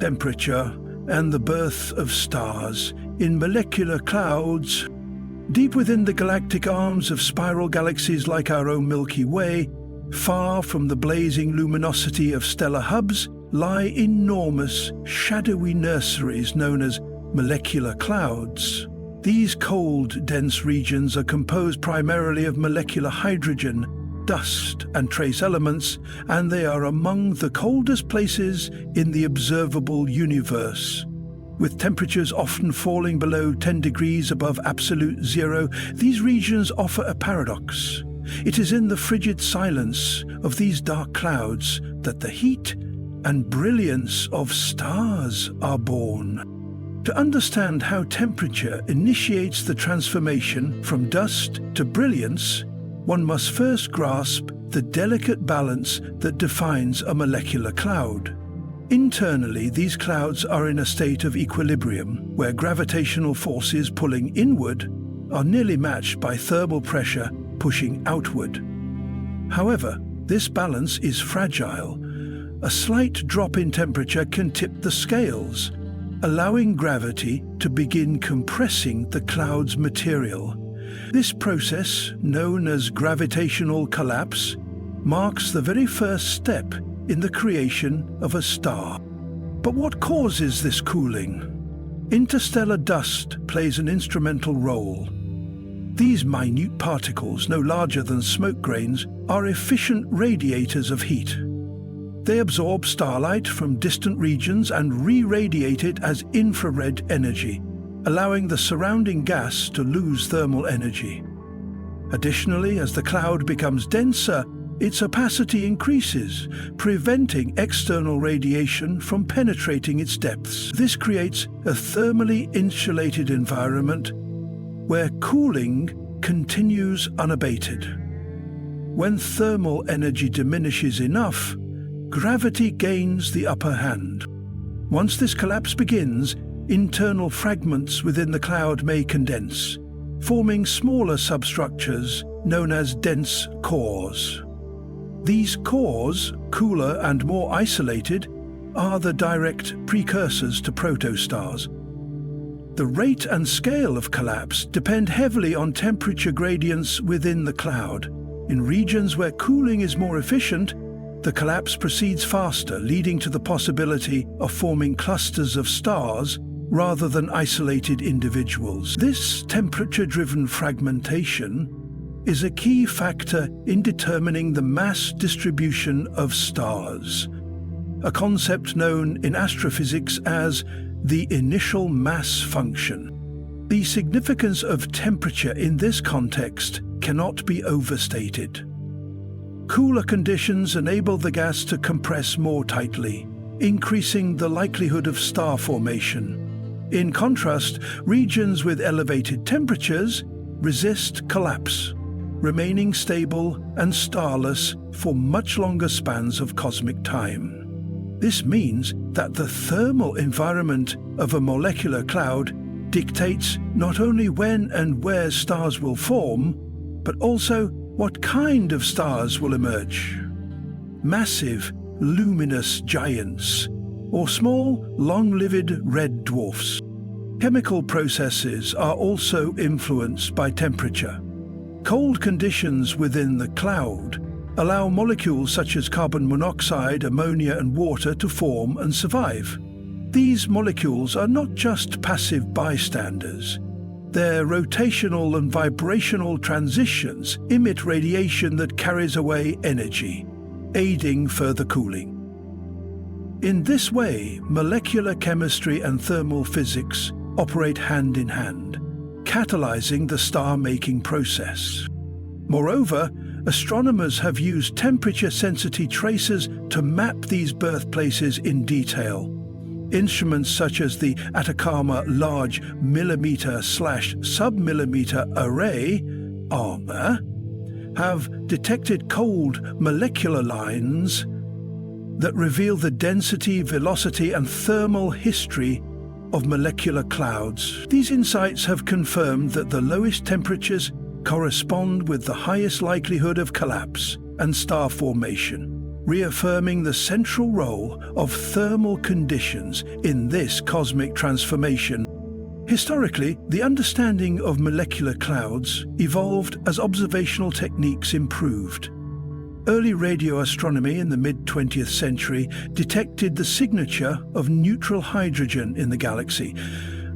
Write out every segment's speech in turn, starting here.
temperature, and the birth of stars in molecular clouds. Deep within the galactic arms of spiral galaxies like our own Milky Way, far from the blazing luminosity of stellar hubs, lie enormous, shadowy nurseries known as molecular clouds. These cold, dense regions are composed primarily of molecular hydrogen, dust, and trace elements, and they are among the coldest places in the observable universe. With temperatures often falling below 10 degrees above absolute zero, these regions offer a paradox. It is in the frigid silence of these dark clouds that the heat and brilliance of stars are born. To understand how temperature initiates the transformation from dust to brilliance, one must first grasp the delicate balance that defines a molecular cloud. Internally, these clouds are in a state of equilibrium, where gravitational forces pulling inward are nearly matched by thermal pressure pushing outward. However, this balance is fragile. A slight drop in temperature can tip the scales, allowing gravity to begin compressing the cloud's material. This process, known as gravitational collapse, marks the very first step in the creation of a star. But what causes this cooling? Interstellar dust plays an instrumental role. These minute particles, no larger than smoke grains, are efficient radiators of heat. They absorb starlight from distant regions and re-radiate it as infrared energy, allowing the surrounding gas to lose thermal energy. Additionally, as the cloud becomes denser, its opacity increases, preventing external radiation from penetrating its depths. This creates a thermally insulated environment where cooling continues unabated. When thermal energy diminishes enough, gravity gains the upper hand. Once this collapse begins, internal fragments within the cloud may condense, forming smaller substructures known as dense cores. These cores, cooler and more isolated, are the direct precursors to protostars. The rate and scale of collapse depend heavily on temperature gradients within the cloud. In regions where cooling is more efficient, the collapse proceeds faster, leading to the possibility of forming clusters of stars rather than isolated individuals. This temperature-driven fragmentation is a key factor in determining the mass distribution of stars, a concept known in astrophysics as the initial mass function. The significance of temperature in this context cannot be overstated. Cooler conditions enable the gas to compress more tightly, increasing the likelihood of star formation. In contrast, regions with elevated temperatures resist collapse, remaining stable and starless for much longer spans of cosmic time. This means that the thermal environment of a molecular cloud dictates not only when and where stars will form, but also what kind of stars will emerge. Massive, luminous giants, or small, long-lived red dwarfs. Chemical processes are also influenced by temperature. Cold conditions within the cloud allow molecules such as carbon monoxide, ammonia, and water to form and survive. These molecules are not just passive bystanders. Their rotational and vibrational transitions emit radiation that carries away energy, aiding further cooling. In this way, molecular chemistry and thermal physics operate hand in hand, catalyzing the star-making process. Moreover, astronomers have used temperature-sensitive tracers to map these birthplaces in detail. Instruments such as the Atacama Large Millimeter/Submillimeter Array (ARMA) have detected cold molecular lines that reveal the density, velocity, and thermal history of molecular clouds. These insights have confirmed that the lowest temperatures correspond with the highest likelihood of collapse and star formation. reaffirming the central role of thermal conditions in this cosmic transformation. Historically, the understanding of molecular clouds evolved as observational techniques improved. Early radio astronomy in the mid-20th century detected the signature of neutral hydrogen in the galaxy,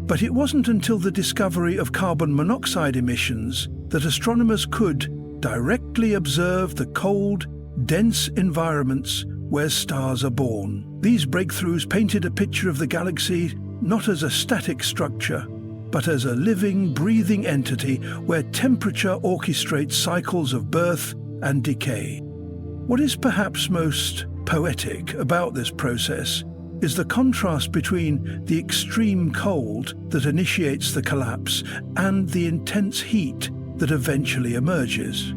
but it wasn't until the discovery of carbon monoxide emissions that astronomers could directly observe the cold, dense environments where stars are born. These breakthroughs painted a picture of the galaxy not as a static structure, but as a living, breathing entity where temperature orchestrates cycles of birth and decay. What is perhaps most poetic about this process is the contrast between the extreme cold that initiates the collapse and the intense heat that eventually emerges.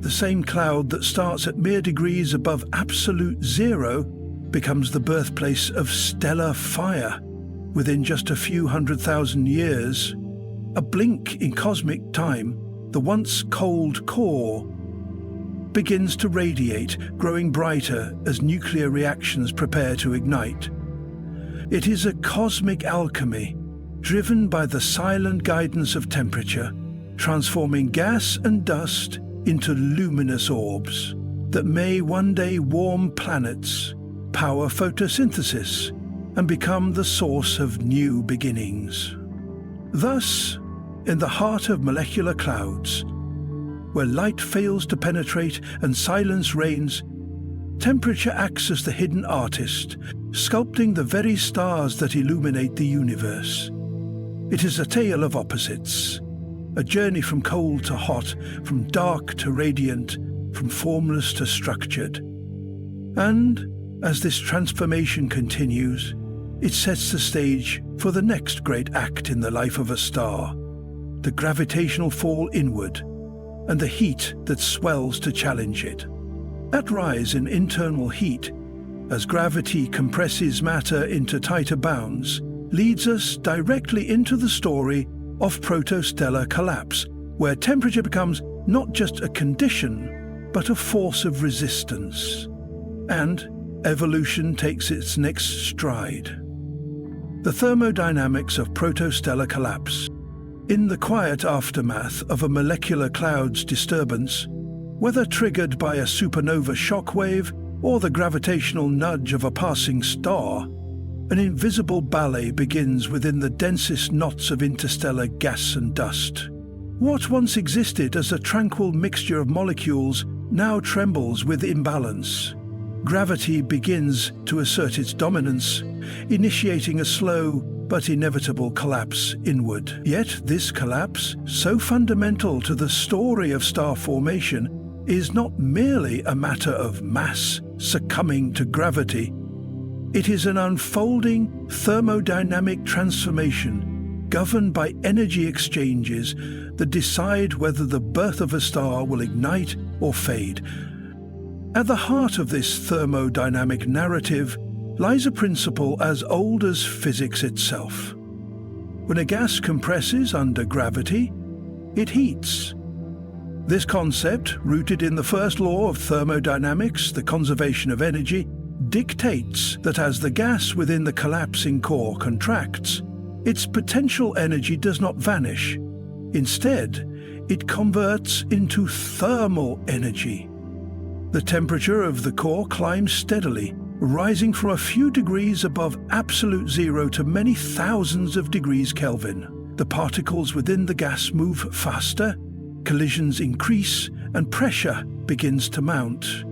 The same cloud that starts at mere degrees above absolute zero becomes the birthplace of stellar fire within just a few 100,000 years. A blink in cosmic time, the once cold core begins to radiate, growing brighter as nuclear reactions prepare to ignite. It is a cosmic alchemy, driven by the silent guidance of temperature, transforming gas and dust into luminous orbs that may one day warm planets, power photosynthesis, and become the source of new beginnings. Thus, in the heart of molecular clouds, where light fails to penetrate and silence reigns, temperature acts as the hidden artist, sculpting the very stars that illuminate the universe. It is a tale of opposites, a journey from cold to hot, from dark to radiant, from formless to structured. And as this transformation continues, it sets the stage for the next great act in the life of a star, the gravitational fall inward, and the heat that swells to challenge it. That rise in internal heat, as gravity compresses matter into tighter bounds, leads us directly into the story of protostellar collapse, where temperature becomes not just a condition, but a force of resistance. And evolution takes its next stride. The thermodynamics of protostellar collapse. In the quiet aftermath of a molecular cloud's disturbance, whether triggered by a supernova shockwave or the gravitational nudge of a passing star, an invisible ballet begins within the densest knots of interstellar gas and dust. What once existed as a tranquil mixture of molecules now trembles with imbalance. Gravity begins to assert its dominance, initiating a slow but inevitable collapse inward. Yet this collapse, so fundamental to the story of star formation, is not merely a matter of mass succumbing to gravity. It is an unfolding thermodynamic transformation governed by energy exchanges that decide whether the birth of a star will ignite or fade. At the heart of this thermodynamic narrative lies a principle as old as physics itself. When a gas compresses under gravity, it heats. This concept, rooted in the first law of thermodynamics, the conservation of energy, dictates that as the gas within the collapsing core contracts, its potential energy does not vanish. Instead, it converts into thermal energy. The temperature of the core climbs steadily, rising from a few degrees above absolute zero to many thousands of degrees Kelvin. The particles within the gas move faster, collisions increase, and pressure begins to mount.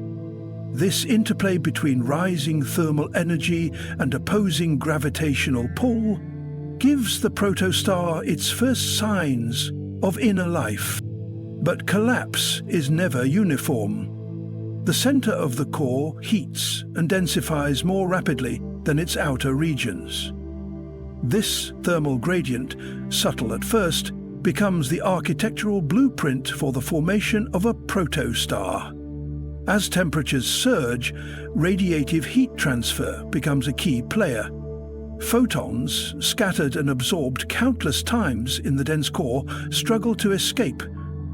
This interplay between rising thermal energy and opposing gravitational pull gives the protostar its first signs of inner life. But collapse is never uniform. The center of the core heats and densifies more rapidly than its outer regions. This thermal gradient, subtle at first, becomes the architectural blueprint for the formation of a protostar. As temperatures surge, radiative heat transfer becomes a key player. Photons, scattered and absorbed countless times in the dense core, struggle to escape,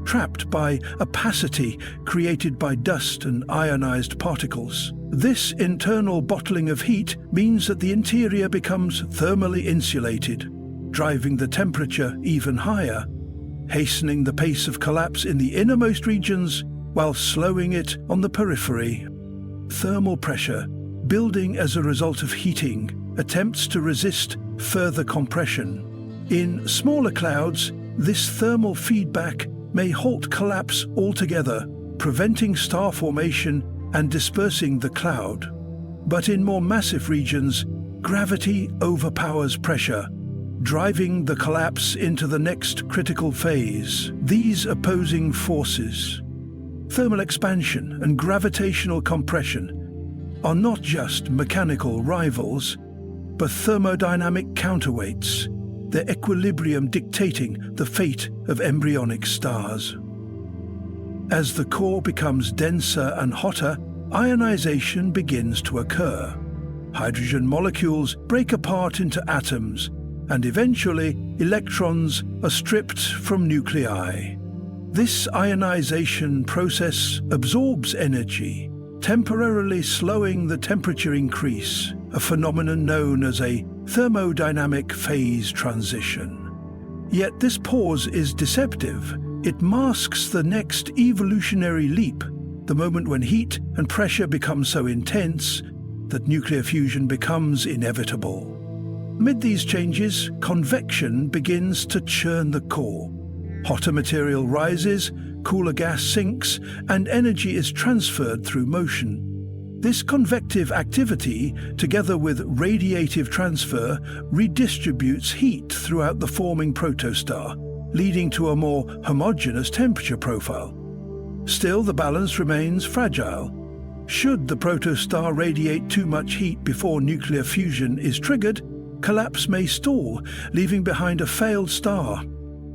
trapped by opacity created by dust and ionized particles. This internal bottling of heat means that the interior becomes thermally insulated, driving the temperature even higher, hastening the pace of collapse in the innermost regions while slowing it on the periphery. Thermal pressure, building as a result of heating, attempts to resist further compression. In smaller clouds, this thermal feedback may halt collapse altogether, preventing star formation and dispersing the cloud. But in more massive regions, gravity overpowers pressure, driving the collapse into the next critical phase. These opposing forces, thermal expansion and gravitational compression, are not just mechanical rivals, but thermodynamic counterweights, their equilibrium dictating the fate of embryonic stars. As the core becomes denser and hotter, ionization begins to occur. Hydrogen molecules break apart into atoms, and eventually electrons are stripped from nuclei. This ionization process absorbs energy, temporarily slowing the temperature increase, a phenomenon known as a thermodynamic phase transition. Yet this pause is deceptive. It masks the next evolutionary leap, the moment when heat and pressure become so intense that nuclear fusion becomes inevitable. Amid these changes, convection begins to churn the core. Hotter material rises, cooler gas sinks, and energy is transferred through motion. This convective activity, together with radiative transfer, redistributes heat throughout the forming protostar, leading to a more homogeneous temperature profile. Still, the balance remains fragile. Should the protostar radiate too much heat before nuclear fusion is triggered, collapse may stall, leaving behind a failed star,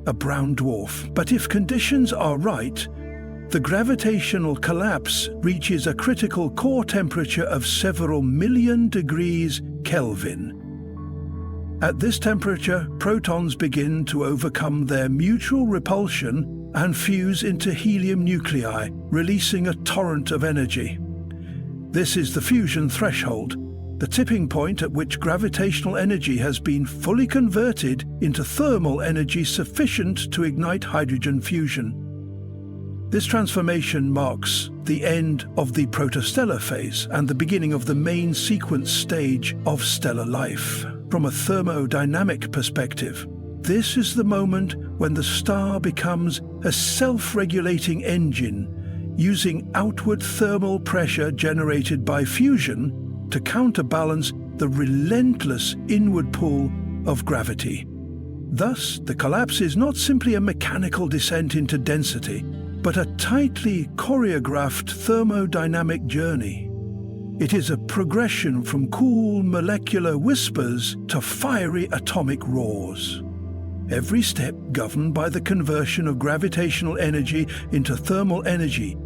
a brown dwarf. But if conditions are right, the gravitational collapse reaches a critical core temperature of several million degrees Kelvin. At this temperature, protons begin to overcome their mutual repulsion and fuse into helium nuclei, releasing a torrent of energy. This is the fusion threshold, the tipping point at which gravitational energy has been fully converted into thermal energy sufficient to ignite hydrogen fusion. This transformation marks the end of the protostellar phase and the beginning of the main sequence stage of stellar life. From a thermodynamic perspective, this is the moment when the star becomes a self-regulating engine, using outward thermal pressure generated by fusion to counterbalance the relentless inward pull of gravity. Thus, the collapse is not simply a mechanical descent into density, but a tightly choreographed thermodynamic journey. It is a progression from cool molecular whispers to fiery atomic roars. Every step governed by the conversion of gravitational energy into thermal energy.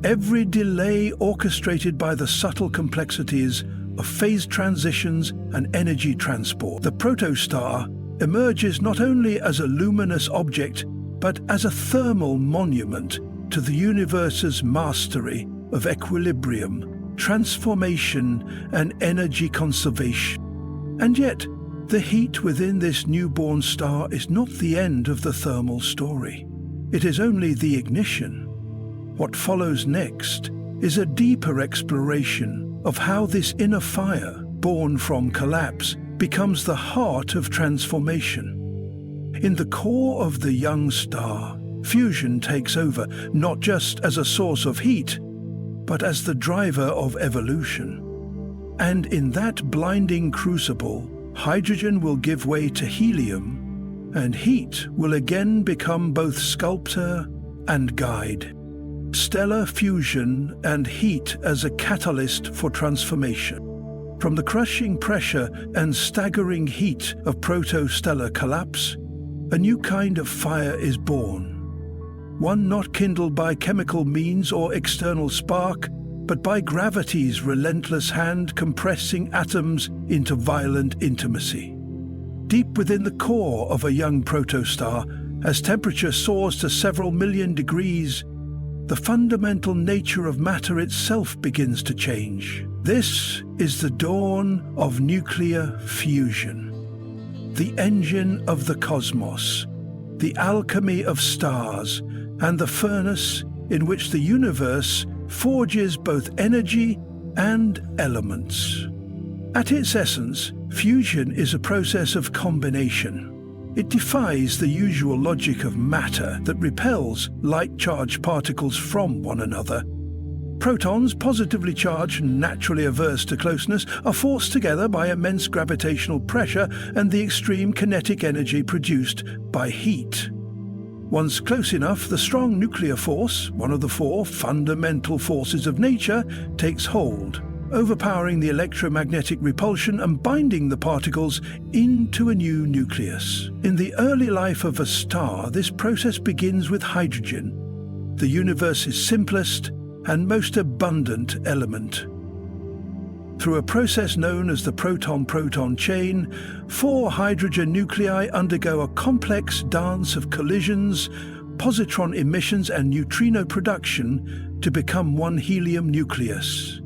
Every delay orchestrated by the subtle complexities of phase transitions and energy transport. The protostar emerges not only as a luminous object, but as a thermal monument to the universe's mastery of equilibrium, transformation, and energy conservation. And yet, the heat within this newborn star is not the end of the thermal story. It is only the ignition. What follows next is a deeper exploration of how this inner fire, born from collapse, becomes the heart of transformation. In the core of the young star, fusion takes over, not just as a source of heat, but as the driver of evolution. And in that blinding crucible, hydrogen will give way to helium, and heat will again become both sculptor and guide. Stellar fusion and heat as a catalyst for transformation. From the crushing pressure and staggering heat of protostellar collapse, a new kind of fire is born. One not kindled by chemical means or external spark, but by gravity's relentless hand compressing atoms into violent intimacy. Deep within the core of a young protostar, As temperature soars to several million degrees, the fundamental nature of matter itself begins to change. This is the dawn of nuclear fusion, the engine of the cosmos, the alchemy of stars, and the furnace in which the universe forges both energy and elements. At its essence, fusion is a process of combination. It defies the usual logic of matter that repels light-charged particles from one another. Protons, positively charged and naturally averse to closeness, are forced together by immense gravitational pressure and the extreme kinetic energy produced by heat. Once close enough, the strong nuclear force, one of the four fundamental forces of nature, takes hold, overpowering the electromagnetic repulsion and binding the particles into a new nucleus. In the early life of a star, this process begins with hydrogen, the universe's simplest and most abundant element. Through a process known as the proton-proton chain, 4 hydrogen nuclei undergo a complex dance of collisions, positron emissions and neutrino production to become one helium nucleus.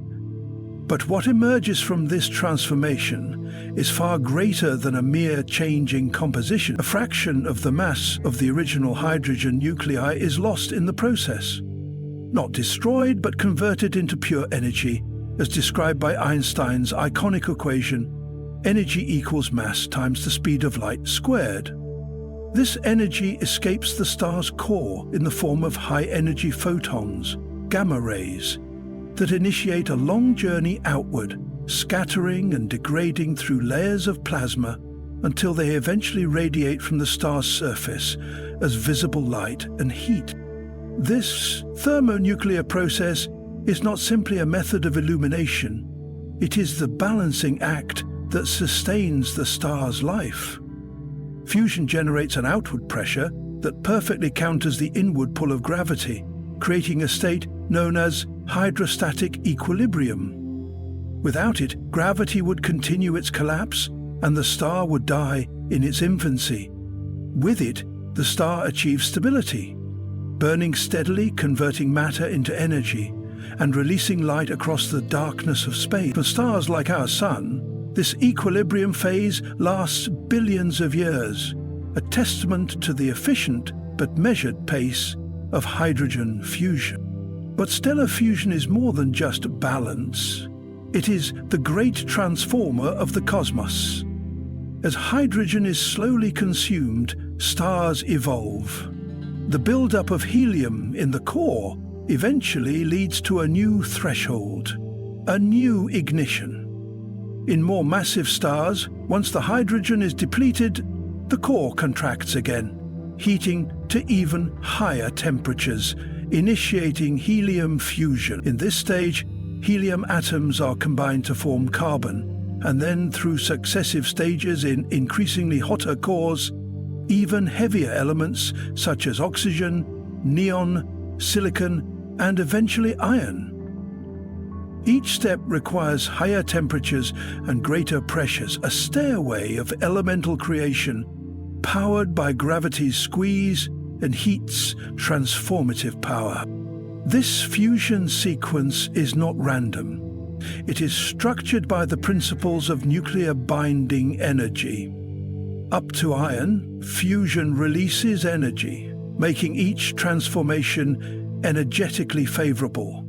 But what emerges from this transformation is far greater than a mere change in composition. A fraction of the mass of the original hydrogen nuclei is lost in the process. Not destroyed, but converted into pure energy, as described by Einstein's iconic equation, energy equals mass times the speed of light squared. This energy escapes the star's core in the form of high-energy photons, gamma rays, that initiate a long journey outward, scattering and degrading through layers of plasma until they eventually radiate from the star's surface as visible light and heat. This thermonuclear process is not simply a method of illumination, it is the balancing act that sustains the star's life. Fusion generates an outward pressure that perfectly counters the inward pull of gravity, creating a state known as hydrostatic equilibrium. Without it, gravity would continue its collapse and the star would die in its infancy. With it, the star achieves stability, burning steadily, converting matter into energy, and releasing light across the darkness of space. For stars like our Sun, this equilibrium phase lasts billions of years, a testament to the efficient but measured pace of hydrogen fusion. But stellar fusion is more than just balance. It is the great transformer of the cosmos. As hydrogen is slowly consumed, stars evolve. The buildup of helium in the core eventually leads to a new threshold, a new ignition. In more massive stars, once the hydrogen is depleted, the core contracts again, heating to even higher temperatures, initiating helium fusion. In this stage, helium atoms are combined to form carbon, and then through successive stages in increasingly hotter cores, even heavier elements such as oxygen, neon, silicon, and eventually iron. Each step requires higher temperatures and greater pressures, a stairway of elemental creation, powered by gravity's squeeze and heat's transformative power. This fusion sequence is not random. It is structured by the principles of nuclear binding energy. Up to iron, fusion releases energy, making each transformation energetically favorable.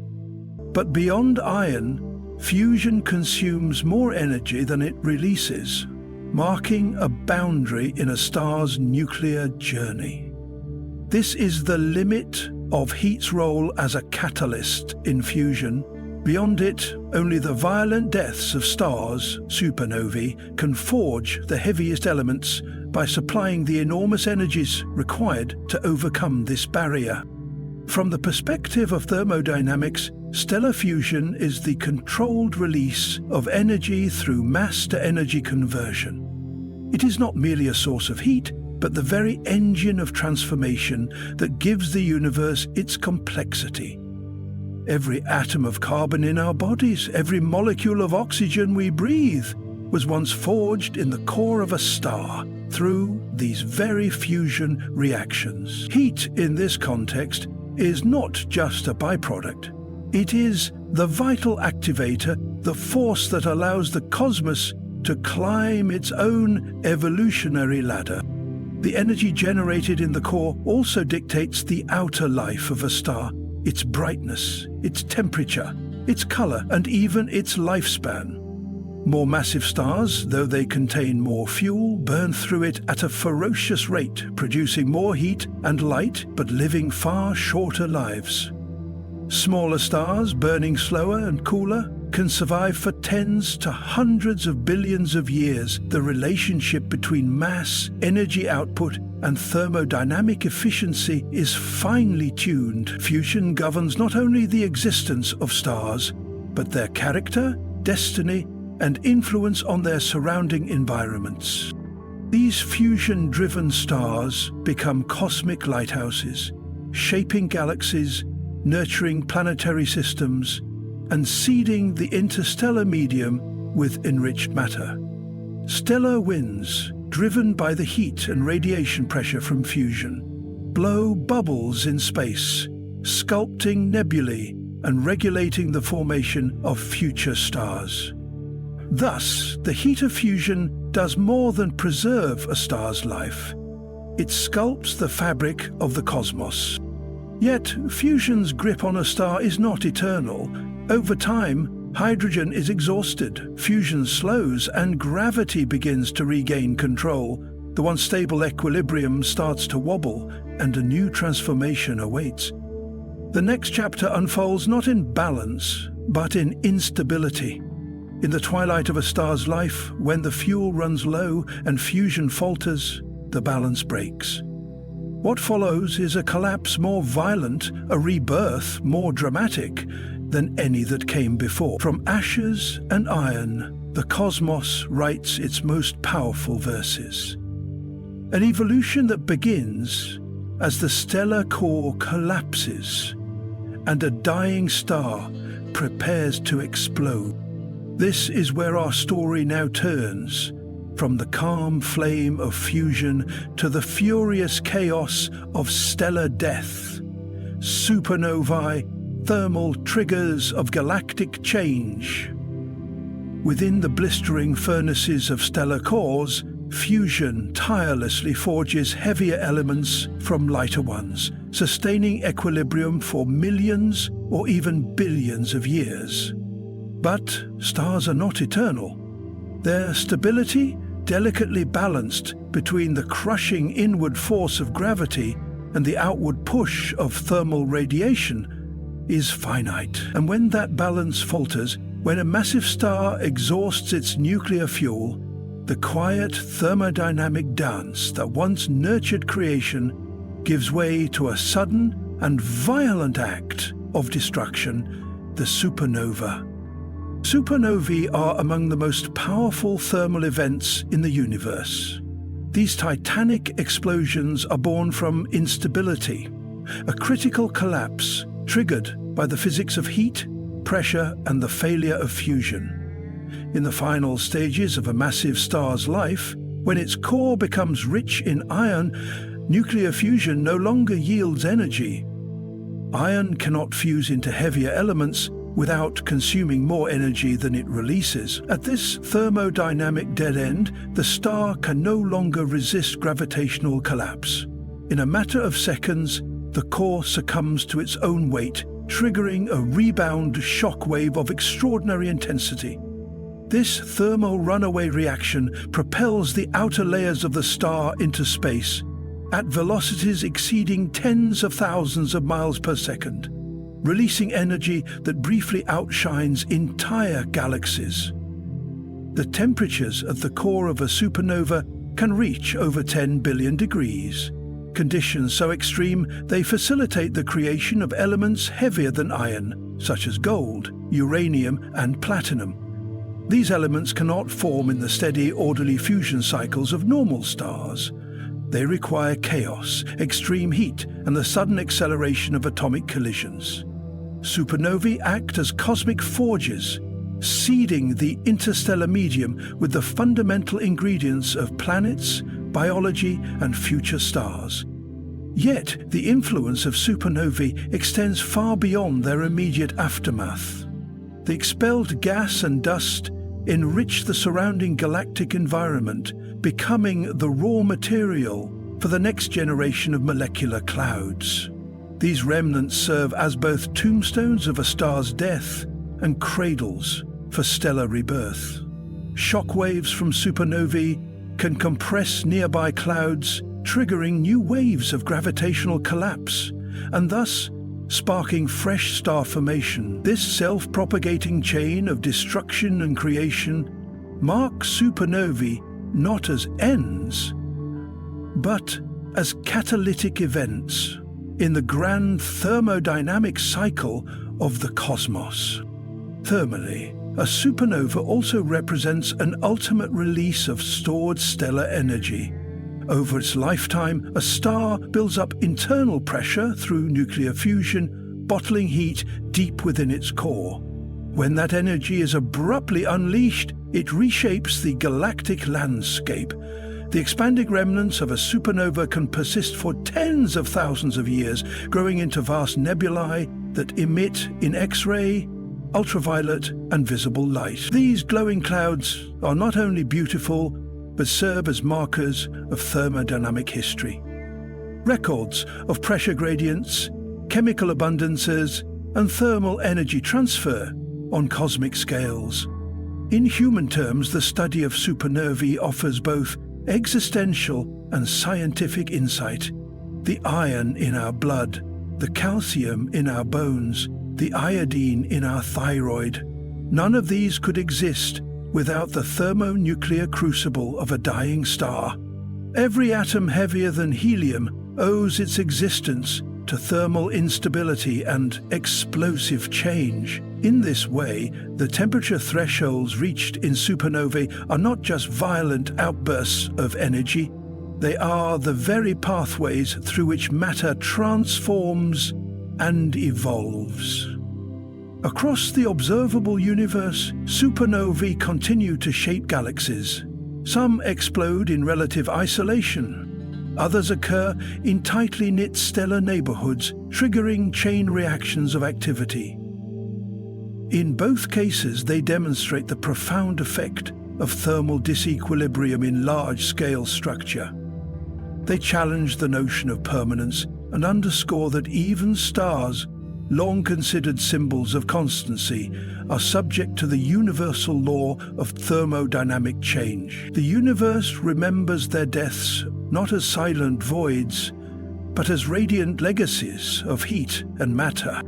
But beyond iron, fusion consumes more energy than it releases, marking a boundary in a star's nuclear journey. This is the limit of heat's role as a catalyst in fusion. Beyond it, only the violent deaths of stars, supernovae, can forge the heaviest elements by supplying the enormous energies required to overcome this barrier. From the perspective of thermodynamics, stellar fusion is the controlled release of energy through mass-to-energy conversion. It is not merely a source of heat, but the very engine of transformation that gives the universe its complexity. Every atom of carbon in our bodies, every molecule of oxygen we breathe, was once forged in the core of a star, through these very fusion reactions. Heat, in this context, is not just a byproduct. It is the vital activator, the force that allows the cosmos to climb its own evolutionary ladder. The energy generated in the core also dictates the outer life of a star, its brightness, its temperature, its color, and even its lifespan. More massive stars, though they contain more fuel, burn through it at a ferocious rate, producing more heat and light, but living far shorter lives. Smaller stars, burning slower and cooler, can survive for tens to hundreds of billions of years. The relationship between mass, energy output, and thermodynamic efficiency is finely tuned. Fusion governs not only the existence of stars, but their character, destiny, and influence on their surrounding environments. These fusion-driven stars become cosmic lighthouses, shaping galaxies, nurturing planetary systems, and seeding the interstellar medium with enriched matter. Stellar winds, driven by the heat and radiation pressure from fusion, blow bubbles in space, sculpting nebulae and regulating the formation of future stars. Thus, the heat of fusion does more than preserve a star's life. It sculpts the fabric of the cosmos. Yet, fusion's grip on a star is not eternal. Over time, hydrogen is exhausted, fusion slows, and gravity begins to regain control. The once stable equilibrium starts to wobble, and a new transformation awaits. The next chapter unfolds not in balance, but in instability. In the twilight of a star's life, when the fuel runs low and fusion falters, the balance breaks. What follows is a collapse more violent, a rebirth more dramatic than any that came before. From ashes and iron, the cosmos writes its most powerful verses. An evolution that begins as the stellar core collapses and a dying star prepares to explode. This is where our story now turns, from the calm flame of fusion to the furious chaos of stellar death. Supernovae, thermal triggers of galactic change. Within the blistering furnaces of stellar cores, fusion tirelessly forges heavier elements from lighter ones, sustaining equilibrium for millions or even billions of years. But stars are not eternal. Their stability, delicately balanced between the crushing inward force of gravity and the outward push of thermal radiation, is finite. And when that balance falters, when a massive star exhausts its nuclear fuel, the quiet thermodynamic dance that once nurtured creation gives way to a sudden and violent act of destruction, the supernova. Supernovae are among the most powerful thermal events in the universe. These titanic explosions are born from instability, a critical collapse triggered by the physics of heat, pressure, and the failure of fusion. In the final stages of a massive star's life, when its core becomes rich in iron, nuclear fusion no longer yields energy. Iron cannot fuse into heavier elements without consuming more energy than it releases. At this thermodynamic dead end, the star can no longer resist gravitational collapse. In a matter of seconds, the core succumbs to its own weight, triggering a rebound shock wave of extraordinary intensity. This thermal runaway reaction propels the outer layers of the star into space at velocities exceeding tens of thousands of miles per second, releasing energy that briefly outshines entire galaxies. The temperatures at the core of a supernova can reach over 10 billion degrees, conditions so extreme they facilitate the creation of elements heavier than iron, such as gold, uranium, and platinum. These elements cannot form in the steady, orderly fusion cycles of normal stars. They require chaos, extreme heat, and the sudden acceleration of atomic collisions. Supernovae act as cosmic forges, seeding the interstellar medium with the fundamental ingredients of planets, biology, and future stars. Yet, the influence of supernovae extends far beyond their immediate aftermath. The expelled gas and dust enrich the surrounding galactic environment, becoming the raw material for the next generation of molecular clouds. These remnants serve as both tombstones of a star's death and cradles for stellar rebirth. Shockwaves from supernovae can compress nearby clouds, triggering new waves of gravitational collapse, and thus sparking fresh star formation. This self-propagating chain of destruction and creation marks supernovae not as ends, but as catalytic events in the grand thermodynamic cycle of the cosmos. Thermally, a supernova also represents an ultimate release of stored stellar energy. Over its lifetime, a star builds up internal pressure through nuclear fusion, bottling heat deep within its core. When that energy is abruptly unleashed, it reshapes the galactic landscape. The expanding remnants of a supernova can persist for tens of thousands of years, growing into vast nebulae that emit in X-ray, ultraviolet, and visible light. These glowing clouds are not only beautiful, but serve as markers of thermodynamic history. Records of pressure gradients, chemical abundances, and thermal energy transfer on cosmic scales. In human terms, the study of supernovae offers both existential and scientific insight. The iron in our blood, the calcium in our bones, the iodine in our thyroid. None of these could exist without the thermonuclear crucible of a dying star. Every atom heavier than helium owes its existence to thermal instability and explosive change. In this way, the temperature thresholds reached in supernovae are not just violent outbursts of energy, they are the very pathways through which matter transforms and evolves. Across the observable universe, supernovae continue to shape galaxies. Some explode in relative isolation. Others occur in tightly knit stellar neighborhoods, triggering chain reactions of activity. In both cases, they demonstrate the profound effect of thermal disequilibrium in large-scale structure. They challenge the notion of permanence and underscore that even stars, long considered symbols of constancy, are subject to the universal law of thermodynamic change. The universe remembers their deaths not as silent voids, but as radiant legacies of heat and matter.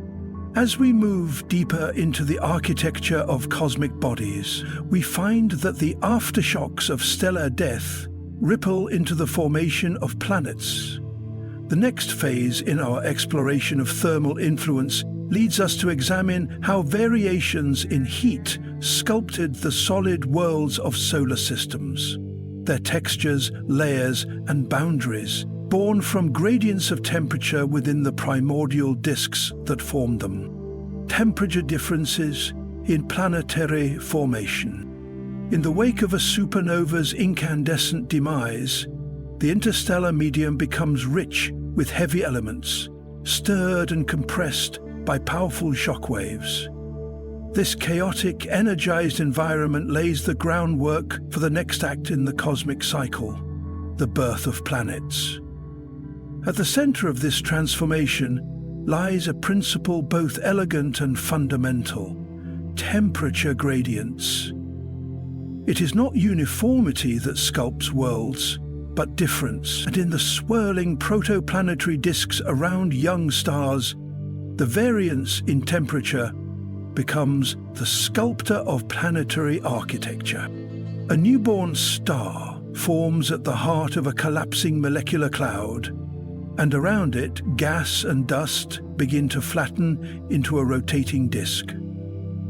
As we move deeper into the architecture of cosmic bodies, we find that the aftershocks of stellar death ripple into the formation of planets. The next phase in our exploration of thermal influence leads us to examine how variations in heat sculpted the solid worlds of solar systems. Their textures, layers, and boundaries, born from gradients of temperature within the primordial disks that formed them. Temperature differences in planetary formation. In the wake of a supernova's incandescent demise, the interstellar medium becomes rich with heavy elements, stirred and compressed by powerful shockwaves. This chaotic, energized environment lays the groundwork for the next act in the cosmic cycle, the birth of planets. At the center of this transformation lies a principle both elegant and fundamental: temperature gradients. It is not uniformity that sculpts worlds, but difference. And in the swirling protoplanetary disks around young stars, the variance in temperature becomes the sculptor of planetary architecture. A newborn star forms at the heart of a collapsing molecular cloud, and around it, gas and dust begin to flatten into a rotating disk.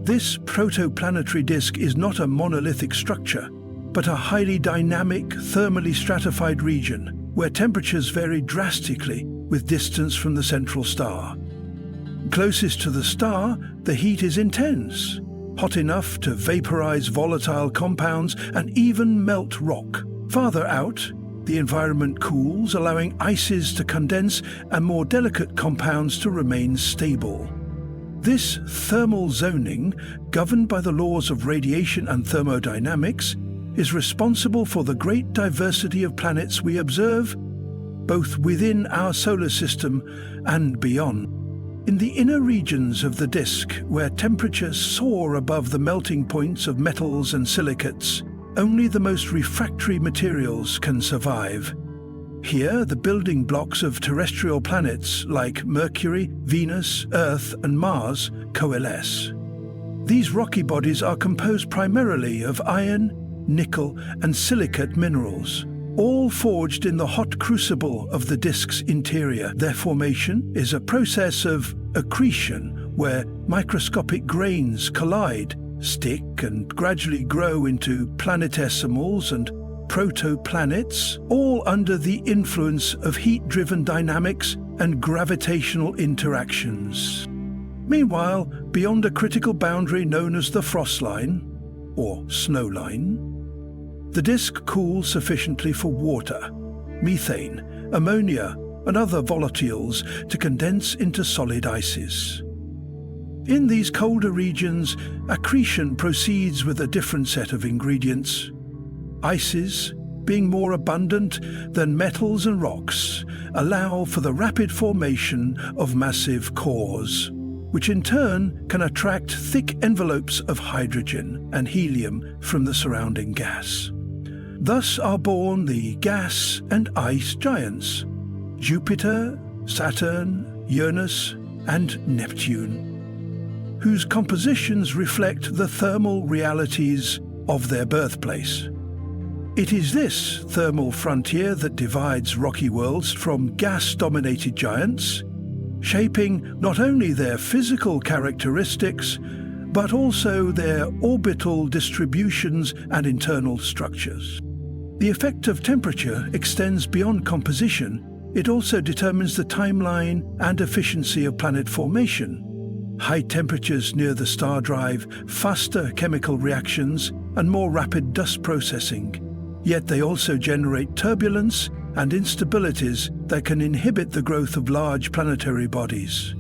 This protoplanetary disk is not a monolithic structure, but a highly dynamic, thermally stratified region where temperatures vary drastically with distance from the central star. Closest to the star, the heat is intense, hot enough to vaporize volatile compounds and even melt rock. Farther out, The environment cools, allowing ices to condense and more delicate compounds to remain stable. This thermal zoning, governed by the laws of radiation and thermodynamics, is responsible for the great diversity of planets we observe, both within our solar system and beyond. In the inner regions of the disk, where temperatures soar above the melting points of metals and silicates, only the most refractory materials can survive. Here, the building blocks of terrestrial planets like Mercury, Venus, Earth, and Mars coalesce. These rocky bodies are composed primarily of iron, nickel, and silicate minerals, all forged in the hot crucible of the disk's interior. Their formation is a process of accretion, where microscopic grains collide, stick, and gradually grow into planetesimals and protoplanets, all under the influence of heat-driven dynamics and gravitational interactions. Meanwhile, beyond a critical boundary known as the frost line, or snow line, the disk cools sufficiently for water, methane, ammonia, and other volatiles to condense into solid ices. In these colder regions, accretion proceeds with a different set of ingredients. Ices, being more abundant than metals and rocks, allow for the rapid formation of massive cores, which in turn can attract thick envelopes of hydrogen and helium from the surrounding gas. Thus are born the gas and ice giants, Jupiter, Saturn, Uranus, and Neptune, whose compositions reflect the thermal realities of their birthplace. It is this thermal frontier that divides rocky worlds from gas-dominated giants, shaping not only their physical characteristics, but also their orbital distributions and internal structures. The effect of temperature extends beyond composition. It also determines the timeline and efficiency of planet formation. High temperatures near the star drive faster chemical reactions and more rapid dust processing. Yet they also generate turbulence and instabilities that can inhibit the growth of large planetary bodies.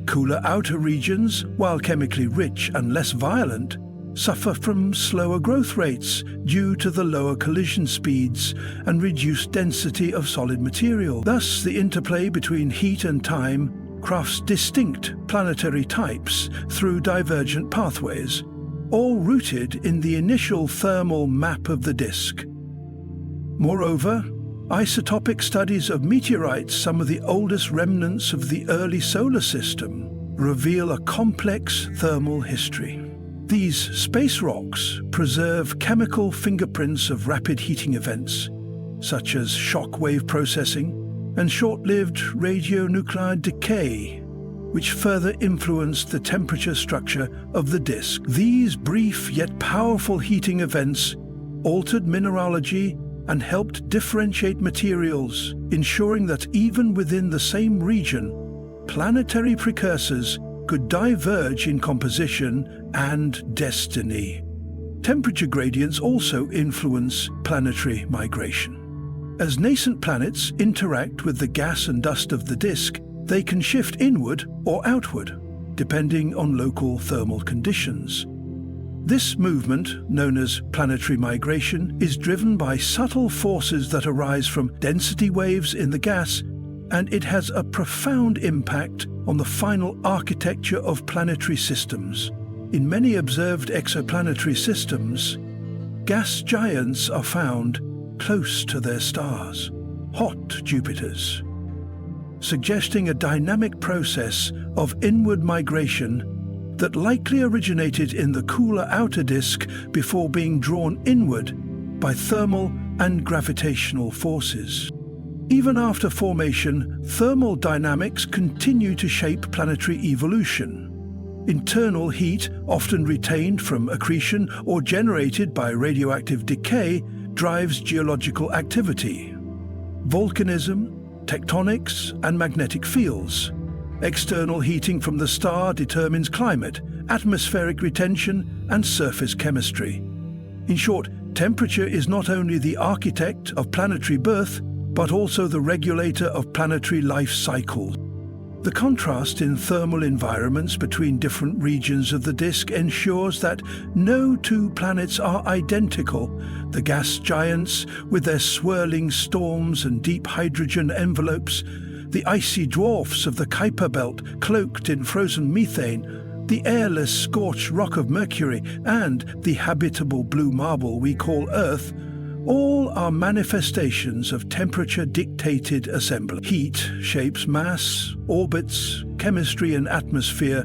Cooler outer regions, while chemically rich and less violent, suffer from slower growth rates due to the lower collision speeds and reduced density of solid material. Thus, the interplay between heat and time crafts distinct planetary types through divergent pathways, all rooted in the initial thermal map of the disk. Moreover, isotopic studies of meteorites, some of the oldest remnants of the early solar system, reveal a complex thermal history. These space rocks preserve chemical fingerprints of rapid heating events, such as shock wave processing and short-lived radionuclide decay, which further influenced the temperature structure of the disk. These brief yet powerful heating events altered mineralogy and helped differentiate materials, ensuring that even within the same region, planetary precursors could diverge in composition and destiny. Temperature gradients also influence planetary migration. As nascent planets interact with the gas and dust of the disk, they can shift inward or outward, depending on local thermal conditions. This movement, known as planetary migration, is driven by subtle forces that arise from density waves in the gas, and it has a profound impact on the final architecture of planetary systems. In many observed exoplanetary systems, gas giants are found close to their stars, hot Jupiters, suggesting a dynamic process of inward migration that likely originated in the cooler outer disk before being drawn inward by thermal and gravitational forces. Even after formation, thermal dynamics continue to shape planetary evolution. Internal heat, often retained from accretion or generated by radioactive decay, drives geological activity. Volcanism, tectonics, and magnetic fields. External heating from the star determines climate, atmospheric retention, and surface chemistry. In short, Temperature is not only the architect of planetary birth, but also the regulator of planetary life cycle. The contrast in thermal environments between different regions of the disk ensures that no two planets are identical. The gas giants, with their swirling storms and deep hydrogen envelopes, the icy dwarfs of the Kuiper Belt cloaked in frozen methane, the airless scorched rock of Mercury, and the habitable blue marble we call Earth, all are manifestations of temperature-dictated assembly. Heat shapes mass, orbits, chemistry and atmosphere,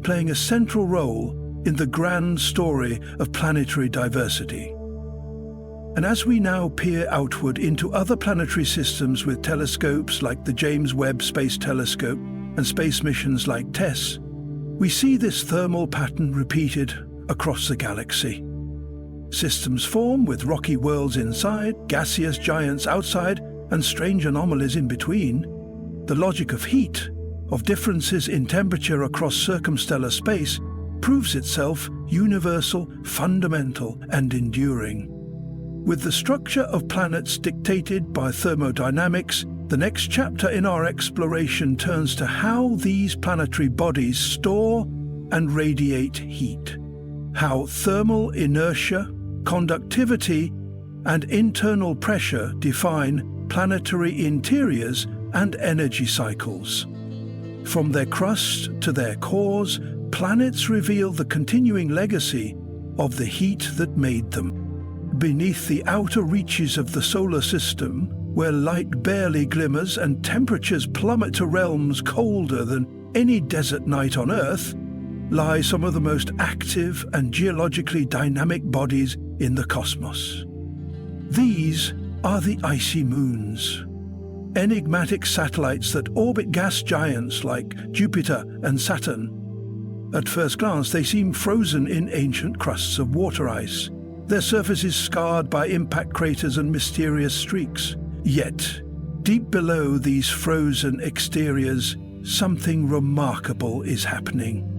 playing a central role in the grand story of planetary diversity. And as we now peer outward into other planetary systems with telescopes like the James Webb Space Telescope and space missions like TESS, we see this thermal pattern repeated across the galaxy. Systems form with rocky worlds inside, gaseous giants outside, and strange anomalies in between. The logic of heat, of differences in temperature across circumstellar space, proves itself universal, fundamental, and enduring. With the structure of planets dictated by thermodynamics, the next chapter in our exploration turns to how these planetary bodies store and radiate heat. How thermal inertia, conductivity, and internal pressure define planetary interiors and energy cycles. From their crust to their cores, planets reveal the continuing legacy of the heat that made them. Beneath the outer reaches of the solar system, where light barely glimmers and temperatures plummet to realms colder than any desert night on Earth, lie some of the most active and geologically dynamic bodies in the cosmos. These are the icy moons, enigmatic satellites that orbit gas giants like Jupiter and Saturn. At first glance, they seem frozen in ancient crusts of water ice, their surfaces scarred by impact craters and mysterious streaks. Yet, deep below these frozen exteriors, something remarkable is happening.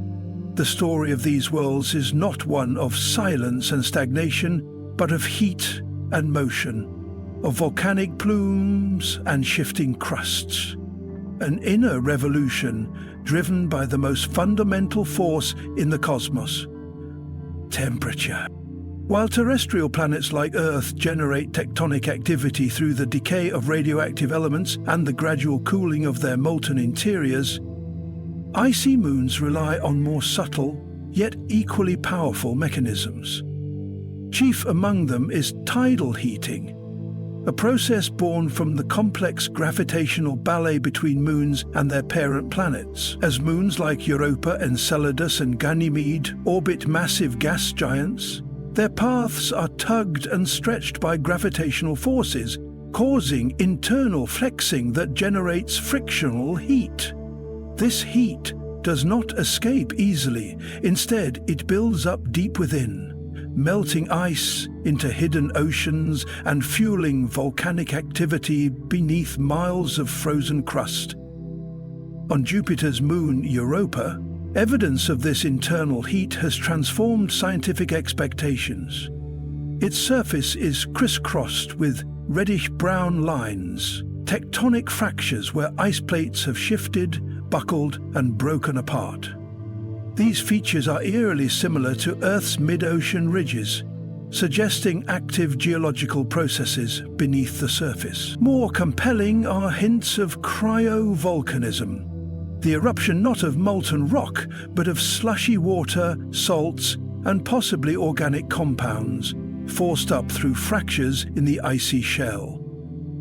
The story of these worlds is not one of silence and stagnation, but of heat and motion, of volcanic plumes and shifting crusts. An inner revolution driven by the most fundamental force in the cosmos: temperature. While terrestrial planets like Earth generate tectonic activity through the decay of radioactive elements and the gradual cooling of their molten interiors, icy moons rely on more subtle, yet equally powerful mechanisms. Chief among them is tidal heating, a process born from the complex gravitational ballet between moons and their parent planets. As moons like Europa, Enceladus, and Ganymede orbit massive gas giants, their paths are tugged and stretched by gravitational forces, causing internal flexing that generates frictional heat. This heat does not escape easily. Instead, it builds up deep within, melting ice into hidden oceans and fueling volcanic activity beneath miles of frozen crust. On Jupiter's moon, Europa, evidence of this internal heat has transformed scientific expectations. Its surface is crisscrossed with reddish-brown lines, tectonic fractures where ice plates have shifted, buckled, and broken apart. These features are eerily similar to Earth's mid-ocean ridges, suggesting active geological processes beneath the surface. More compelling are hints of cryovolcanism, the eruption not of molten rock, but of slushy water, salts, and possibly organic compounds, forced up through fractures in the icy shell.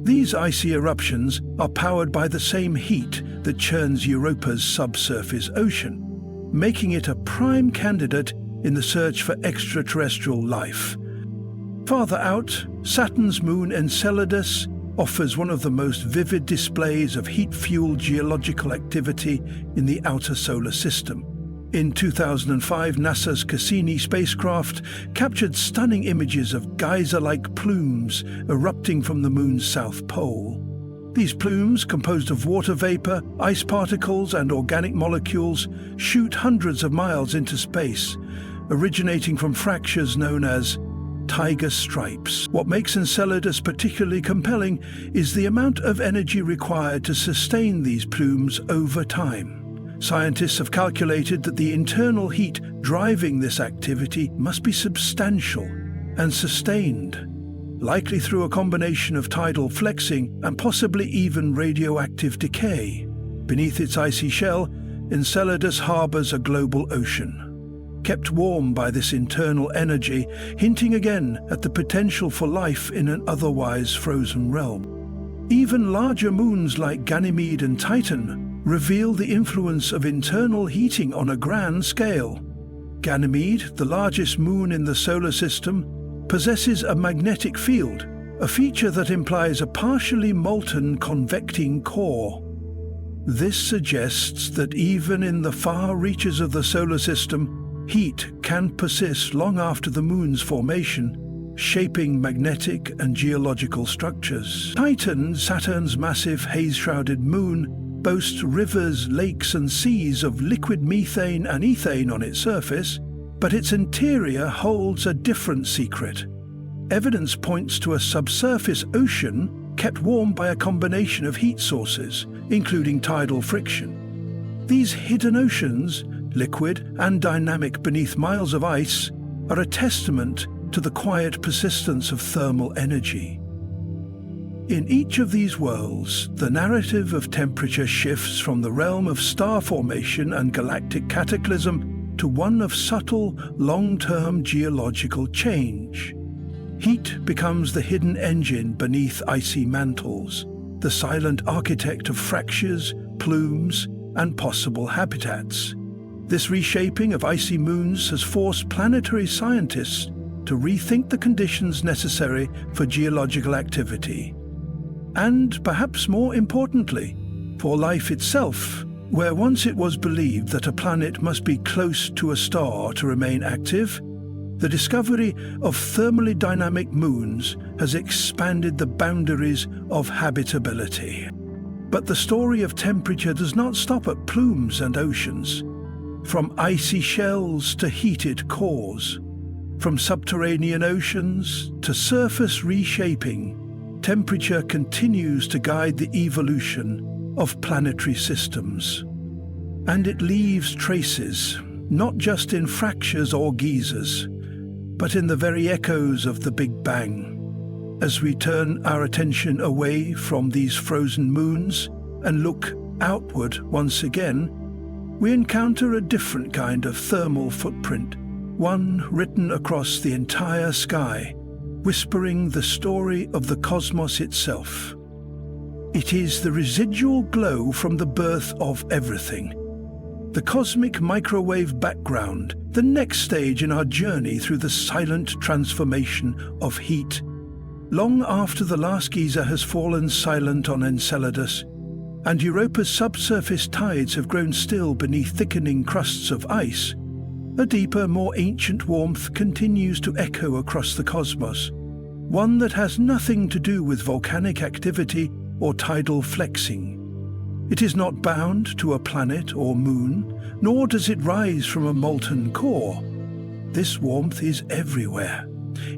These icy eruptions are powered by the same heat that churns Europa's subsurface ocean, making it a prime candidate in the search for extraterrestrial life. Farther out, Saturn's moon Enceladus offers one of the most vivid displays of heat-fueled geological activity in the outer solar system. In 2005, NASA's Cassini spacecraft captured stunning images of geyser-like plumes erupting from the moon's south pole. These plumes, composed of water vapor, ice particles, and organic molecules, shoot hundreds of miles into space, originating from fractures known as tiger stripes. What makes Enceladus particularly compelling is the amount of energy required to sustain these plumes over time. Scientists have calculated that the internal heat driving this activity must be substantial and sustained, likely through a combination of tidal flexing and possibly even radioactive decay. Beneath its icy shell, Enceladus harbors a global ocean, kept warm by this internal energy, hinting again at the potential for life in an otherwise frozen realm. Even larger moons like Ganymede and Titan reveal the influence of internal heating on a grand scale. Ganymede, the largest moon in the solar system, possesses a magnetic field, a feature that implies a partially molten convecting core. This suggests that even in the far reaches of the solar system, heat can persist long after the moon's formation, shaping magnetic and geological structures. Titan, Saturn's massive haze-shrouded moon, boasts rivers, lakes and seas of liquid methane and ethane on its surface, but its interior holds a different secret. Evidence points to a subsurface ocean kept warm by a combination of heat sources, including tidal friction. These hidden oceans, liquid and dynamic beneath miles of ice, are a testament to the quiet persistence of thermal energy. In each of these worlds, the narrative of temperature shifts from the realm of star formation and galactic cataclysm to one of subtle, long-term geological change. Heat becomes the hidden engine beneath icy mantles, the silent architect of fractures, plumes, and possible habitats. This reshaping of icy moons has forced planetary scientists to rethink the conditions necessary for geological activity. And, perhaps more importantly, for life itself, where once it was believed that a planet must be close to a star to remain active, the discovery of thermally dynamic moons has expanded the boundaries of habitability. But the story of temperature does not stop at plumes and oceans. From icy shells to heated cores, from subterranean oceans to surface reshaping, temperature continues to guide the evolution of planetary systems. And it leaves traces, not just in fractures or geysers, but in the very echoes of the Big Bang. As we turn our attention away from these frozen moons and look outward once again, we encounter a different kind of thermal footprint, one written across the entire sky, whispering the story of the cosmos itself. It is the residual glow from the birth of everything, the cosmic microwave background, the next stage in our journey through the silent transformation of heat. Long after the last geyser has fallen silent on Enceladus, and Europa's subsurface tides have grown still beneath thickening crusts of ice, a deeper, more ancient warmth continues to echo across the cosmos, one that has nothing to do with volcanic activity or tidal flexing. It is not bound to a planet or moon, nor does it rise from a molten core. This warmth is everywhere.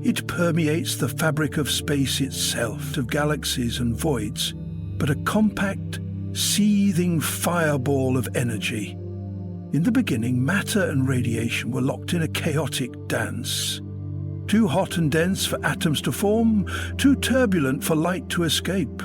It permeates the fabric of space itself, of galaxies and voids, but a compact, seething fireball of energy. In the beginning, matter and radiation were locked in a chaotic dance. Too hot and dense for atoms to form, too turbulent for light to escape.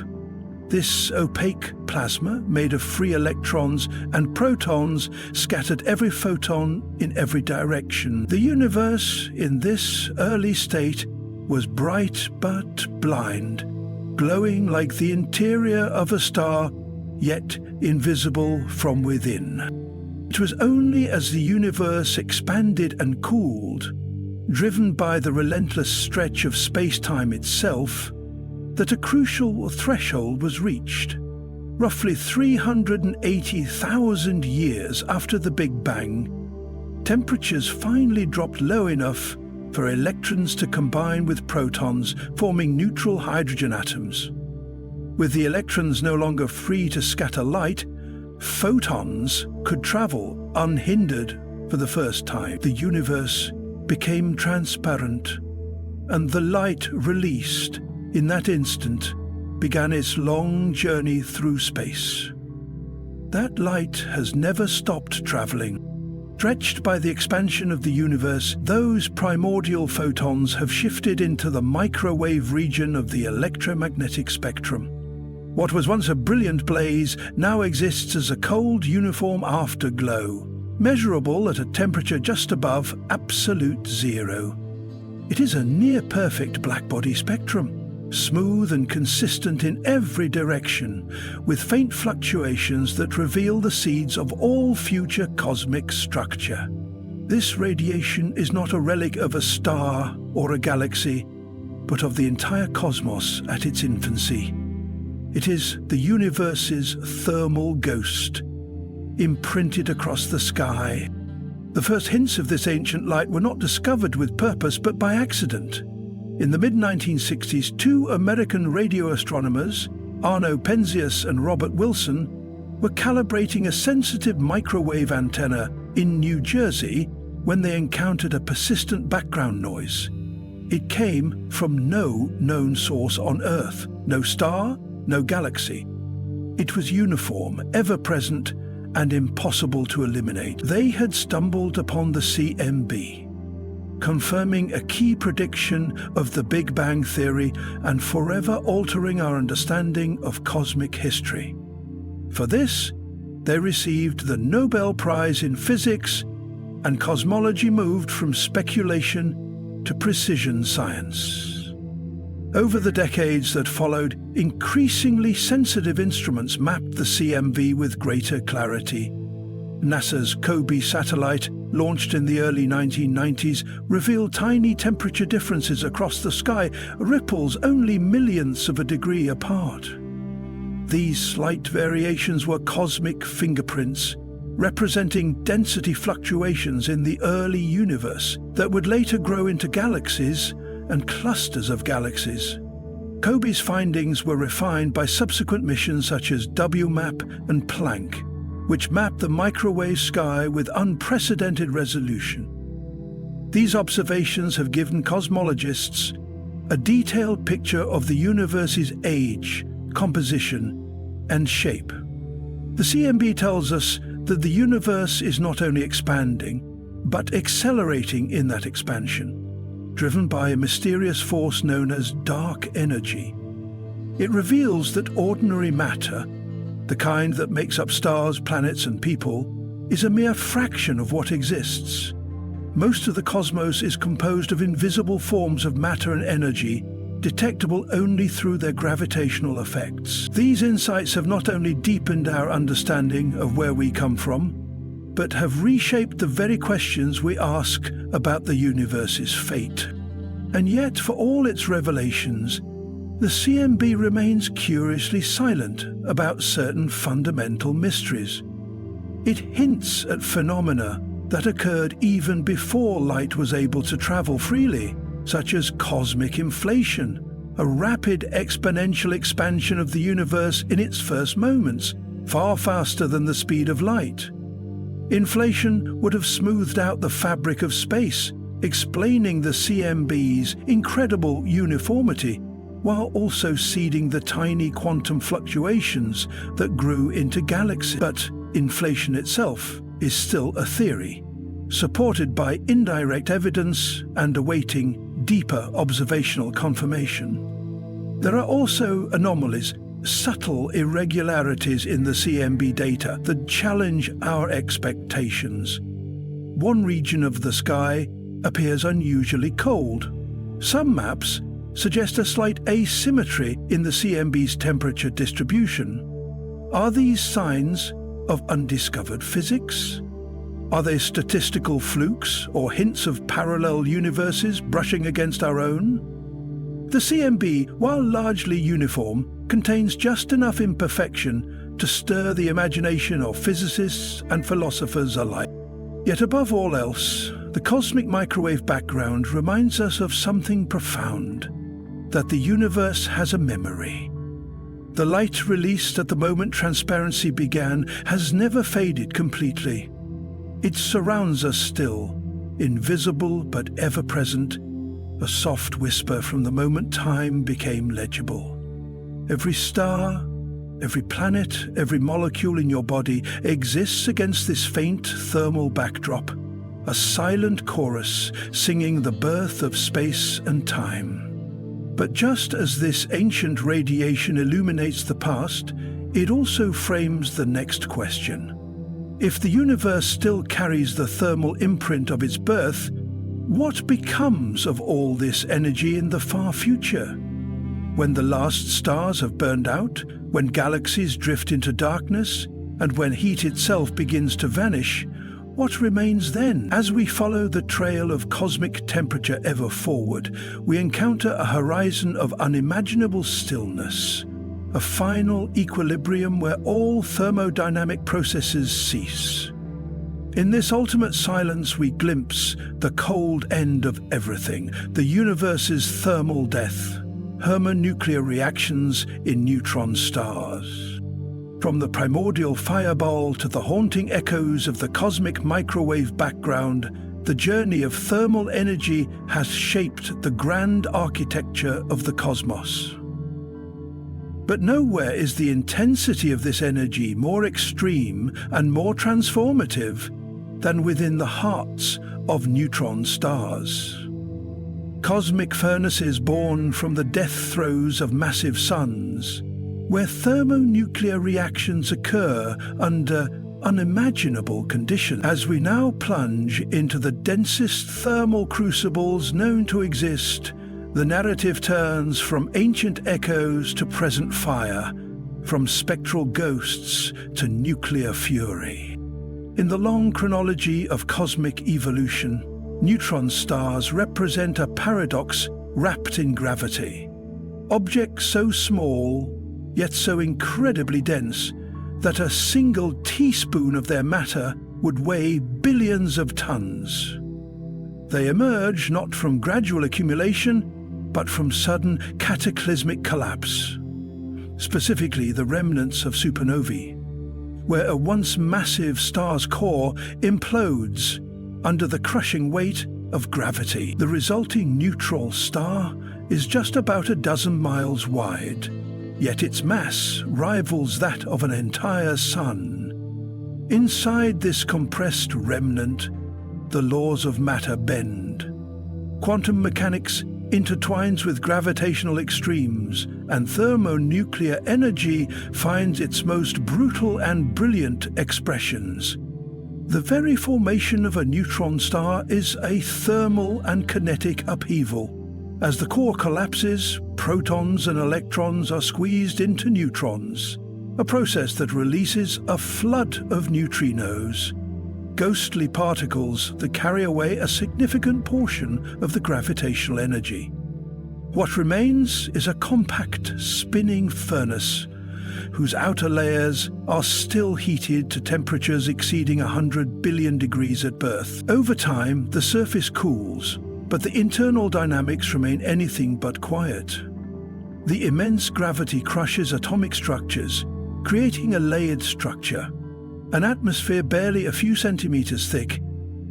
This opaque plasma, made of free electrons and protons, scattered every photon in every direction. The universe, in this early state, was bright but blind, glowing like the interior of a star, yet invisible from within. It was only as the universe expanded and cooled, driven by the relentless stretch of space-time itself, that a crucial threshold was reached. Roughly 380,000 years after the Big Bang, temperatures finally dropped low enough for electrons to combine with protons, forming neutral hydrogen atoms. With the electrons no longer free to scatter light, photons could travel unhindered for the first time. The universe became transparent, and the light released in that instant began its long journey through space. That light has never stopped traveling. Stretched by the expansion of the universe, those primordial photons have shifted into the microwave region of the electromagnetic spectrum. What was once a brilliant blaze now exists as a cold, uniform afterglow, measurable at a temperature just above absolute zero. It is a near-perfect blackbody spectrum, smooth and consistent in every direction, with faint fluctuations that reveal the seeds of all future cosmic structure. This radiation is not a relic of a star or a galaxy, but of the entire cosmos at its infancy. It is the universe's thermal ghost, imprinted across the sky. The first hints of this ancient light were not discovered with purpose, but by accident. In the mid-1960s, two American radio astronomers, Arno Penzias and Robert Wilson, were calibrating a sensitive microwave antenna in New Jersey when they encountered a persistent background noise. It came from no known source on Earth, no star, no galaxy. It was uniform, ever-present, and impossible to eliminate. They had stumbled upon the CMB, confirming a key prediction of the Big Bang Theory and forever altering our understanding of cosmic history. For this, they received the Nobel Prize in Physics, and cosmology moved from speculation to precision science. Over the decades that followed, increasingly sensitive instruments mapped the CMB with greater clarity. NASA's COBE satellite, launched in the early 1990s, revealed tiny temperature differences across the sky, ripples only millionths of a degree apart. These slight variations were cosmic fingerprints, representing density fluctuations in the early universe that would later grow into galaxies and clusters of galaxies. COBE's findings were refined by subsequent missions such as WMAP and Planck, which mapped the microwave sky with unprecedented resolution. These observations have given cosmologists a detailed picture of the universe's age, composition, and shape. The CMB tells us that the universe is not only expanding, but accelerating in that expansion, driven by a mysterious force known as dark energy. It reveals that ordinary matter, the kind that makes up stars, planets, and people, is a mere fraction of what exists. Most of the cosmos is composed of invisible forms of matter and energy, detectable only through their gravitational effects. These insights have not only deepened our understanding of where we come from, but have reshaped the very questions we ask about the universe's fate. And yet, for all its revelations, the CMB remains curiously silent about certain fundamental mysteries. It hints at phenomena that occurred even before light was able to travel freely, such as cosmic inflation, a rapid exponential expansion of the universe in its first moments, far faster than the speed of light. Inflation would have smoothed out the fabric of space, explaining the CMB's incredible uniformity, while also seeding the tiny quantum fluctuations that grew into galaxies. But inflation itself is still a theory, supported by indirect evidence and awaiting deeper observational confirmation. There are also anomalies, subtle irregularities in the CMB data that challenge our expectations. One region of the sky appears unusually cold. Some maps suggest a slight asymmetry in the CMB's temperature distribution. Are these signs of undiscovered physics? Are they statistical flukes or hints of parallel universes brushing against our own? The CMB, while largely uniform, contains just enough imperfection to stir the imagination of physicists and philosophers alike. Yet above all else, the cosmic microwave background reminds us of something profound, that the universe has a memory. The light released at the moment transparency began has never faded completely. It surrounds us still, invisible but ever-present, a soft whisper from the moment time became legible. Every star, every planet, every molecule in your body exists against this faint thermal backdrop, a silent chorus singing the birth of space and time. But just as this ancient radiation illuminates the past, it also frames the next question. If the universe still carries the thermal imprint of its birth, what becomes of all this energy in the far future? When the last stars have burned out, when galaxies drift into darkness, and when heat itself begins to vanish, what remains then? As we follow the trail of cosmic temperature ever forward, we encounter a horizon of unimaginable stillness, a final equilibrium where all thermodynamic processes cease. In this ultimate silence we glimpse the cold end of everything, the universe's thermal death, thermonuclear reactions in neutron stars. From the primordial fireball to the haunting echoes of the cosmic microwave background, the journey of thermal energy has shaped the grand architecture of the cosmos. But nowhere is the intensity of this energy more extreme and more transformative than within the hearts of neutron stars. Cosmic furnaces born from the death throes of massive suns, where thermonuclear reactions occur under unimaginable conditions. As we now plunge into the densest thermal crucibles known to exist, the narrative turns from ancient echoes to present fire, from spectral ghosts to nuclear fury. In the long chronology of cosmic evolution, neutron stars represent a paradox wrapped in gravity. Objects so small, yet so incredibly dense, that a single teaspoon of their matter would weigh billions of tons. They emerge not from gradual accumulation, but from sudden cataclysmic collapse, specifically the remnants of supernovae, where a once massive star's core implodes under the crushing weight of gravity. The resulting neutral star is just about a dozen miles wide, yet its mass rivals that of an entire sun. Inside this compressed remnant, the laws of matter bend. Quantum mechanics intertwines with gravitational extremes, and thermonuclear energy finds its most brutal and brilliant expressions. The very formation of a neutron star is a thermal and kinetic upheaval. As the core collapses, protons and electrons are squeezed into neutrons, a process that releases a flood of neutrinos, ghostly particles that carry away a significant portion of the gravitational energy. What remains is a compact, spinning furnace, whose outer layers are still heated to temperatures exceeding 100 billion degrees at birth. Over time, the surface cools, but the internal dynamics remain anything but quiet. The immense gravity crushes atomic structures, creating a layered structure, an atmosphere barely a few centimeters thick,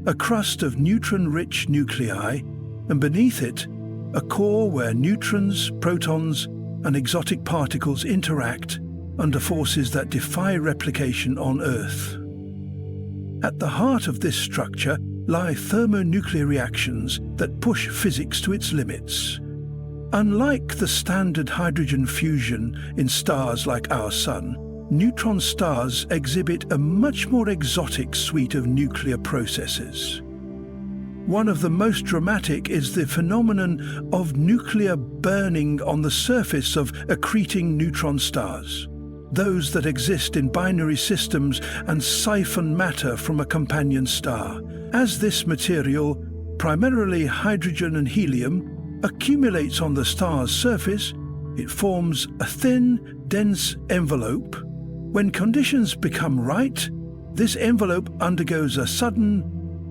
a crust of neutron-rich nuclei, and beneath it, a core where neutrons, protons, and exotic particles interact under forces that defy replication on Earth. At the heart of this structure lie thermonuclear reactions that push physics to its limits. Unlike the standard hydrogen fusion in stars like our Sun, neutron stars exhibit a much more exotic suite of nuclear processes. One of the most dramatic is the phenomenon of nuclear burning on the surface of accreting neutron stars, those that exist in binary systems and siphon matter from a companion star. As this material, primarily hydrogen and helium, accumulates on the star's surface, it forms a thin, dense envelope. When conditions become right, this envelope undergoes a sudden,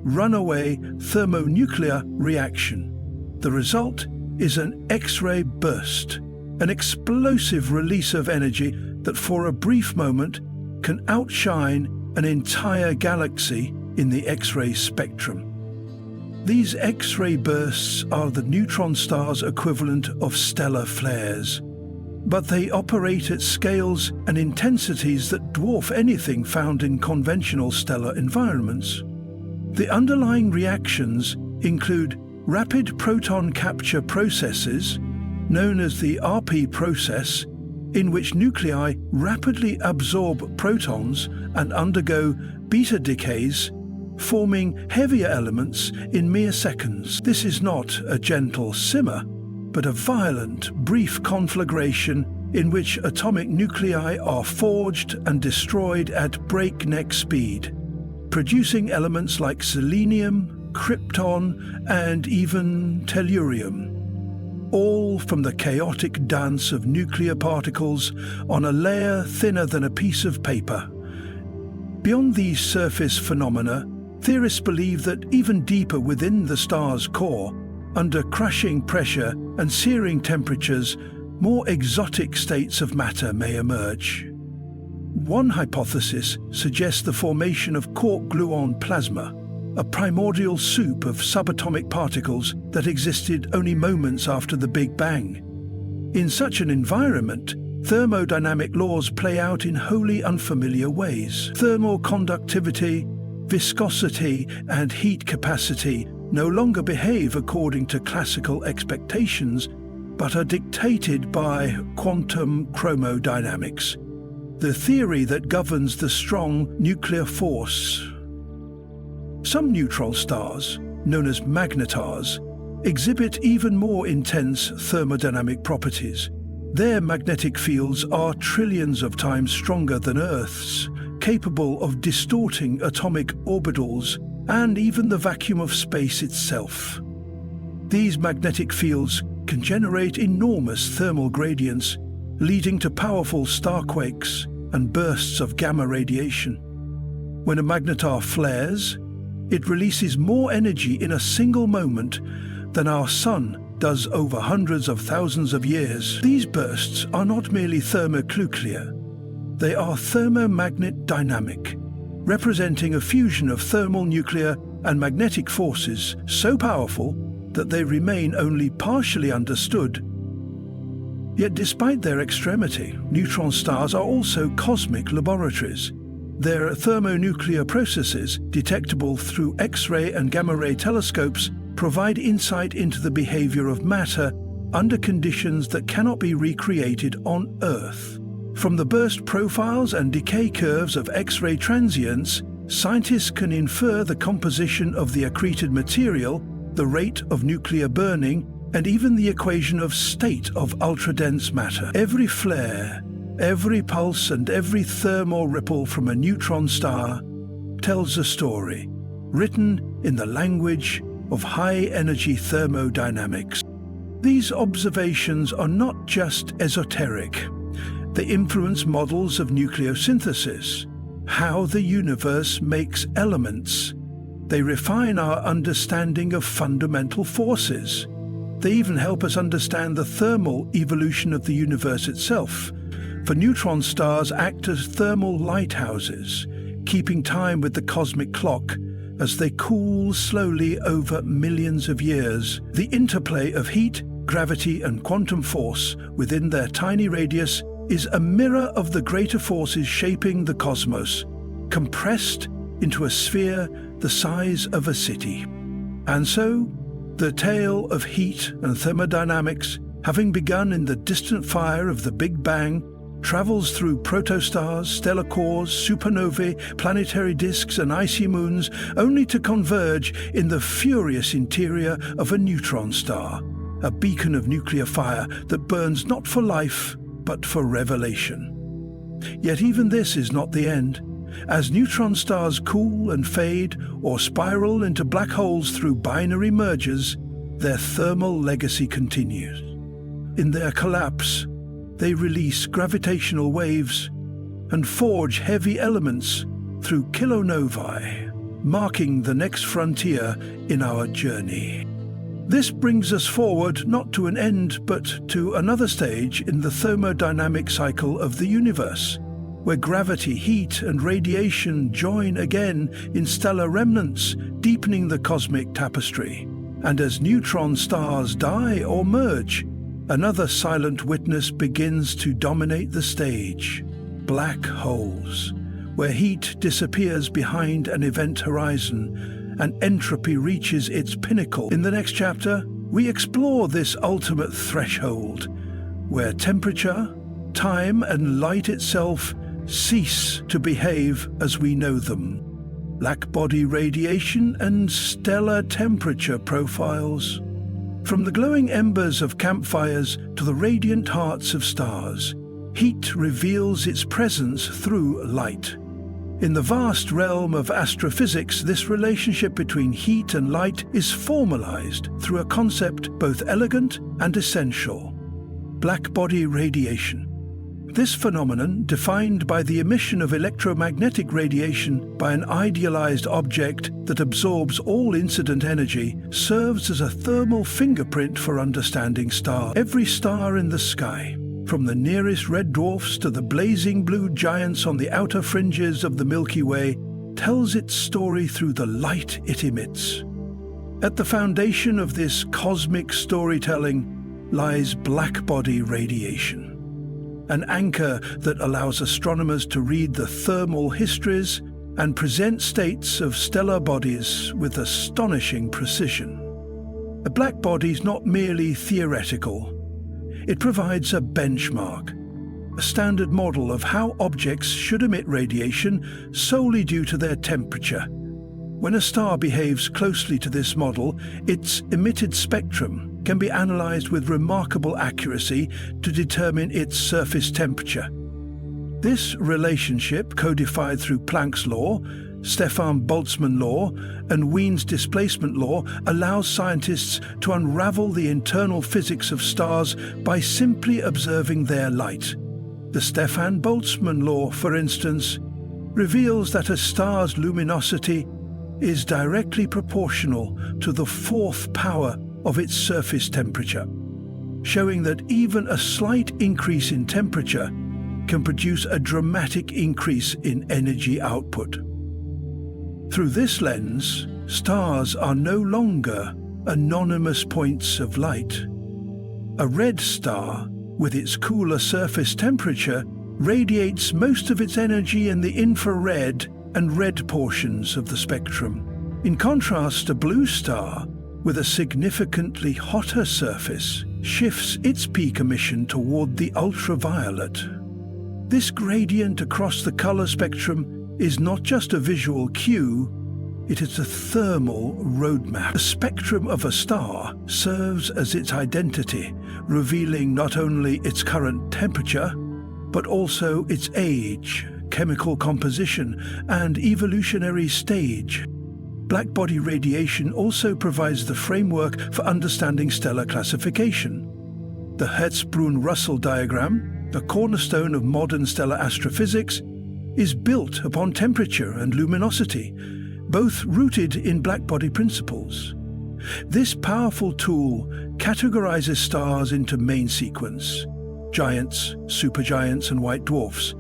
runaway thermonuclear reaction. The result is an X-ray burst, an explosive release of energy that for a brief moment can outshine an entire galaxy in the X-ray spectrum. These X-ray bursts are the neutron star's equivalent of stellar flares, but they operate at scales and intensities that dwarf anything found in conventional stellar environments. The underlying reactions include rapid proton capture processes, known as the RP process, in which nuclei rapidly absorb protons and undergo beta decays, forming heavier elements in mere seconds. This is not a gentle simmer, but a violent, brief conflagration in which atomic nuclei are forged and destroyed at breakneck speed, producing elements like selenium, krypton, and even tellurium, all from the chaotic dance of nuclear particles on a layer thinner than a piece of paper. Beyond these surface phenomena, theorists believe that even deeper within the star's core, under crushing pressure and searing temperatures, more exotic states of matter may emerge. One hypothesis suggests the formation of quark-gluon plasma, a primordial soup of subatomic particles that existed only moments after the Big Bang. In such an environment, thermodynamic laws play out in wholly unfamiliar ways. Thermal conductivity, viscosity, and heat capacity no longer behave according to classical expectations, but are dictated by quantum chromodynamics, the theory that governs the strong nuclear force. Some neutron stars, known as magnetars, exhibit even more intense thermodynamic properties. Their magnetic fields are trillions of times stronger than Earth's, capable of distorting atomic orbitals and even the vacuum of space itself. These magnetic fields can generate enormous thermal gradients, leading to powerful starquakes and bursts of gamma radiation. When a magnetar flares, it releases more energy in a single moment than our Sun does over hundreds of thousands of years. These bursts are not merely thermonuclear, they are thermomagnet dynamic, representing a fusion of thermal, nuclear, and magnetic forces so powerful that they remain only partially understood. Yet despite their extremity, neutron stars are also cosmic laboratories. Their thermonuclear processes, detectable through X-ray and gamma-ray telescopes, provide insight into the behavior of matter under conditions that cannot be recreated on Earth. From the burst profiles and decay curves of X-ray transients, scientists can infer the composition of the accreted material, the rate of nuclear burning, and even the equation of state of ultra-dense matter. Every flare, every pulse, and every thermal ripple from a neutron star tells a story, written in the language of high-energy thermodynamics. These observations are not just esoteric. They influence models of nucleosynthesis, how the universe makes elements. They refine our understanding of fundamental forces. They even help us understand the thermal evolution of the universe itself, for neutron stars act as thermal lighthouses, keeping time with the cosmic clock as they cool slowly over millions of years. The interplay of heat, gravity, and quantum force within their tiny radius is a mirror of the greater forces shaping the cosmos, compressed into a sphere the size of a city. And so, the tale of heat and thermodynamics, having begun in the distant fire of the Big Bang, travels through protostars, stellar cores, supernovae, planetary disks, and icy moons, only to converge in the furious interior of a neutron star, a beacon of nuclear fire that burns not for life, but for revelation. Yet even this is not the end. As neutron stars cool and fade or spiral into black holes through binary mergers, their thermal legacy continues. In their collapse, they release gravitational waves and forge heavy elements through kilonovae, marking the next frontier in our journey. This brings us forward not to an end but to another stage in the thermodynamic cycle of the universe. where gravity, heat, and radiation join again in stellar remnants, deepening the cosmic tapestry. And as neutron stars die or merge, another silent witness begins to dominate the stage: black holes, where heat disappears behind an event horizon and entropy reaches its pinnacle. In the next chapter, we explore this ultimate threshold, where temperature, time, and light itself cease to behave as we know them. Black-body radiation and stellar temperature profiles. From the glowing embers of campfires to the radiant hearts of stars, heat reveals its presence through light. In the vast realm of astrophysics, this relationship between heat and light is formalized through a concept both elegant and essential: black-body radiation. This phenomenon, defined by the emission of electromagnetic radiation by an idealized object that absorbs all incident energy, serves as a thermal fingerprint for understanding stars. Every star in the sky, from the nearest red dwarfs to the blazing blue giants on the outer fringes of the Milky Way, tells its story through the light it emits. At the foundation of this cosmic storytelling lies black-body radiation, an anchor that allows astronomers to read the thermal histories and present states of stellar bodies with astonishing precision. A black body is not merely theoretical. It provides a benchmark, a standard model of how objects should emit radiation solely due to their temperature. When a star behaves closely to this model, its emitted spectrum can be analyzed with remarkable accuracy to determine its surface temperature. This relationship, codified through Planck's law, Stefan Boltzmann law, and Wien's displacement law, allows scientists to unravel the internal physics of stars by simply observing their light. The Stefan Boltzmann law, for instance, reveals that a star's luminosity is directly proportional to the fourth power of its surface temperature, showing that even a slight increase in temperature can produce a dramatic increase in energy output. Through this lens, stars are no longer anonymous points of light. A red star, with its cooler surface temperature, radiates most of its energy in the infrared and red portions of the spectrum. In contrast, a blue star, with a significantly hotter surface, shifts its peak emission toward the ultraviolet. This gradient across the color spectrum is not just a visual cue, it is a thermal roadmap. The spectrum of a star serves as its identity, revealing not only its current temperature, but also its age, chemical composition, and evolutionary stage. Black-body radiation also provides the framework for understanding stellar classification. The Hertzsprung-Russell diagram, the cornerstone of modern stellar astrophysics, is built upon temperature and luminosity, both rooted in black-body principles. This powerful tool categorizes stars into main sequence: giants, supergiants, and white dwarfs,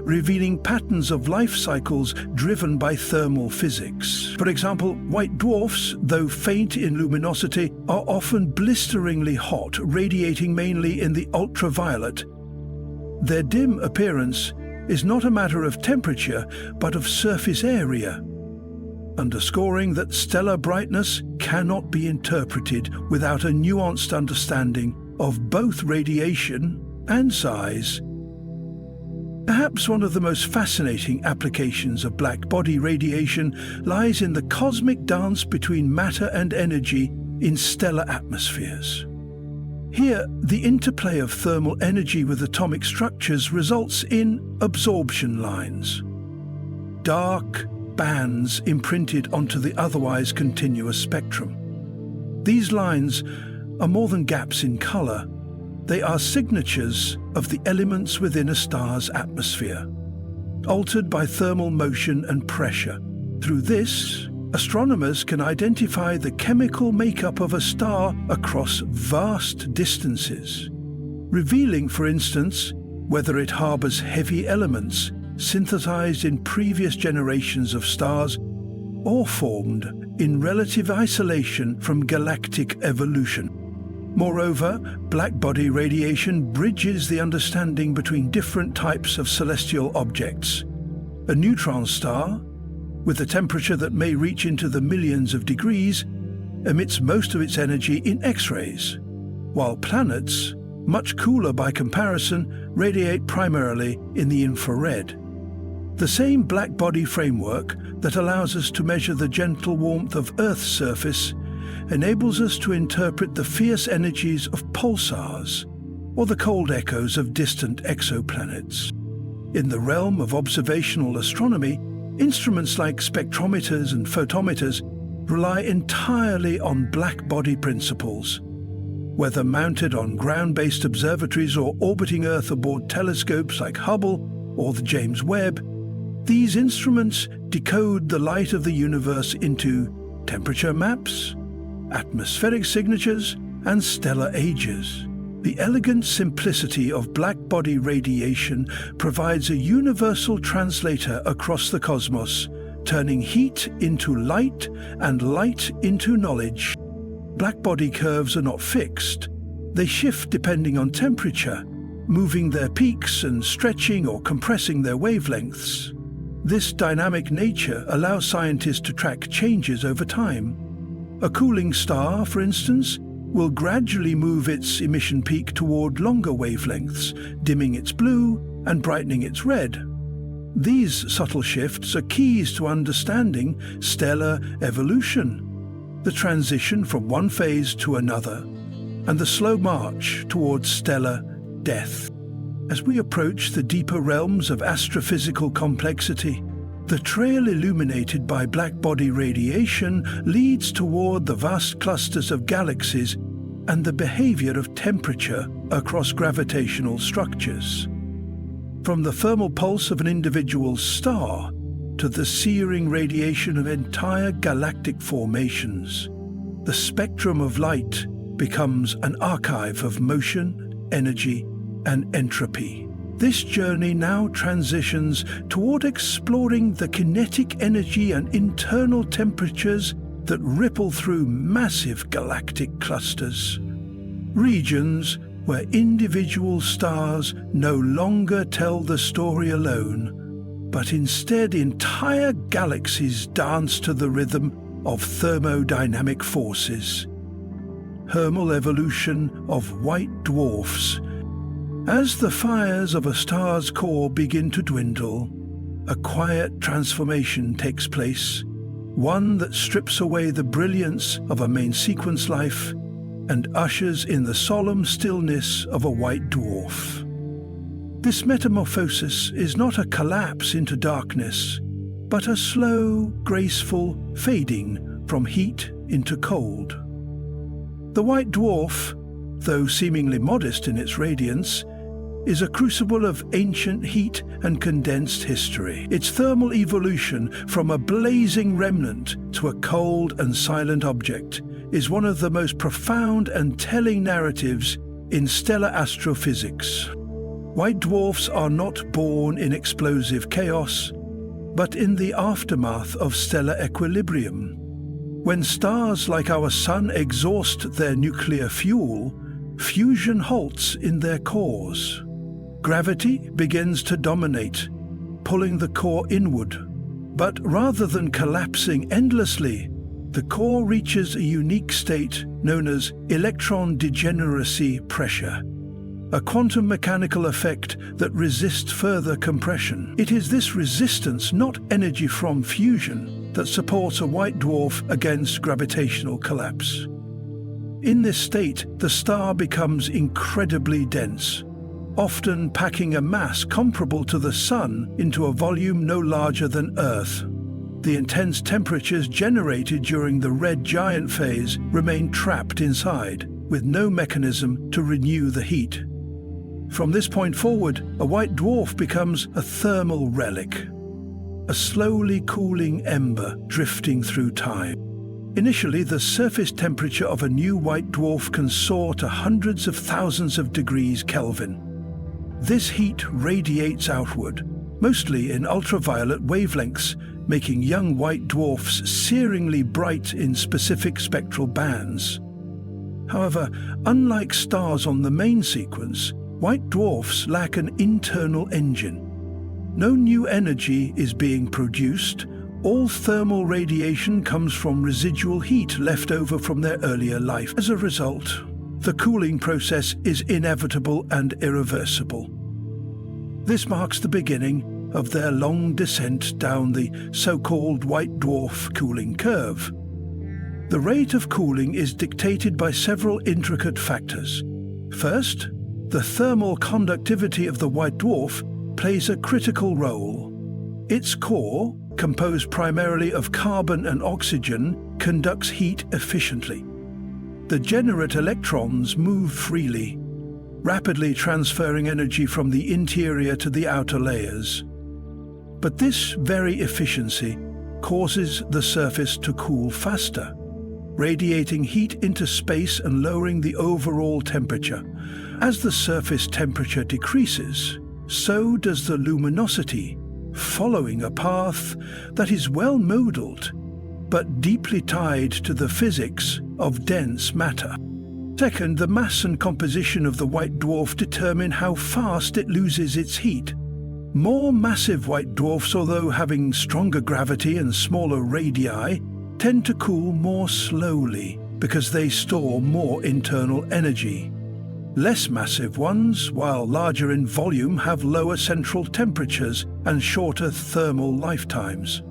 revealing patterns of life cycles driven by thermal physics. For example, white dwarfs, though faint in luminosity, are often blisteringly hot, radiating mainly in the ultraviolet. Their dim appearance is not a matter of temperature, but of surface area, underscoring that stellar brightness cannot be interpreted without a nuanced understanding of both radiation and size. Perhaps one of the most fascinating applications of black-body radiation lies in the cosmic dance between matter and energy in stellar atmospheres. Here, the interplay of thermal energy with atomic structures results in absorption lines, dark bands imprinted onto the otherwise continuous spectrum. These lines are more than gaps in color. They are signatures of the elements within a star's atmosphere, altered by thermal motion and pressure. Through this, astronomers can identify the chemical makeup of a star across vast distances, revealing, for instance, whether it harbors heavy elements synthesized in previous generations of stars or formed in relative isolation from galactic evolution. Moreover, blackbody radiation bridges the understanding between different types of celestial objects. A neutron star, with a temperature that may reach into the millions of degrees, emits most of its energy in X-rays, while planets, much cooler by comparison, radiate primarily in the infrared. The same blackbody framework that allows us to measure the gentle warmth of Earth's surface enables us to interpret the fierce energies of pulsars, or the cold echoes of distant exoplanets. In the realm of observational astronomy, instruments like spectrometers and photometers rely entirely on blackbody principles. Whether mounted on ground-based observatories or orbiting Earth aboard telescopes like Hubble or the James Webb, these instruments decode the light of the universe into temperature maps, atmospheric signatures, and stellar ages. The elegant simplicity of blackbody radiation provides a universal translator across the cosmos, turning heat into light and light into knowledge. Blackbody curves are not fixed. They shift depending on temperature, moving their peaks and stretching or compressing their wavelengths. This dynamic nature allows scientists to track changes over time. A cooling star, for instance, will gradually move its emission peak toward longer wavelengths, dimming its blue and brightening its red. These subtle shifts are keys to understanding stellar evolution, the transition from one phase to another, and the slow march towards stellar death. As we approach the deeper realms of astrophysical complexity, the trail illuminated by blackbody radiation leads toward the vast clusters of galaxies and the behavior of temperature across gravitational structures. From the thermal pulse of an individual star to the searing radiation of entire galactic formations, the spectrum of light becomes an archive of motion, energy, and entropy. This journey now transitions toward exploring the kinetic energy and internal temperatures that ripple through massive galactic clusters. Regions where individual stars no longer tell the story alone, but instead entire galaxies dance to the rhythm of thermodynamic forces. Thermal evolution of white dwarfs. As the fires of a star's core begin to dwindle, a quiet transformation takes place, one that strips away the brilliance of a main sequence life and ushers in the solemn stillness of a white dwarf. This metamorphosis is not a collapse into darkness, but a slow, graceful fading from heat into cold. The white dwarf, though seemingly modest in its radiance, is a crucible of ancient heat and condensed history. Its thermal evolution from a blazing remnant to a cold and silent object is one of the most profound and telling narratives in stellar astrophysics. White dwarfs are not born in explosive chaos, but in the aftermath of stellar equilibrium. When stars like our Sun exhaust their nuclear fuel, fusion halts in their cores. Gravity begins to dominate, pulling the core inward. But rather than collapsing endlessly, the core reaches a unique state known as electron degeneracy pressure, a quantum mechanical effect that resists further compression. It is this resistance, not energy from fusion, that supports a white dwarf against gravitational collapse. In this state, the star becomes incredibly dense, often packing a mass comparable to the Sun into a volume no larger than Earth. The intense temperatures generated during the red giant phase remain trapped inside, with no mechanism to renew the heat. From this point forward, a white dwarf becomes a thermal relic, a slowly cooling ember drifting through time. Initially, the surface temperature of a new white dwarf can soar to hundreds of thousands of degrees Kelvin. This heat radiates outward, mostly in ultraviolet wavelengths, making young white dwarfs searingly bright in specific spectral bands. However, unlike stars on the main sequence, white dwarfs lack an internal engine. No new energy is being produced. All thermal radiation comes from residual heat left over from their earlier life. As a result, the cooling process is inevitable and irreversible. This marks the beginning of their long descent down the so-called white dwarf cooling curve. The rate of cooling is dictated by several intricate factors. First, the thermal conductivity of the white dwarf plays a critical role. Its core, composed primarily of carbon and oxygen, conducts heat efficiently. The degenerate electrons move freely, rapidly transferring energy from the interior to the outer layers. But this very efficiency causes the surface to cool faster, radiating heat into space and lowering the overall temperature. As the surface temperature decreases, so does the luminosity, following a path that is well modeled, but deeply tied to the physics of dense matter. Second, the mass and composition of the white dwarf determine how fast it loses its heat. More massive white dwarfs, although having stronger gravity and smaller radii, tend to cool more slowly because they store more internal energy. Less massive ones, while larger in volume, have lower central temperatures and shorter thermal lifetimes.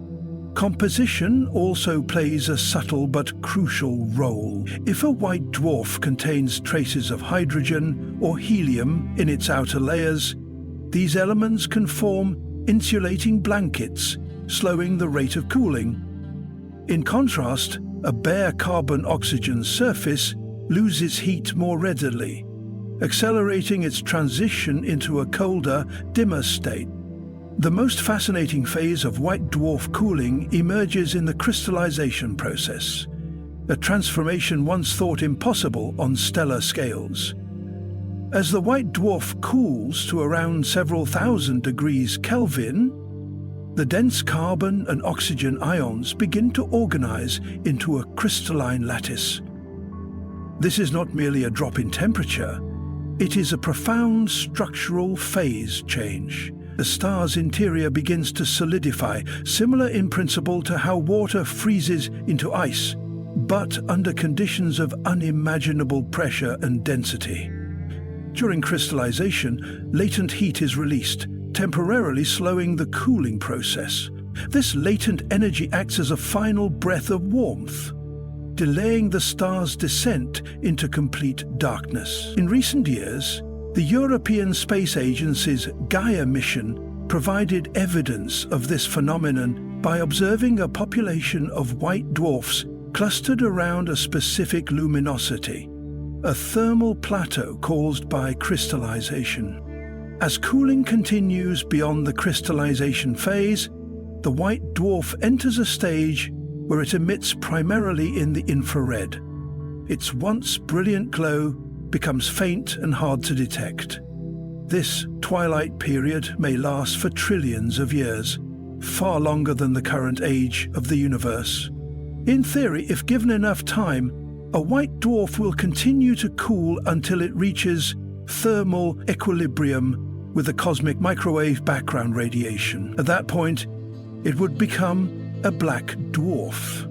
Composition also plays a subtle but crucial role. If a white dwarf contains traces of hydrogen or helium in its outer layers, these elements can form insulating blankets, slowing the rate of cooling. In contrast, a bare carbon-oxygen surface loses heat more readily, accelerating its transition into a colder, dimmer state. The most fascinating phase of white dwarf cooling emerges in the crystallization process, a transformation once thought impossible on stellar scales. As the white dwarf cools to around several thousand degrees Kelvin, the dense carbon and oxygen ions begin to organize into a crystalline lattice. This is not merely a drop in temperature, it is a profound structural phase change. The star's interior begins to solidify, similar in principle to how water freezes into ice, but under conditions of unimaginable pressure and density. During crystallization, latent heat is released, temporarily slowing the cooling process. This latent energy acts as a final breath of warmth, delaying the star's descent into complete darkness. In recent years, the European Space Agency's Gaia mission provided evidence of this phenomenon by observing a population of white dwarfs clustered around a specific luminosity, a thermal plateau caused by crystallization. As cooling continues beyond the crystallization phase, the white dwarf enters a stage where it emits primarily in the infrared. Its once brilliant glow becomes faint and hard to detect. This twilight period may last for trillions of years, far longer than the current age of the universe. In theory, if given enough time, a white dwarf will continue to cool until it reaches thermal equilibrium with the cosmic microwave background radiation. At that point, it would become a black dwarf,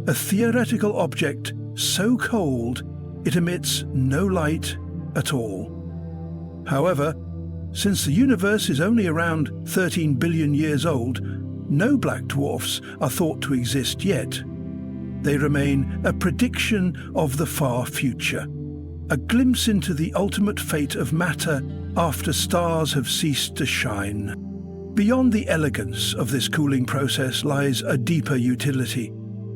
a theoretical object so cold it emits no light at all. However, since the universe is only around 13 billion years old, no black dwarfs are thought to exist yet. They remain a prediction of the far future, a glimpse into the ultimate fate of matter after stars have ceased to shine. Beyond the elegance of this cooling process lies a deeper utility.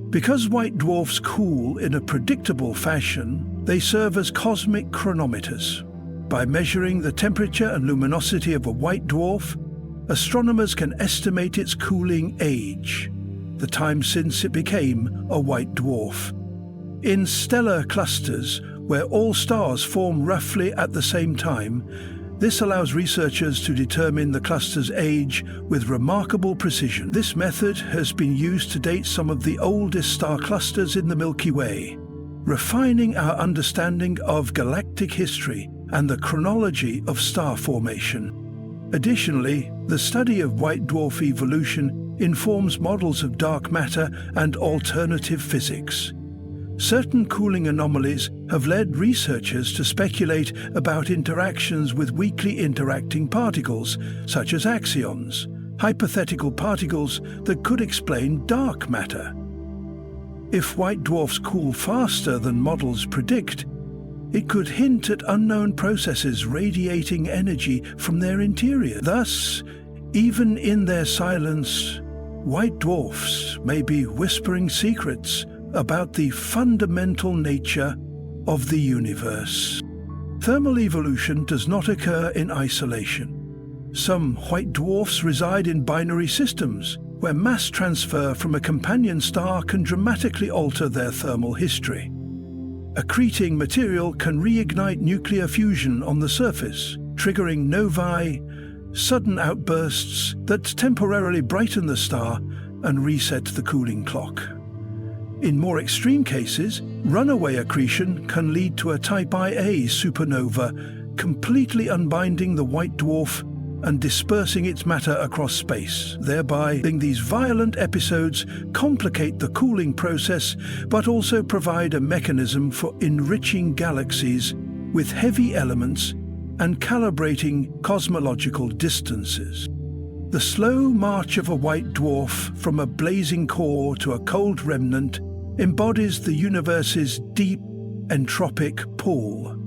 Because white dwarfs cool in a predictable fashion, they serve as cosmic chronometers. By measuring the temperature and luminosity of a white dwarf, astronomers can estimate its cooling age, the time since it became a white dwarf. In stellar clusters, where all stars form roughly at the same time, This allows researchers to determine the cluster's age with remarkable precision. This method has been used to date some of the oldest star clusters in the Milky Way, refining our understanding of galactic history and the chronology of star formation. Additionally, the study of white dwarf evolution informs models of dark matter and alternative physics. Certain cooling anomalies have led researchers to speculate about interactions with weakly interacting particles, such as axions, hypothetical particles that could explain dark matter. If white dwarfs cool faster than models predict, it could hint at unknown processes radiating energy from their interior. Thus, even in their silence, white dwarfs may be whispering secrets about the fundamental nature of the universe. Thermal evolution does not occur in isolation. Some white dwarfs reside in binary systems, where mass transfer from a companion star can dramatically alter their thermal history. Accreting material can reignite nuclear fusion on the surface, triggering novae, sudden outbursts that temporarily brighten the star and reset the cooling clock. In more extreme cases, runaway accretion can lead to a Type Ia supernova, completely unbinding the white dwarf and dispersing its matter across space. Thereby, these violent episodes complicate the cooling process, but also provide a mechanism for enriching galaxies with heavy elements and calibrating cosmological distances. The slow march of a white dwarf from a blazing core to a cold remnant embodies the universe's deep entropic pool.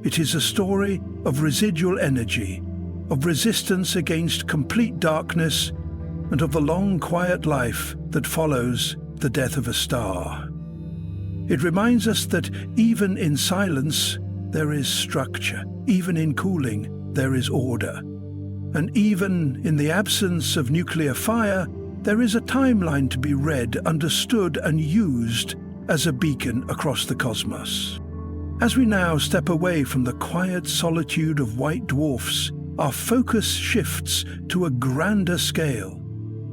It is a story of residual energy, of resistance against complete darkness, and of the long, quiet life that follows the death of a star. It reminds us that even in silence, there is structure. Even in cooling, there is order. And even in the absence of nuclear fire, there is a timeline to be read, understood, and used as a beacon across the cosmos. As we now step away from the quiet solitude of white dwarfs, our focus shifts to a grander scale,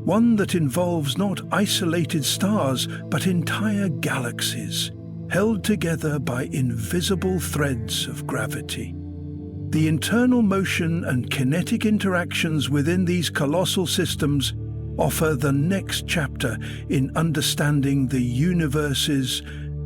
one that involves not isolated stars, but entire galaxies, held together by invisible threads of gravity. The internal motion and kinetic interactions within these colossal systems offer the next chapter in understanding the universe's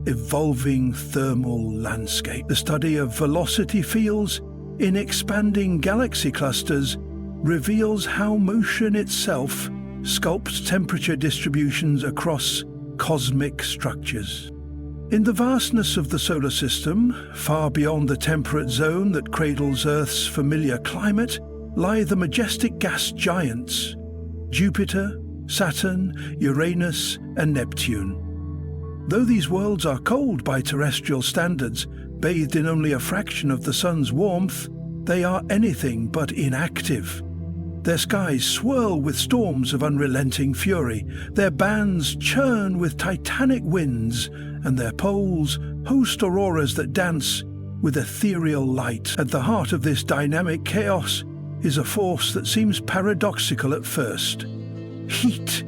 evolving thermal landscape. The study of velocity fields in expanding galaxy clusters reveals how motion itself sculpts temperature distributions across cosmic structures. In the vastness of the solar system, far beyond the temperate zone that cradles Earth's familiar climate, lie the majestic gas giants: Jupiter, Saturn, Uranus, and Neptune. Though these worlds are cold by terrestrial standards, bathed in only a fraction of the sun's warmth, they are anything but inactive. Their skies swirl with storms of unrelenting fury, their bands churn with titanic winds, and their poles host auroras that dance with ethereal light. At the heart of this dynamic chaos is a force that seems paradoxical at first: heat.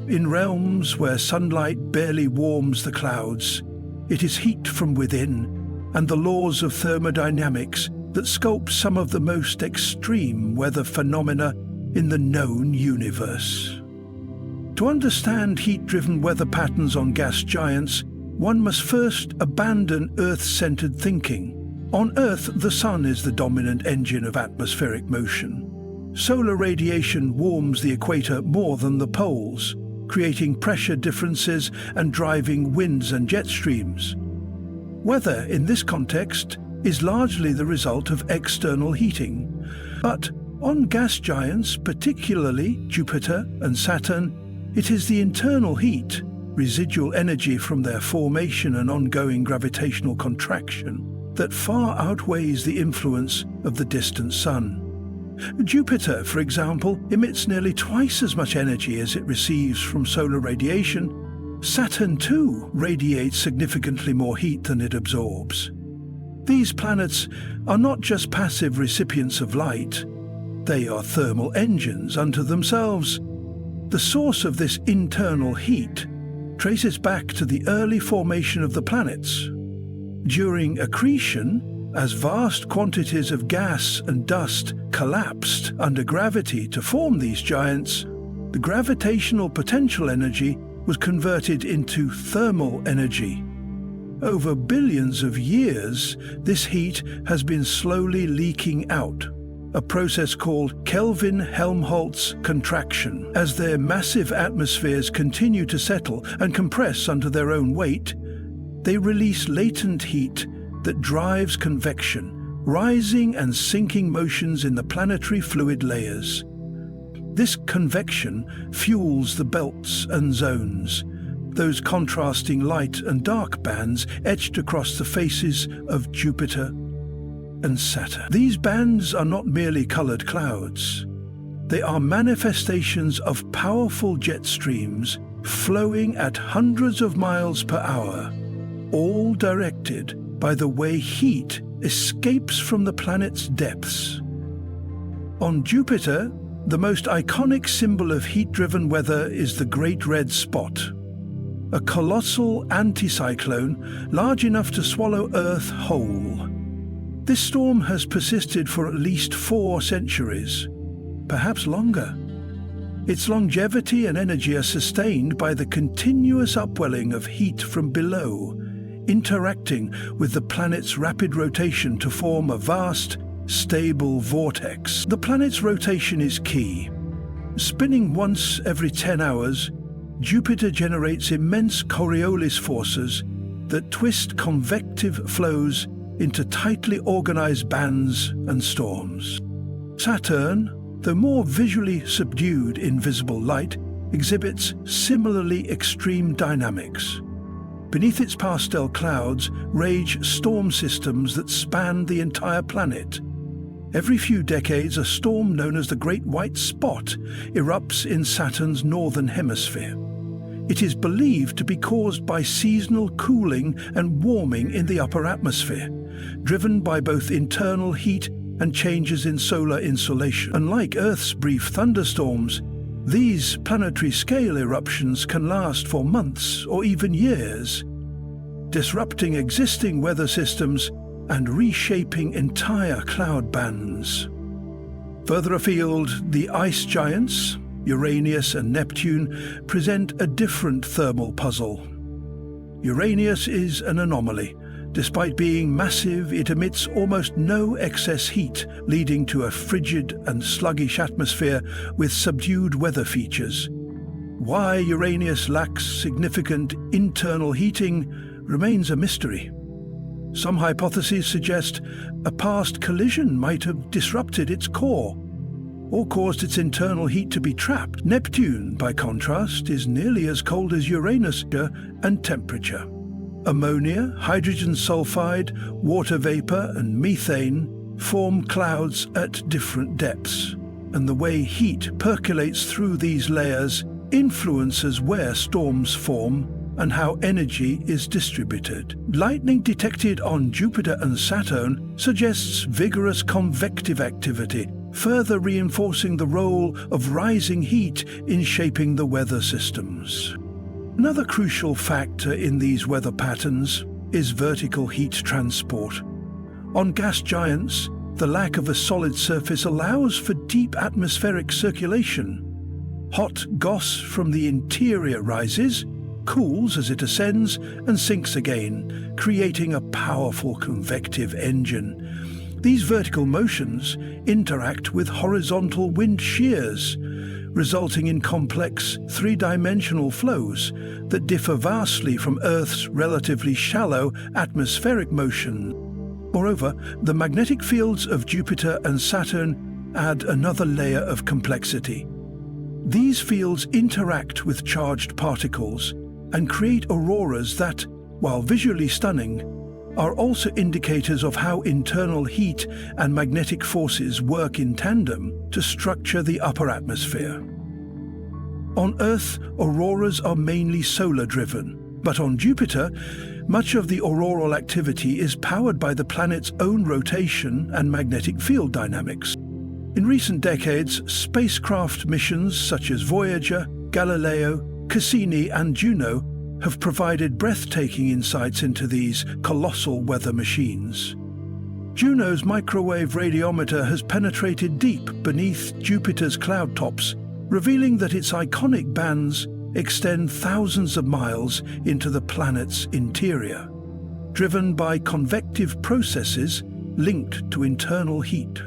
In realms where sunlight barely warms the clouds, it is heat from within, and the laws of thermodynamics that sculpt some of the most extreme weather phenomena in the known universe. To understand heat-driven weather patterns on gas giants, one must first abandon Earth-centered thinking. On Earth, the sun is the dominant engine of atmospheric motion. Solar radiation warms the equator more than the poles, creating pressure differences and driving winds and jet streams. Weather, in this context, is largely the result of external heating. But on gas giants, particularly Jupiter and Saturn, it is the internal heat, residual energy from their formation and ongoing gravitational contraction, that far outweighs the influence of the distant sun. Jupiter, for example, emits nearly twice as much energy as it receives from solar radiation. Saturn, too, radiates significantly more heat than it absorbs. These planets are not just passive recipients of light, they are thermal engines unto themselves. The source of this internal heat traces back to the early formation of the planets. During accretion, as vast quantities of gas and dust collapsed under gravity to form these giants, the gravitational potential energy was converted into thermal energy. Over billions of years, this heat has been slowly leaking out, a process called Kelvin-Helmholtz contraction. As their massive atmospheres continue to settle and compress under their own weight, they release latent heat that drives convection, rising and sinking motions in the planetary fluid layers. This convection fuels the belts and zones, those contrasting light and dark bands etched across the faces of Jupiter and Saturn. These bands are not merely colored clouds. They are manifestations of powerful jet streams flowing at hundreds of miles per hour, all directed by the way heat escapes from the planet's depths. On Jupiter, the most iconic symbol of heat-driven weather is the Great Red Spot, a colossal anticyclone large enough to swallow Earth whole. This storm has persisted for at least 4 centuries, perhaps longer. Its longevity and energy are sustained by the continuous upwelling of heat from below, interacting with the planet's rapid rotation to form a vast, stable vortex. The planet's rotation is key. Spinning once every 10 hours, Jupiter generates immense Coriolis forces that twist convective flows into tightly organized bands and storms. Saturn, though more visually subdued in visible light, exhibits similarly extreme dynamics. Beneath its pastel clouds rage storm systems that span the entire planet. Every few decades, a storm known as the Great White Spot erupts in Saturn's northern hemisphere. It is believed to be caused by seasonal cooling and warming in the upper atmosphere, driven by both internal heat and changes in solar insolation. Unlike Earth's brief thunderstorms, these planetary-scale eruptions can last for months or even years, disrupting existing weather systems and reshaping entire cloud bands. Further afield, the ice giants, Uranus and Neptune, present a different thermal puzzle. Uranus is an anomaly. Despite being massive, it emits almost no excess heat, leading to a frigid and sluggish atmosphere with subdued weather features. Why Uranus lacks significant internal heating remains a mystery. Some hypotheses suggest a past collision might have disrupted its core, or caused its internal heat to be trapped. Neptune, by contrast, is nearly as cold as Uranus and temperature. Ammonia, hydrogen sulfide, water vapor, and methane form clouds at different depths, and the way heat percolates through these layers influences where storms form and how energy is distributed. Lightning detected on Jupiter and Saturn suggests vigorous convective activity, further reinforcing the role of rising heat in shaping the weather systems. Another crucial factor in these weather patterns is vertical heat transport. On gas giants, the lack of a solid surface allows for deep atmospheric circulation. Hot gas from the interior rises, cools as it ascends, and sinks again, creating a powerful convective engine. These vertical motions interact with horizontal wind shears, resulting in complex three-dimensional flows that differ vastly from Earth's relatively shallow atmospheric motion. Moreover, the magnetic fields of Jupiter and Saturn add another layer of complexity. These fields interact with charged particles and create auroras that, while visually stunning, are also indicators of how internal heat and magnetic forces work in tandem to structure the upper atmosphere. On Earth, auroras are mainly solar-driven, But on Jupiter, much of the auroral activity is powered by the planet's own rotation and magnetic field dynamics. In recent decades, spacecraft missions such as Voyager, Galileo, Cassini and Juno have provided breathtaking insights into these colossal weather machines. Juno's microwave radiometer has penetrated deep beneath Jupiter's cloud tops, revealing that its iconic bands extend thousands of miles into the planet's interior, driven by convective processes linked to internal heat.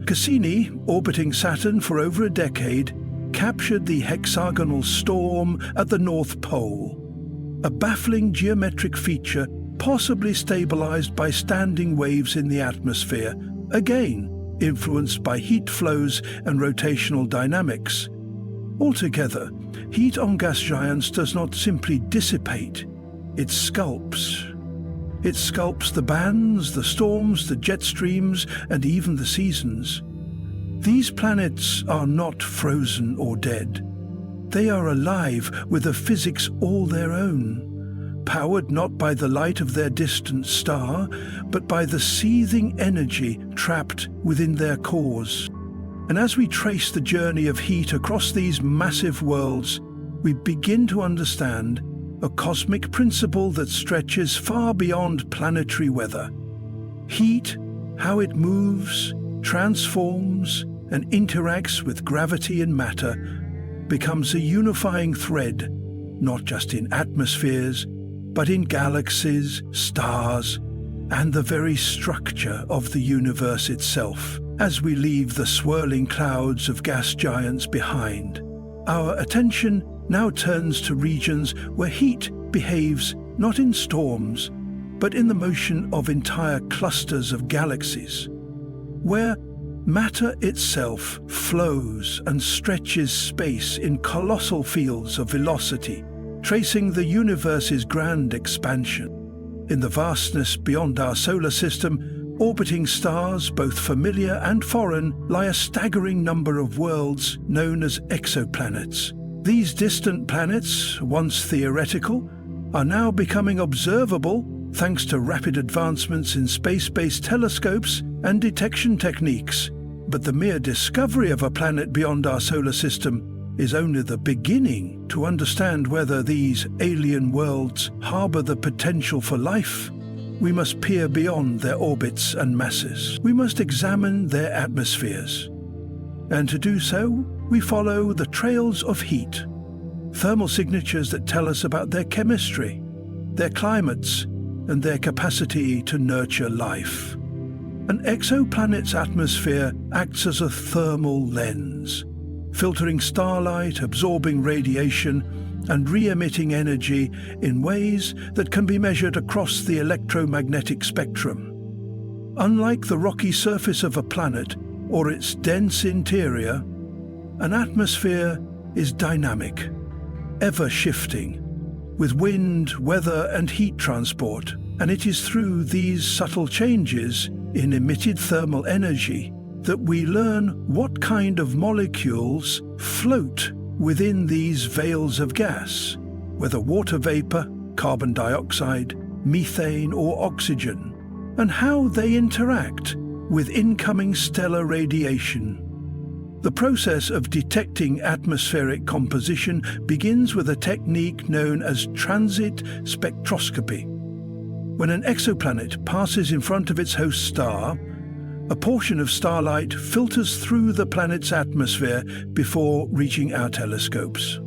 Cassini, orbiting Saturn for over a decade, captured the hexagonal storm at the North Pole, a baffling geometric feature possibly stabilized by standing waves in the atmosphere, again influenced by heat flows and rotational dynamics. Altogether, heat on gas giants does not simply dissipate, it sculpts. It sculpts the bands, the storms, the jet streams, and even the seasons. These planets are not frozen or dead. They are alive with a physics all their own, powered not by the light of their distant star, but by the seething energy trapped within their cores. And as we trace the journey of heat across these massive worlds, we begin to understand a cosmic principle that stretches far beyond planetary weather. Heat, how it moves, transforms, and interacts with gravity and matter, becomes a unifying thread, not just in atmospheres, but in galaxies, stars, and the very structure of the universe itself. As we leave the swirling clouds of gas giants behind, our attention now turns to regions where heat behaves not in storms, but in the motion of entire clusters of galaxies, where matter itself flows and stretches space in colossal fields of velocity, tracing the universe's grand expansion. In the vastness beyond our solar system, orbiting stars, both familiar and foreign, lie a staggering number of worlds known as exoplanets. These distant planets, once theoretical, are now becoming observable thanks to rapid advancements in space-based telescopes and detection techniques. But the mere discovery of a planet beyond our solar system is only the beginning. To understand whether these alien worlds harbor the potential for life, we must peer beyond their orbits and masses. We must examine their atmospheres. And to do so, we follow the trails of heat, thermal signatures that tell us about their chemistry, their climates, and their capacity to nurture life. An exoplanet's atmosphere acts as a thermal lens, filtering starlight, absorbing radiation, and re-emitting energy in ways that can be measured across the electromagnetic spectrum. Unlike the rocky surface of a planet or its dense interior, an atmosphere is dynamic, ever-shifting, with wind, weather, and heat transport, and it is through these subtle changes in emitted thermal energy that we learn what kind of molecules float within these veils of gas, whether water vapor, carbon dioxide, methane, or oxygen, and how they interact with incoming stellar radiation. The process of detecting atmospheric composition begins with a technique known as transit spectroscopy. When an exoplanet passes in front of its host star, a portion of starlight filters through the planet's atmosphere before reaching our telescopes.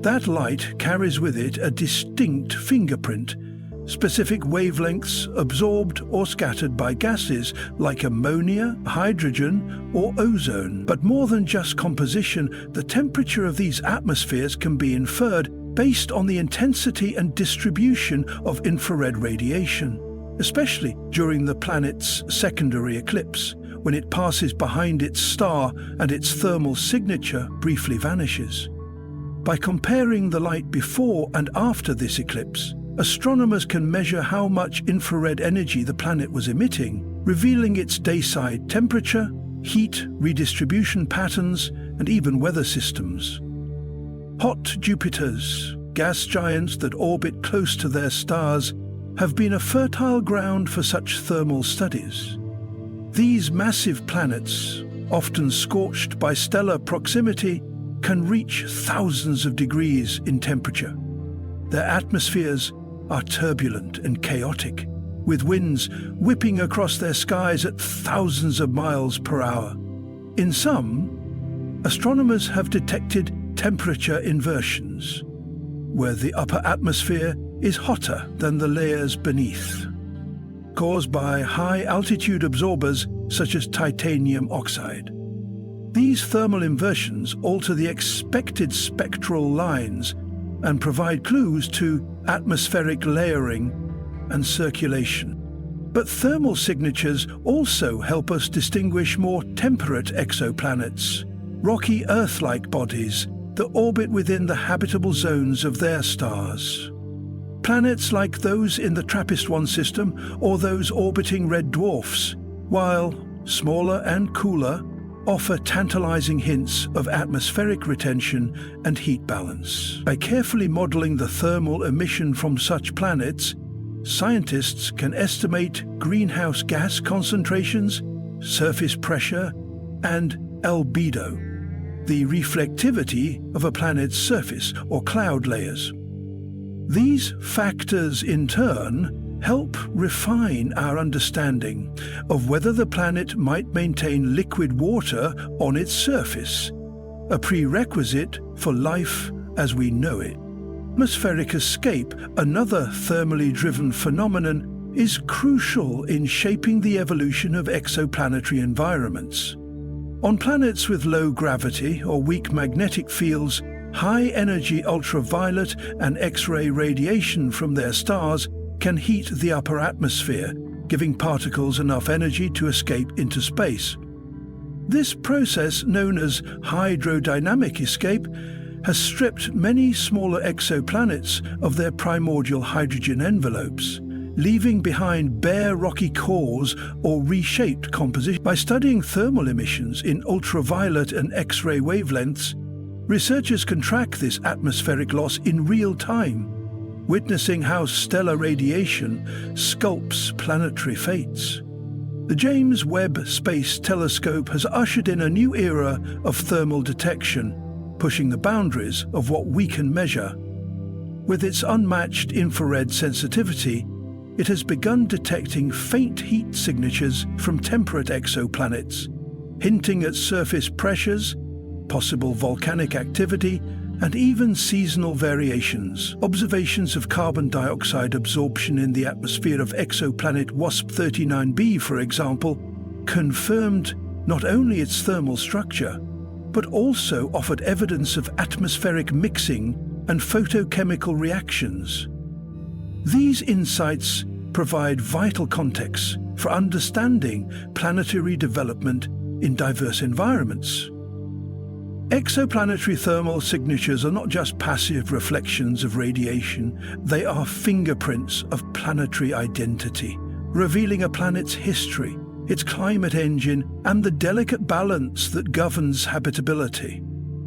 That light carries with it a distinct fingerprint, specific wavelengths absorbed or scattered by gases like ammonia, hydrogen, or ozone. But more than just composition, the temperature of these atmospheres can be inferred based on the intensity and distribution of infrared radiation, especially during the planet's secondary eclipse, when it passes behind its star and its thermal signature briefly vanishes. By comparing the light before and after this eclipse, astronomers can measure how much infrared energy the planet was emitting, revealing its dayside temperature, heat redistribution patterns, and even weather systems. Hot Jupiters, gas giants that orbit close to their stars have been a fertile ground for such thermal studies. These massive planets, often scorched by stellar proximity, can reach thousands of degrees in temperature. Their atmospheres are turbulent and chaotic, with winds whipping across their skies at thousands of miles per hour. In some, astronomers have detected temperature inversions, where the upper atmosphere is hotter than the layers beneath, caused by high-altitude absorbers such as titanium oxide. These thermal inversions alter the expected spectral lines and provide clues to atmospheric layering and circulation. But thermal signatures also help us distinguish more temperate exoplanets, rocky Earth-like bodies that orbit within the habitable zones of their stars. Planets like those in the TRAPPIST-1 system or those orbiting red dwarfs, while smaller and cooler, offer tantalizing hints of atmospheric retention and heat balance. By carefully modeling the thermal emission from such planets, scientists can estimate greenhouse gas concentrations, surface pressure, and albedo, the reflectivity of a planet's surface or cloud layers. These factors, in turn, help refine our understanding of whether the planet might maintain liquid water on its surface, a prerequisite for life as we know it. Atmospheric escape, another thermally driven phenomenon, is crucial in shaping the evolution of exoplanetary environments. On planets with low gravity or weak magnetic fields, high-energy ultraviolet and X-ray radiation from their stars can heat the upper atmosphere, giving particles enough energy to escape into space. This process, known as hydrodynamic escape, has stripped many smaller exoplanets of their primordial hydrogen envelopes, leaving behind bare rocky cores or reshaped composition. By studying thermal emissions in ultraviolet and X-ray wavelengths, researchers can track this atmospheric loss in real time, witnessing how stellar radiation sculpts planetary fates. The James Webb Space Telescope has ushered in a new era of thermal detection, pushing the boundaries of what we can measure. With its unmatched infrared sensitivity, it has begun detecting faint heat signatures from temperate exoplanets, hinting at surface pressures, possible volcanic activity, and even seasonal variations. Observations of carbon dioxide absorption in the atmosphere of exoplanet WASP-39b, for example, confirmed not only its thermal structure, but also offered evidence of atmospheric mixing and photochemical reactions. These insights provide vital context for understanding planetary development in diverse environments. Exoplanetary thermal signatures are not just passive reflections of radiation, they are fingerprints of planetary identity, revealing a planet's history, its climate engine, and the delicate balance that governs habitability.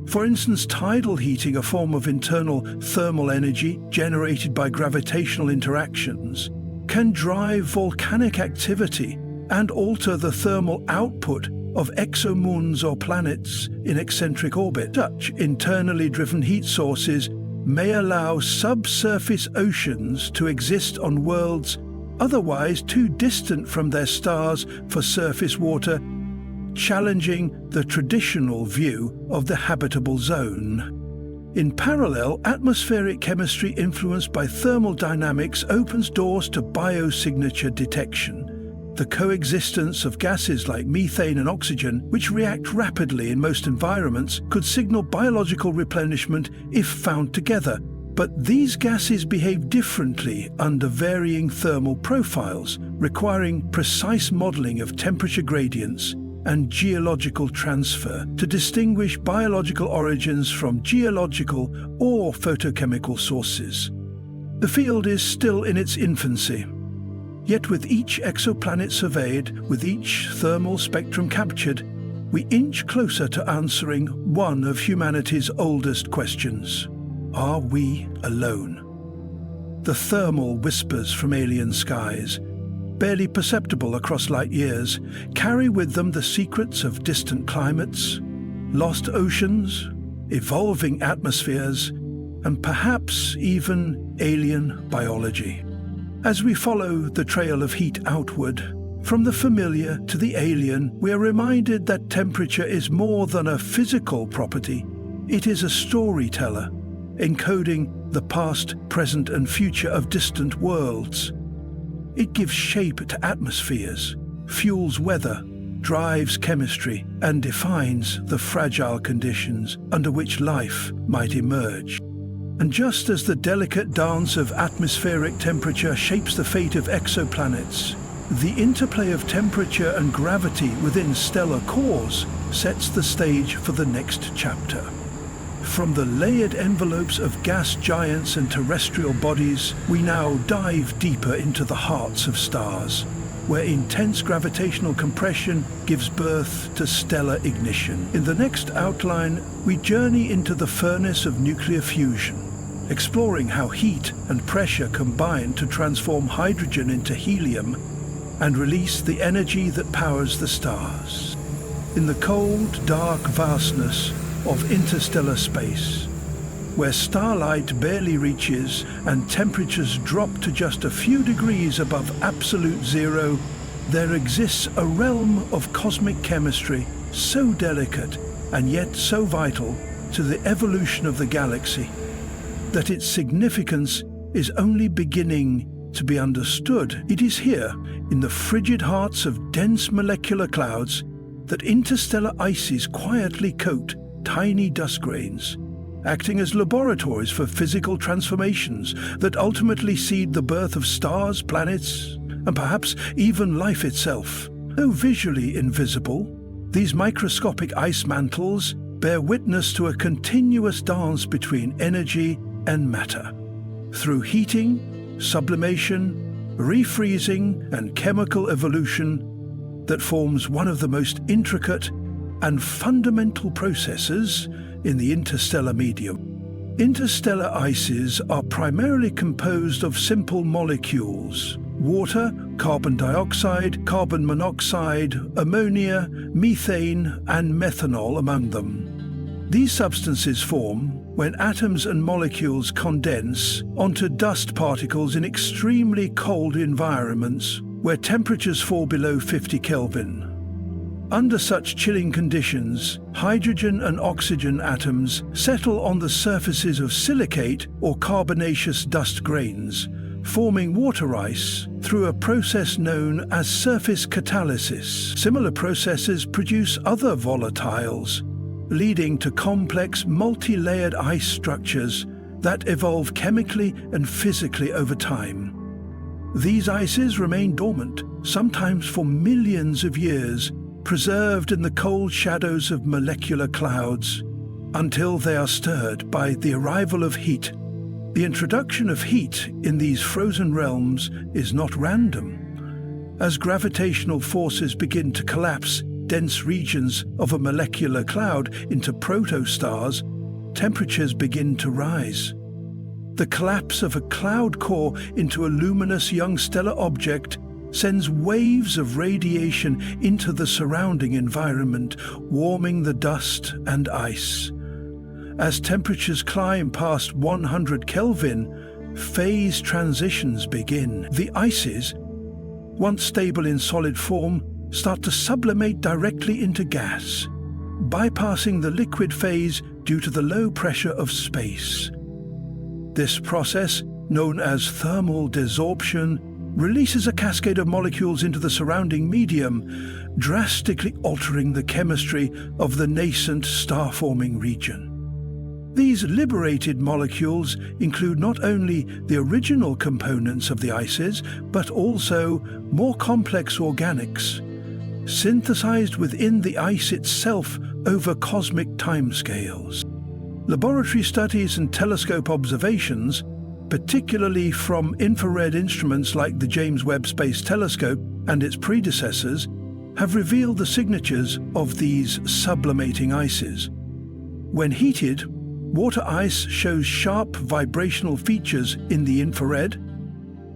For instance, tidal heating, a form of internal thermal energy generated by gravitational interactions, can drive volcanic activity and alter the thermal output of exomoons or planets in eccentric orbit. Such internally driven heat sources may allow subsurface oceans to exist on worlds otherwise too distant from their stars for surface water, challenging the traditional view of the habitable zone. In parallel, atmospheric chemistry influenced by thermal dynamics opens doors to biosignature detection, the coexistence of gases like methane and oxygen, which react rapidly in most environments, could signal biological replenishment if found together. But these gases behave differently under varying thermal profiles, requiring precise modeling of temperature gradients and geological transfer to distinguish biological origins from geological or photochemical sources. The field is still in its infancy. Yet with each exoplanet surveyed, with each thermal spectrum captured, we inch closer to answering one of humanity's oldest questions. are we alone? The thermal whispers from alien skies, barely perceptible across light years, carry with them the secrets of distant climates, lost oceans, evolving atmospheres, and perhaps even alien biology. As we follow the trail of heat outward, from the familiar to the alien, we are reminded that temperature is more than a physical property. It is a storyteller, encoding the past, present, and future of distant worlds. It gives shape to atmospheres, fuels weather, drives chemistry, and defines the fragile conditions under which life might emerge. And just as the delicate dance of atmospheric temperature shapes the fate of exoplanets, the interplay of temperature and gravity within stellar cores sets the stage for the next chapter. From the layered envelopes of gas giants and terrestrial bodies, we now dive deeper into the hearts of stars, where intense gravitational compression gives birth to stellar ignition. In the next outline, we journey into the furnace of nuclear fusion, exploring how heat and pressure combine to transform hydrogen into helium and release the energy that powers the stars. In the cold, dark vastness of interstellar space, where starlight barely reaches and temperatures drop to just a few degrees above absolute zero, there exists a realm of cosmic chemistry so delicate and yet so vital to the evolution of the galaxy that its significance is only beginning to be understood. It is here, in the frigid hearts of dense molecular clouds, that interstellar ices quietly coat tiny dust grains, acting as laboratories for physical transformations that ultimately seed the birth of stars, planets, and perhaps even life itself. Though visually invisible, these microscopic ice mantles bear witness to a continuous dance between energy and matter. Through heating, sublimation, refreezing, and chemical evolution that forms one of the most intricate and fundamental processes in the interstellar medium. Interstellar ices are primarily composed of simple molecules: water, carbon dioxide, carbon monoxide, ammonia, methane, and methanol among them. These substances form when atoms and molecules condense onto dust particles in extremely cold environments where temperatures fall below 50 Kelvin. Under such chilling conditions, hydrogen and oxygen atoms settle on the surfaces of silicate or carbonaceous dust grains, forming water ice through a process known as surface catalysis. Similar processes produce other volatiles, leading to complex multi-layered ice structures that evolve chemically and physically over time. These ices remain dormant, sometimes for millions of years, preserved in the cold shadows of molecular clouds, until they are stirred by the arrival of heat. The introduction of heat in these frozen realms is not random. As gravitational forces begin to collapse dense regions of a molecular cloud into protostars, temperatures begin to rise. The collapse of a cloud core into a luminous young stellar object sends waves of radiation into the surrounding environment, warming the dust and ice. As temperatures climb past 100 Kelvin, phase transitions begin. The ices, once stable in solid form, start to sublimate directly into gas, bypassing the liquid phase due to the low pressure of space. This process, known as thermal desorption, releases a cascade of molecules into the surrounding medium, drastically altering the chemistry of the nascent star-forming region. These liberated molecules include not only the original components of the ices, but also more complex organics, synthesized within the ice itself over cosmic timescales. Laboratory studies and telescope observations, particularly from infrared instruments like the James Webb Space Telescope and its predecessors, have revealed the signatures of these sublimating ices. When heated, Water ice shows sharp vibrational features in the infrared,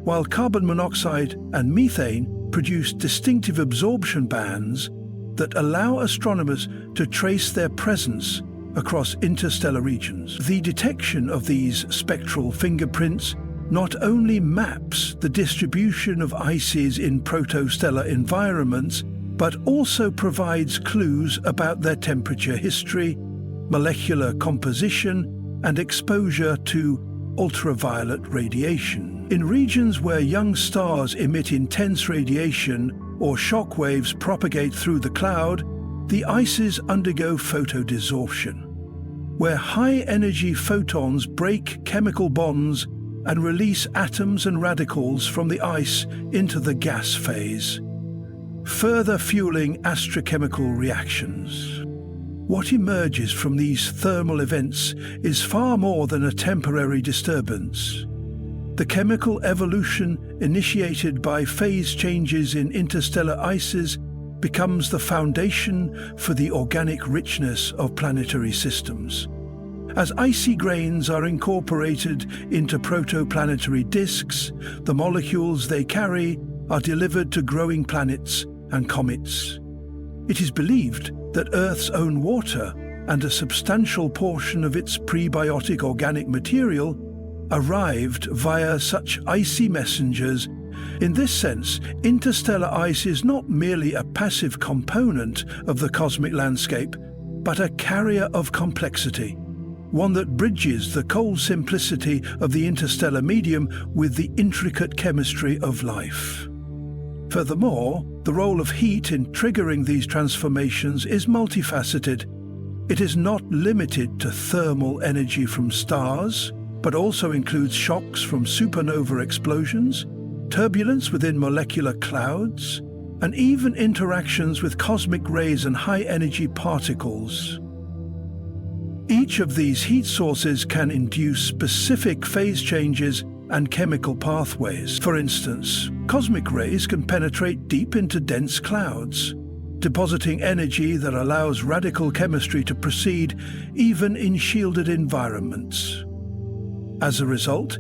while carbon monoxide and methane produce distinctive absorption bands that allow astronomers to trace their presence across interstellar regions. The detection of these spectral fingerprints not only maps the distribution of ices in protostellar environments, but also provides clues about their temperature history, molecular composition, and exposure to ultraviolet radiation. In regions where young stars emit intense radiation or shock waves propagate through the cloud, the ices undergo photodesorption, where high-energy photons break chemical bonds and release atoms and radicals from the ice into the gas phase, further fueling astrochemical reactions. What emerges from these thermal events is far more than a temporary disturbance. The chemical evolution initiated by phase changes in interstellar ices becomes the foundation for the organic richness of planetary systems. As icy grains are incorporated into protoplanetary disks, the molecules they carry are delivered to growing planets and comets. It is believed that Earth's own water and a substantial portion of its prebiotic organic material arrived via such icy messengers. In this sense, interstellar ice is not merely a passive component of the cosmic landscape, but a carrier of complexity, one that bridges the cold simplicity of the interstellar medium with the intricate chemistry of life. Furthermore, the role of heat in triggering these transformations is multifaceted. It is not limited to thermal energy from stars, but also includes shocks from supernova explosions, turbulence within molecular clouds, and even interactions with cosmic rays and high-energy particles. Each of these heat sources can induce specific phase changes and chemical pathways. For instance, cosmic rays can penetrate deep into dense clouds, depositing energy that allows radical chemistry to proceed even in shielded environments. As a result,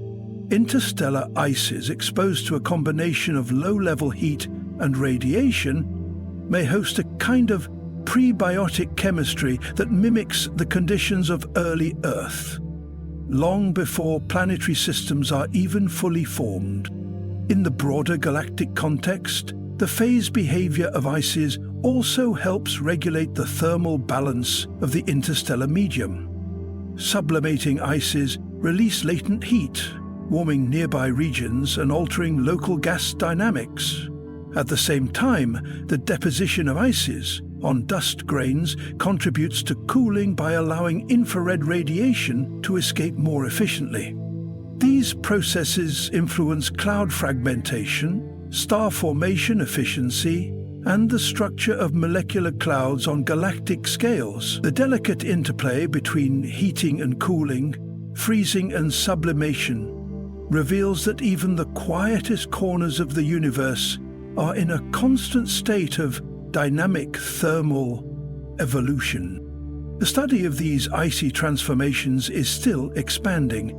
interstellar ices exposed to a combination of low-level heat and radiation may host a kind of prebiotic chemistry that mimics the conditions of early Earth, long before planetary systems are even fully formed. In the broader galactic context, the phase behavior of ices also helps regulate the thermal balance of the interstellar medium. Sublimating ices release latent heat, warming nearby regions and altering local gas dynamics. At the same time, the deposition of ices on dust grains contributes to cooling by allowing infrared radiation to escape more efficiently. These processes influence cloud fragmentation, star formation efficiency, and the structure of molecular clouds on galactic scales. The delicate interplay between heating and cooling, freezing and sublimation, reveals that even the quietest corners of the universe are in a constant state of dynamic thermal evolution. The study of these icy transformations is still expanding.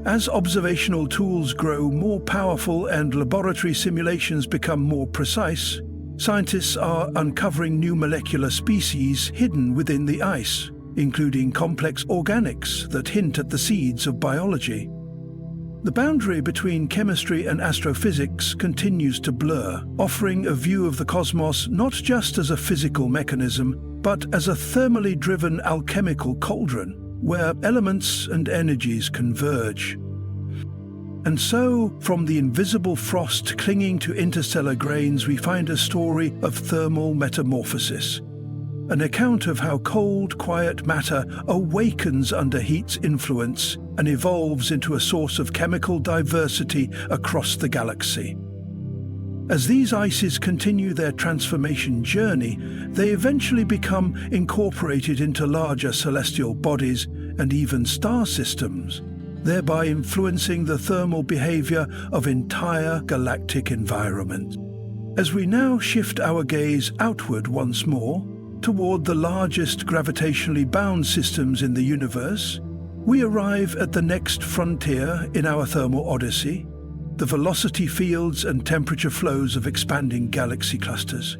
As observational tools grow more powerful and laboratory simulations become more precise, scientists are uncovering new molecular species hidden within the ice, including complex organics that hint at the seeds of biology. The boundary between chemistry and astrophysics continues to blur, offering a view of the cosmos not just as a physical mechanism, but as a thermally driven alchemical cauldron, where elements and energies converge. And so, from the invisible frost clinging to interstellar grains, we find a story of thermal metamorphosis, an account of how cold, quiet matter awakens under heat's influence and evolves into a source of chemical diversity across the galaxy. As these ices continue their transformation journey, they eventually become incorporated into larger celestial bodies and even star systems, thereby influencing the thermal behavior of entire galactic environments. As we now shift our gaze outward once more, toward the largest gravitationally bound systems in the universe, We arrive at the next frontier in our thermal odyssey, the velocity fields and temperature flows of expanding galaxy clusters.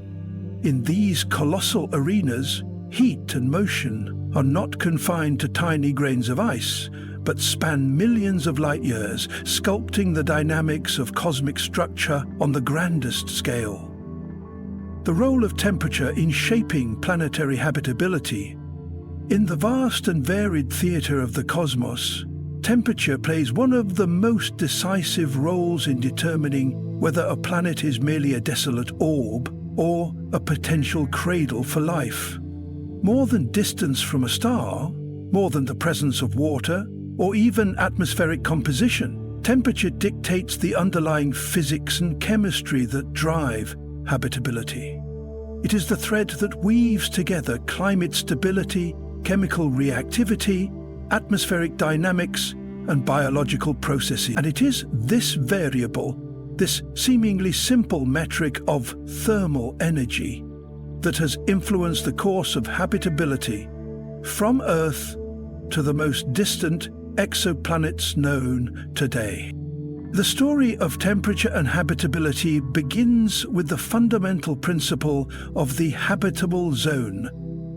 In these colossal arenas, heat and motion are not confined to tiny grains of ice, but span millions of light years, sculpting the dynamics of cosmic structure on the grandest scale. The role of temperature in shaping planetary habitability. In the vast and varied theatre of the cosmos, temperature plays one of the most decisive roles in determining whether a planet is merely a desolate orb or a potential cradle for life. More than distance from a star, more than the presence of water, or even atmospheric composition, temperature dictates the underlying physics and chemistry that drive habitability. It is the thread that weaves together climate stability, chemical reactivity, atmospheric dynamics, and biological processes. And it is this variable, this seemingly simple metric of thermal energy, that has influenced the course of habitability from Earth to the most distant exoplanets known today. The story of temperature and habitability begins with the fundamental principle of the habitable zone,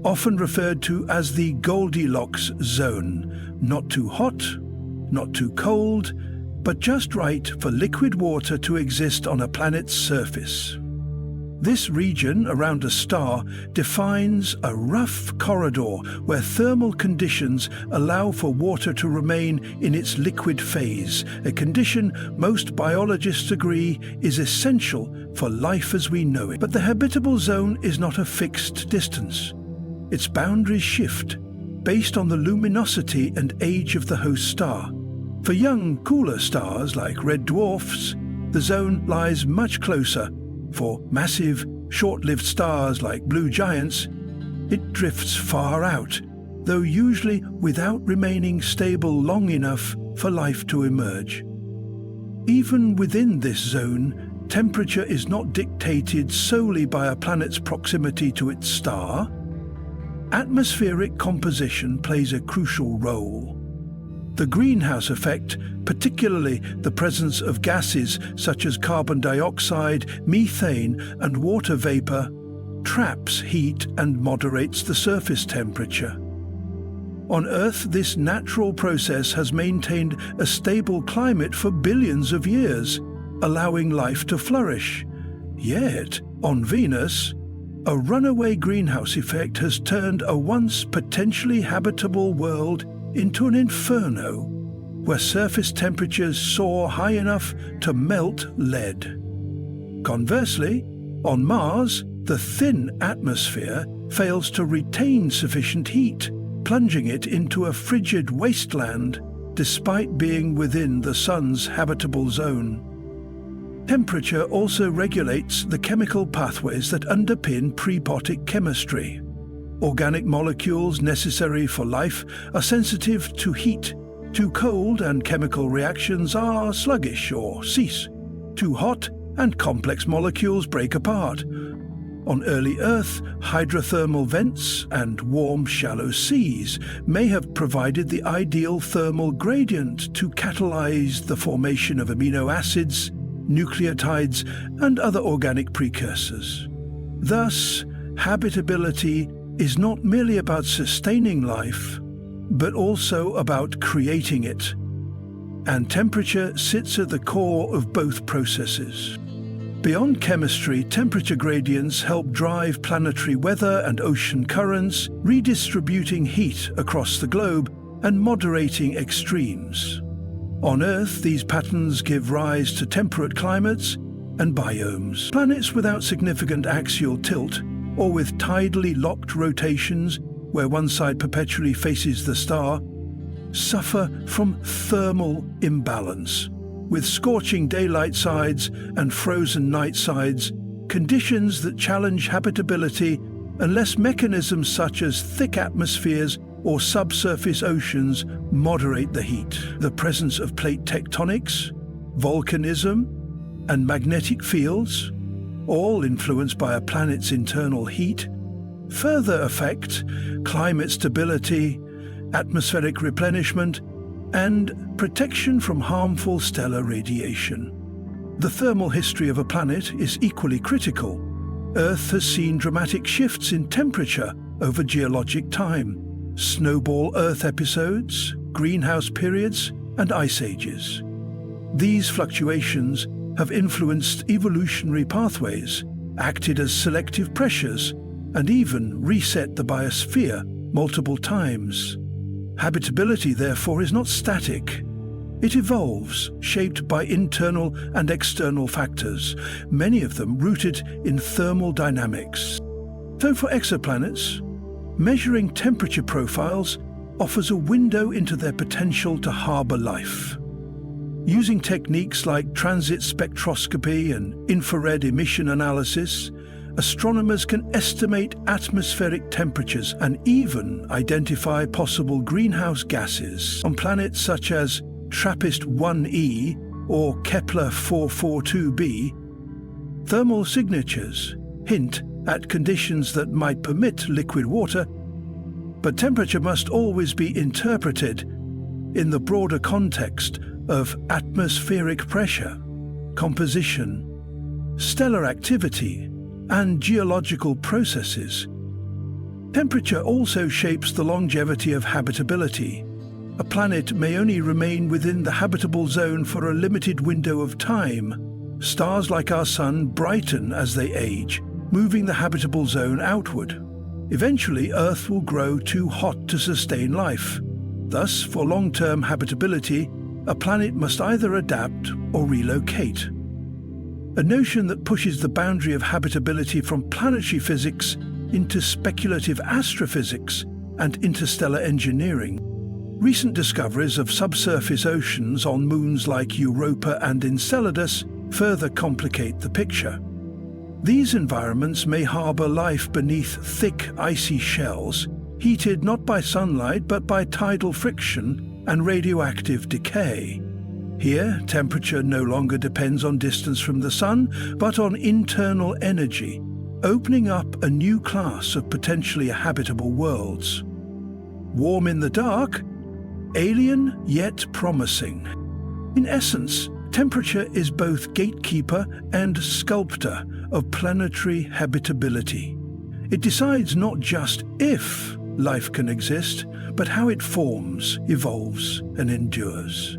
often referred to as the Goldilocks zone. Not too hot, not too cold, but just right for liquid water to exist on a planet's surface. This region around a star defines a rough corridor where thermal conditions allow for water to remain in its liquid phase, a condition most biologists agree is essential for life as we know it. But the habitable zone is not a fixed distance. Its boundaries shift based on the luminosity and age of the host star. For young, cooler stars like red dwarfs, the zone lies much closer. For massive, short-lived stars like blue giants, it drifts far out, though usually without remaining stable long enough for life to emerge. Even within this zone, temperature is not dictated solely by a planet's proximity to its star. Atmospheric composition plays a crucial role. The greenhouse effect, particularly the presence of gases such as carbon dioxide, methane, and water vapor, traps heat and moderates the surface temperature. On Earth, this natural process has maintained a stable climate for billions of years, allowing life to flourish. Yet, on Venus, a runaway greenhouse effect has turned a once potentially habitable world into an inferno, where surface temperatures soar high enough to melt lead. Conversely, on Mars, the thin atmosphere fails to retain sufficient heat, plunging it into a frigid wasteland despite being within the Sun's habitable zone. Temperature also regulates the chemical pathways that underpin prebiotic chemistry. Organic molecules necessary for life are sensitive to heat. Too cold and chemical reactions are sluggish or cease. Too hot and complex molecules break apart. On early Earth, hydrothermal vents and warm, shallow seas may have provided the ideal thermal gradient to catalyze the formation of amino acids, nucleotides, and other organic precursors. Thus, habitability is not merely about sustaining life, but also about creating it. And temperature sits at the core of both processes. Beyond chemistry, temperature gradients help drive planetary weather and ocean currents, redistributing heat across the globe and moderating extremes. On Earth, these patterns give rise to temperate climates and biomes. Planets without significant axial tilt, or with tidally locked rotations where one side perpetually faces the star, suffer from thermal imbalance, with scorching daylight sides and frozen night sides, conditions that challenge habitability unless mechanisms such as thick atmospheres or subsurface oceans moderate the heat. The presence of plate tectonics, volcanism, and magnetic fields, all influenced by a planet's internal heat, further affect climate stability atmospheric replenishment, and protection from harmful stellar radiation. The thermal history of a planet is equally critical. Earth has seen dramatic shifts in temperature over geologic time: snowball Earth episodes, greenhouse periods, and ice ages. These fluctuations have influenced evolutionary pathways, acted as selective pressures, and even reset the biosphere multiple times. Habitability, therefore, is not static. It evolves, shaped by internal and external factors, many of them rooted in thermal dynamics. So for exoplanets, measuring temperature profiles offers a window into their potential to harbor life. Using techniques like transit spectroscopy and infrared emission analysis, astronomers can estimate atmospheric temperatures and even identify possible greenhouse gases on planets such as TRAPPIST-1e or Kepler 442b. Thermal signatures hint at conditions that might permit liquid water, but temperature must always be interpreted in the broader context of atmospheric pressure, composition, stellar activity, and geological processes. Temperature also shapes the longevity of habitability. A planet may only remain within the habitable zone for a limited window of time. Stars like our Sun brighten as they age, moving the habitable zone outward. Eventually, Earth will grow too hot to sustain life. Thus, for long-term habitability, a planet must either adapt or relocate. A notion that pushes the boundary of habitability from planetary physics into speculative astrophysics and interstellar engineering. Recent discoveries of subsurface oceans on moons like Europa and Enceladus further complicate the picture. These environments may harbor life beneath thick, icy shells, heated not by sunlight but by tidal friction and radioactive decay. Here, temperature no longer depends on distance from the Sun, but on internal energy, opening up a new class of potentially habitable worlds. Warm in the dark, alien yet promising. In essence, temperature is both gatekeeper and sculptor of planetary habitability. It decides not just if life can exist, but how it forms, evolves, and endures.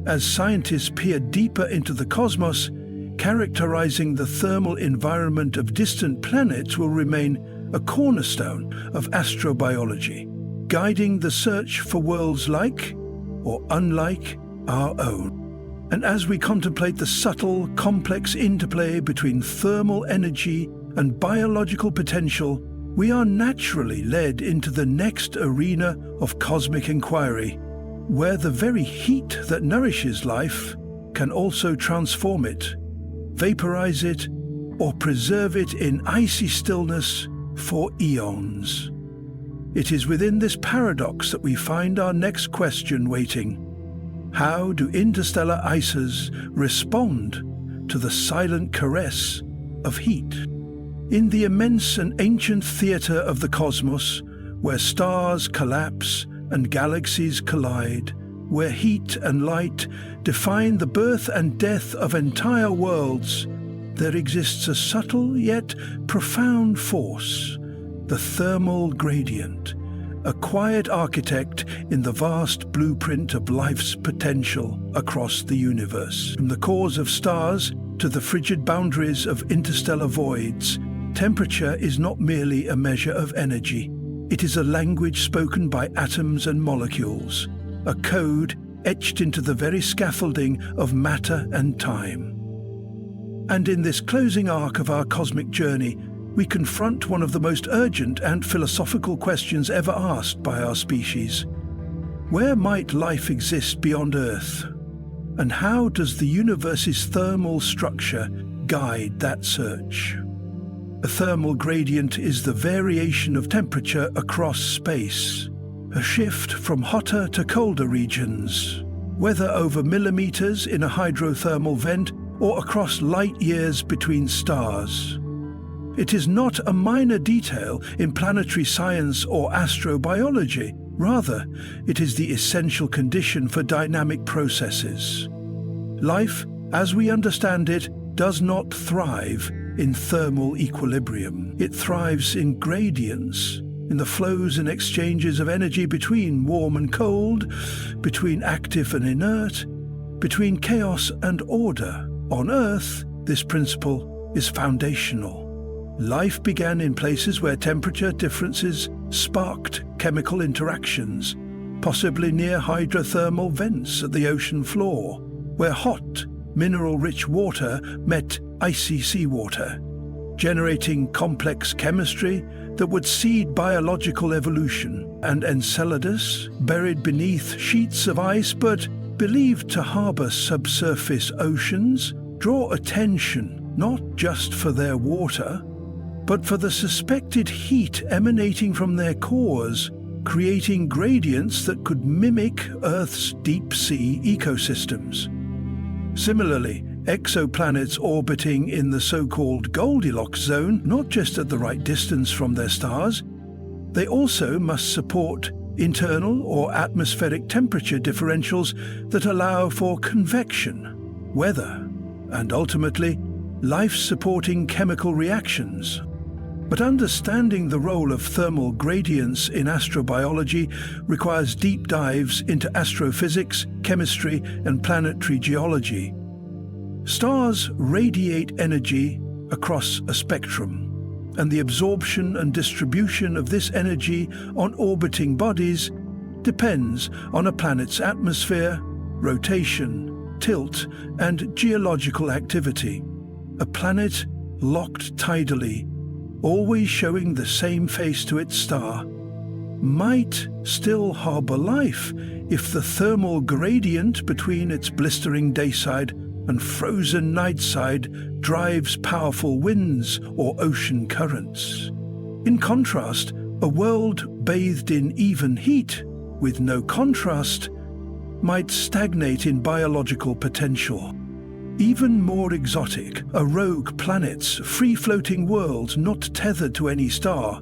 As scientists peer deeper into the cosmos, characterizing the thermal environment of distant planets will remain a cornerstone of astrobiology, guiding the search for worlds like or unlike our own. And as we contemplate the subtle, complex interplay between thermal energy and biological potential, we are naturally led into the next arena of cosmic inquiry, where the very heat that nourishes life can also transform it, vaporize it, or preserve it in icy stillness for eons. It is within this paradox that we find our next question waiting. How do interstellar ices respond to the silent caress of heat? In the immense and ancient theatre of the cosmos, where stars collapse and galaxies collide, where heat and light define the birth and death of entire worlds, there exists a subtle yet profound force, the thermal gradient, a quiet architect in the vast blueprint of life's potential across the universe. From the cores of stars to the frigid boundaries of interstellar voids, temperature is not merely a measure of energy. It is a language spoken by atoms and molecules, a code etched into the very scaffolding of matter and time. And in this closing arc of our cosmic journey, we confront one of the most urgent and philosophical questions ever asked by our species. Where might life exist beyond Earth? And how does the universe's thermal structure guide that search? A thermal gradient is the variation of temperature across space, a shift from hotter to colder regions, whether over millimeters in a hydrothermal vent or across light years between stars. It is not a minor detail in planetary science or astrobiology. Rather, it is the essential condition for dynamic processes. Life, as we understand it, does not thrive in thermal equilibrium. It thrives in gradients, in the flows and exchanges of energy between warm and cold, between active and inert, between chaos and order. On Earth, this principle is foundational. Life began in places where temperature differences sparked chemical interactions, possibly near hydrothermal vents at the ocean floor, where hot, mineral-rich water met icy seawater, generating complex chemistry that would seed biological evolution. And Enceladus, buried beneath sheets of ice but believed to harbor subsurface oceans, draw attention not just for their water, but for the suspected heat emanating from their cores, creating gradients that could mimic Earth's deep-sea ecosystems. Similarly, exoplanets orbiting in the so-called Goldilocks zone, not just at the right distance from their stars, they also must support internal or atmospheric temperature differentials that allow for convection, weather, and ultimately, life-supporting chemical reactions. But understanding the role of thermal gradients in astrobiology requires deep dives into astrophysics, chemistry, and planetary geology. Stars radiate energy across a spectrum, and the absorption and distribution of this energy on orbiting bodies depends on a planet's atmosphere, rotation, tilt, and geological activity. A planet locked tidally, always showing the same face to its star, might still harbor life if the thermal gradient between its blistering dayside and frozen nightside drives powerful winds or ocean currents. In contrast, a world bathed in even heat, with no contrast, might stagnate in biological potential. Even more exotic are rogue planets, free-floating worlds not tethered to any star.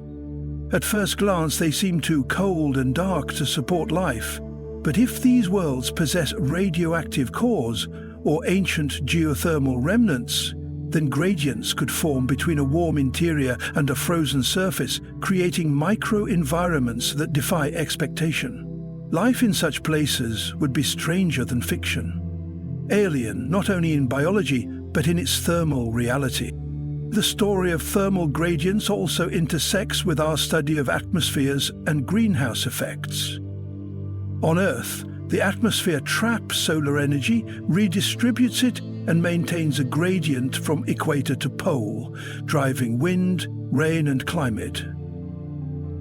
At first glance, they seem too cold and dark to support life. But if these worlds possess radioactive cores or ancient geothermal remnants, then gradients could form between a warm interior and a frozen surface, creating micro-environments that defy expectation. Life in such places would be stranger than fiction. Alien, not only in biology, but in its thermal reality. The story of thermal gradients also intersects with our study of atmospheres and greenhouse effects. On Earth, the atmosphere traps solar energy, redistributes it, and maintains a gradient from equator to pole, driving wind, rain, and climate.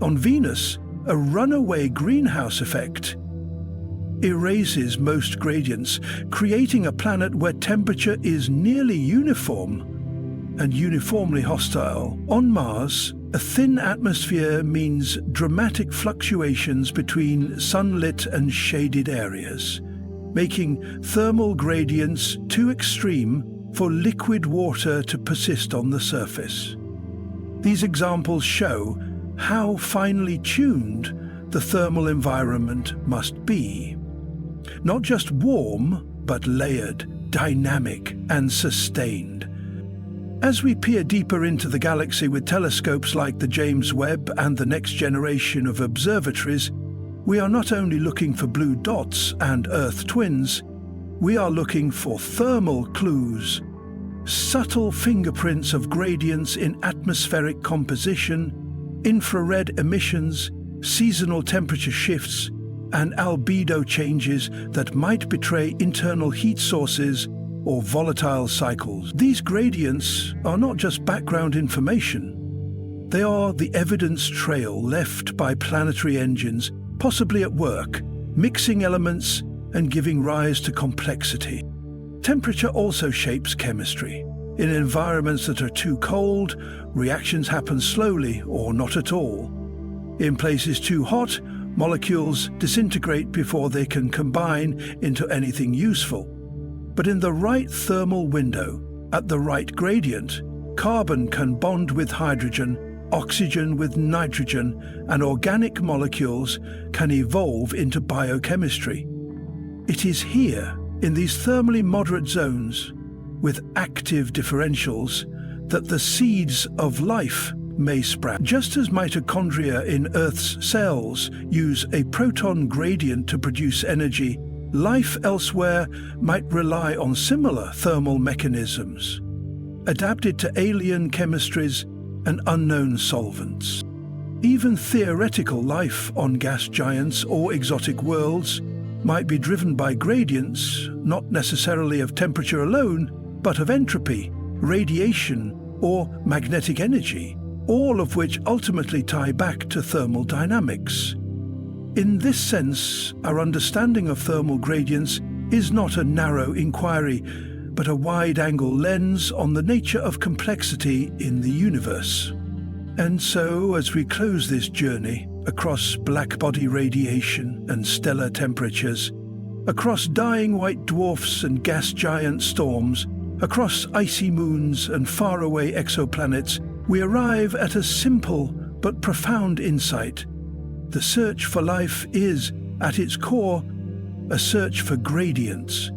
On Venus, a runaway greenhouse effect erases most gradients, creating a planet where temperature is nearly uniform and uniformly hostile. On Mars, a thin atmosphere means dramatic fluctuations between sunlit and shaded areas, making thermal gradients too extreme for liquid water to persist on the surface. These examples show how finely tuned the thermal environment must be. Not just warm, but layered, dynamic, and sustained. As we peer deeper into the galaxy with telescopes like the James Webb and the next generation of observatories, we are not only looking for blue dots and Earth twins, we are looking for thermal clues, subtle fingerprints of gradients in atmospheric composition, infrared emissions, seasonal temperature shifts, and albedo changes that might betray internal heat sources or volatile cycles. These gradients are not just background information. They are the evidence trail left by planetary engines, possibly at work, mixing elements and giving rise to complexity. Temperature also shapes chemistry. In environments that are too cold, reactions happen slowly or not at all. In places too hot, molecules disintegrate before they can combine into anything useful. But in the right thermal window, at the right gradient, carbon can bond with hydrogen, oxygen with nitrogen and organic molecules can evolve into biochemistry. It is here, in these thermally moderate zones, with active differentials, that the seeds of life may sprout. Just as mitochondria in Earth's cells use a proton gradient to produce energy, life elsewhere might rely on similar thermal mechanisms, adapted to alien chemistries and unknown solvents. Even theoretical life on gas giants or exotic worlds might be driven by gradients, not necessarily of temperature alone, but of entropy, radiation, or magnetic energy, all of which ultimately tie back to thermal dynamics. In this sense, our understanding of thermal gradients is not a narrow inquiry, but a wide-angle lens on the nature of complexity in the universe. And so, as we close this journey across black-body radiation and stellar temperatures, across dying white dwarfs and gas giant storms, across icy moons and faraway exoplanets, we arrive at a simple but profound insight. The search for life is, at its core, a search for gradients.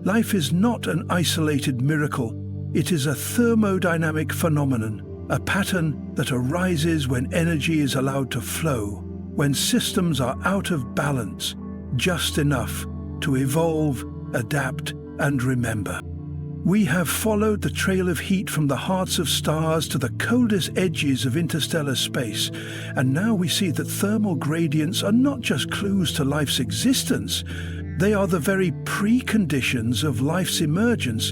Life is not an isolated miracle. It is a thermodynamic phenomenon, a pattern that arises when energy is allowed to flow, when systems are out of balance, just enough to evolve, adapt, and remember. We have followed the trail of heat from the hearts of stars to the coldest edges of interstellar space, and now we see that thermal gradients are not just clues to life's existence, they are the very preconditions of life's emergence.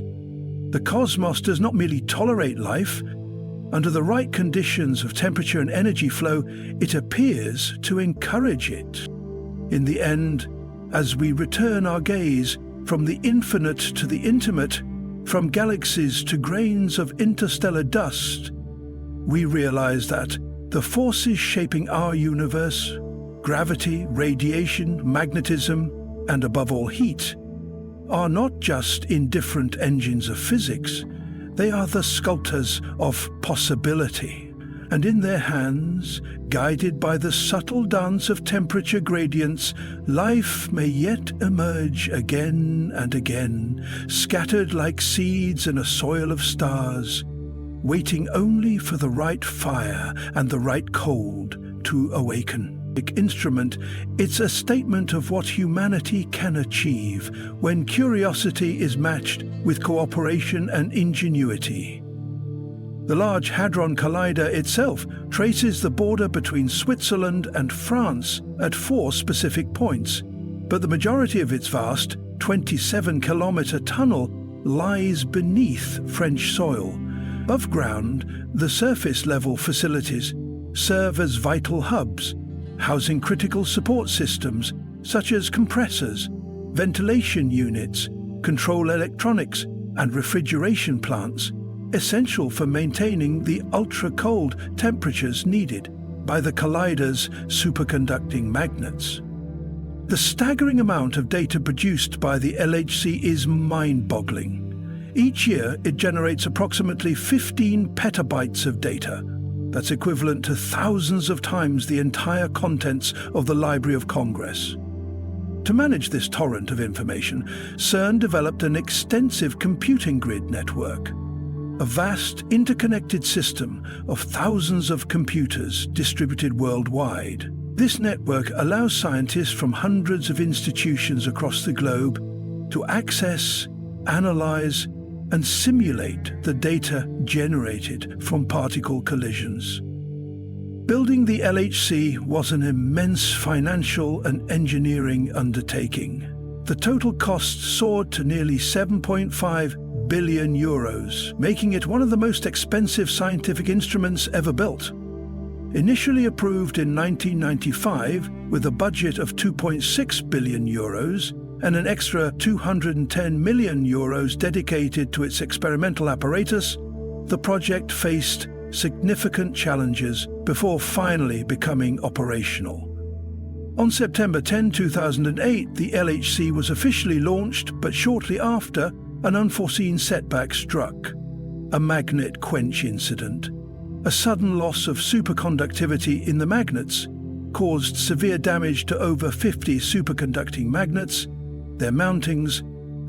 The cosmos does not merely tolerate life. Under the right conditions of temperature and energy flow, it appears to encourage it. In the end, as we return our gaze from the infinite to the intimate, from galaxies to grains of interstellar dust, we realize that the forces shaping our universe, gravity, radiation, magnetism, and above all heat, are not just indifferent engines of physics. They are the sculptors of possibility, and in their hands, guided by the subtle dance of temperature gradients, life may yet emerge again and again, scattered like seeds in a soil of stars, waiting only for the right fire and the right cold to awaken. Instrument, it's a statement of what humanity can achieve when curiosity is matched with cooperation and ingenuity. The Large Hadron Collider itself traces the border between Switzerland and France at 4 specific points, but the majority of its vast 27-kilometer tunnel lies beneath French soil. Above ground, the surface-level facilities serve as vital hubs, housing critical support systems such as compressors, ventilation units, control electronics, and refrigeration plants, essential for maintaining the ultra-cold temperatures needed by the collider's superconducting magnets. The staggering amount of data produced by the LHC is mind-boggling. Each year, it generates approximately 15 petabytes of data. That's equivalent to thousands of times the entire contents of the Library of Congress. To manage this torrent of information, CERN developed an extensive computing grid network, a vast interconnected system of thousands of computers distributed worldwide. This network allows scientists from hundreds of institutions across the globe to access, analyze, and simulate the data generated from particle collisions. Building the LHC was an immense financial and engineering undertaking. The total cost soared to nearly 7.5 billion euros, making it one of the most expensive scientific instruments ever built. Initially approved in 1995 with a budget of 2.6 billion euros, and an extra 210 million euros dedicated to its experimental apparatus, the project faced significant challenges before finally becoming operational. On September 10, 2008, the LHC was officially launched, but shortly after, an unforeseen setback struck: a magnet quench incident. A sudden loss of superconductivity in the magnets caused severe damage to over 50 superconducting magnets, their mountings,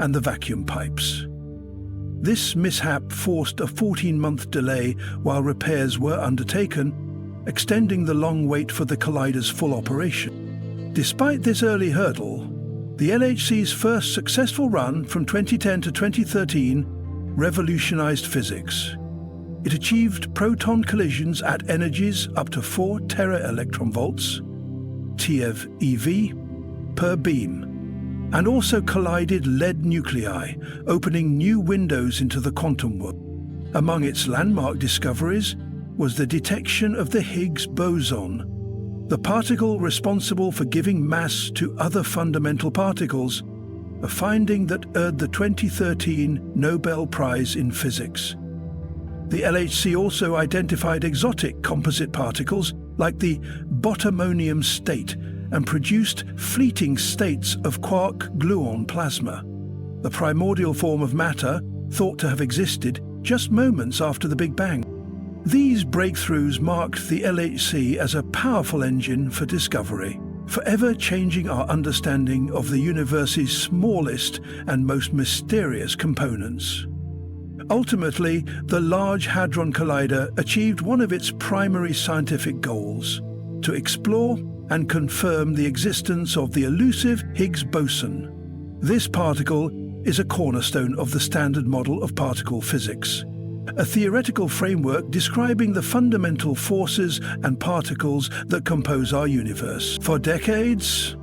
and the vacuum pipes. This mishap forced a 14-month delay while repairs were undertaken, extending the long wait for the collider's full operation. Despite this early hurdle, the LHC's first successful run from 2010 to 2013 revolutionized physics. It achieved proton collisions at energies up to 4 tera-electronvolts, TeV per beam, and also collided lead nuclei, opening new windows into the quantum world. Among its landmark discoveries was the detection of the Higgs boson, the particle responsible for giving mass to other fundamental particles, a finding that earned the 2013 Nobel Prize in Physics. The LHC also identified exotic composite particles like the bottomonium state and produced fleeting states of quark-gluon plasma, the primordial form of matter thought to have existed just moments after the Big Bang. These breakthroughs marked the LHC as a powerful engine for discovery, forever changing our understanding of the universe's smallest and most mysterious components. Ultimately, the Large Hadron Collider achieved one of its primary scientific goals: to explore and confirm the existence of the elusive Higgs boson. This particle is a cornerstone of the Standard Model of particle physics, a theoretical framework describing the fundamental forces and particles that compose our universe. For decades,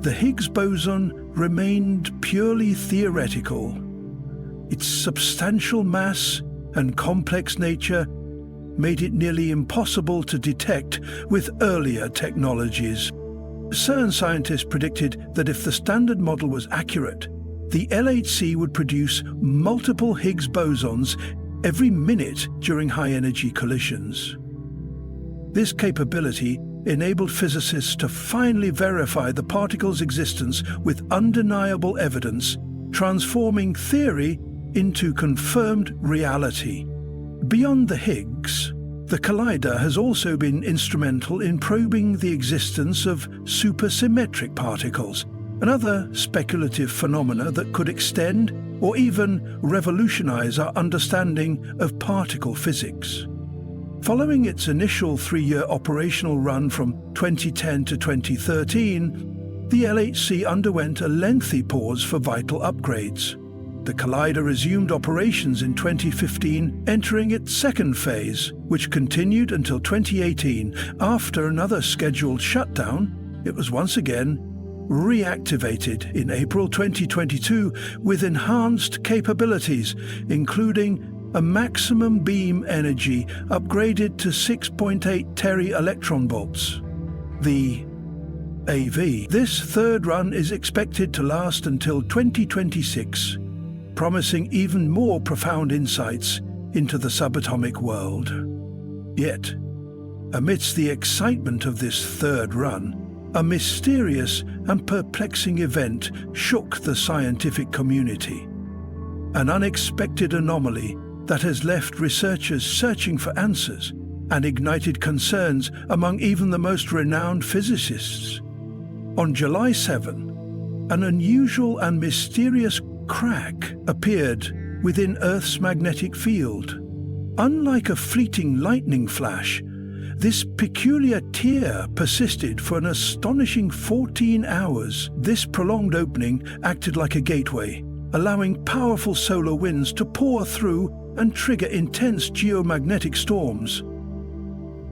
the Higgs boson remained purely theoretical. Its substantial mass and complex nature made it nearly impossible to detect with earlier technologies. CERN scientists predicted that if the Standard Model was accurate, the LHC would produce multiple Higgs bosons every minute during high-energy collisions. This capability enabled physicists to finally verify the particle's existence with undeniable evidence, transforming theory into confirmed reality. Beyond the Higgs, the collider has also been instrumental in probing the existence of supersymmetric particles, another speculative phenomena that could extend or even revolutionize our understanding of particle physics. Following its initial 3-year operational run from 2010 to 2013, the LHC underwent a lengthy pause for vital upgrades. The collider resumed operations in 2015, entering its second phase, which continued until 2018. After another scheduled shutdown, it was once again reactivated in April 2022 with enhanced capabilities, including a maximum beam energy upgraded to 6.8 tera-electronvolts, the AV. This third run is expected to last until 2026, promising even more profound insights into the subatomic world. Yet, amidst the excitement of this third run, a mysterious and perplexing event shook the scientific community. An unexpected anomaly that has left researchers searching for answers and ignited concerns among even the most renowned physicists. On July 7, an unusual and mysterious crack appeared within Earth's magnetic field. Unlike a fleeting lightning flash, this peculiar tear persisted for an astonishing 14 hours. This prolonged opening acted like a gateway, allowing powerful solar winds to pour through and trigger intense geomagnetic storms.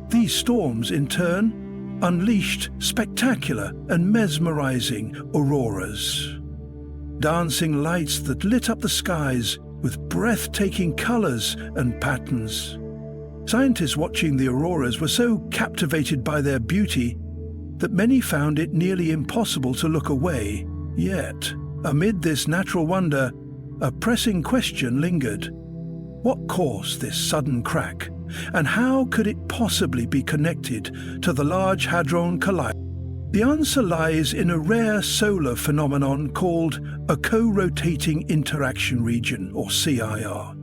These storms, in turn, unleashed spectacular and mesmerizing auroras, dancing lights that lit up the skies with breathtaking colors and patterns. Scientists watching the auroras were so captivated by their beauty that many found it nearly impossible to look away. Yet, amid this natural wonder, a pressing question lingered. What caused this sudden crack, and how could it possibly be connected to the Large Hadron Collider? The answer lies in a rare solar phenomenon called a co-rotating interaction region, or CIR.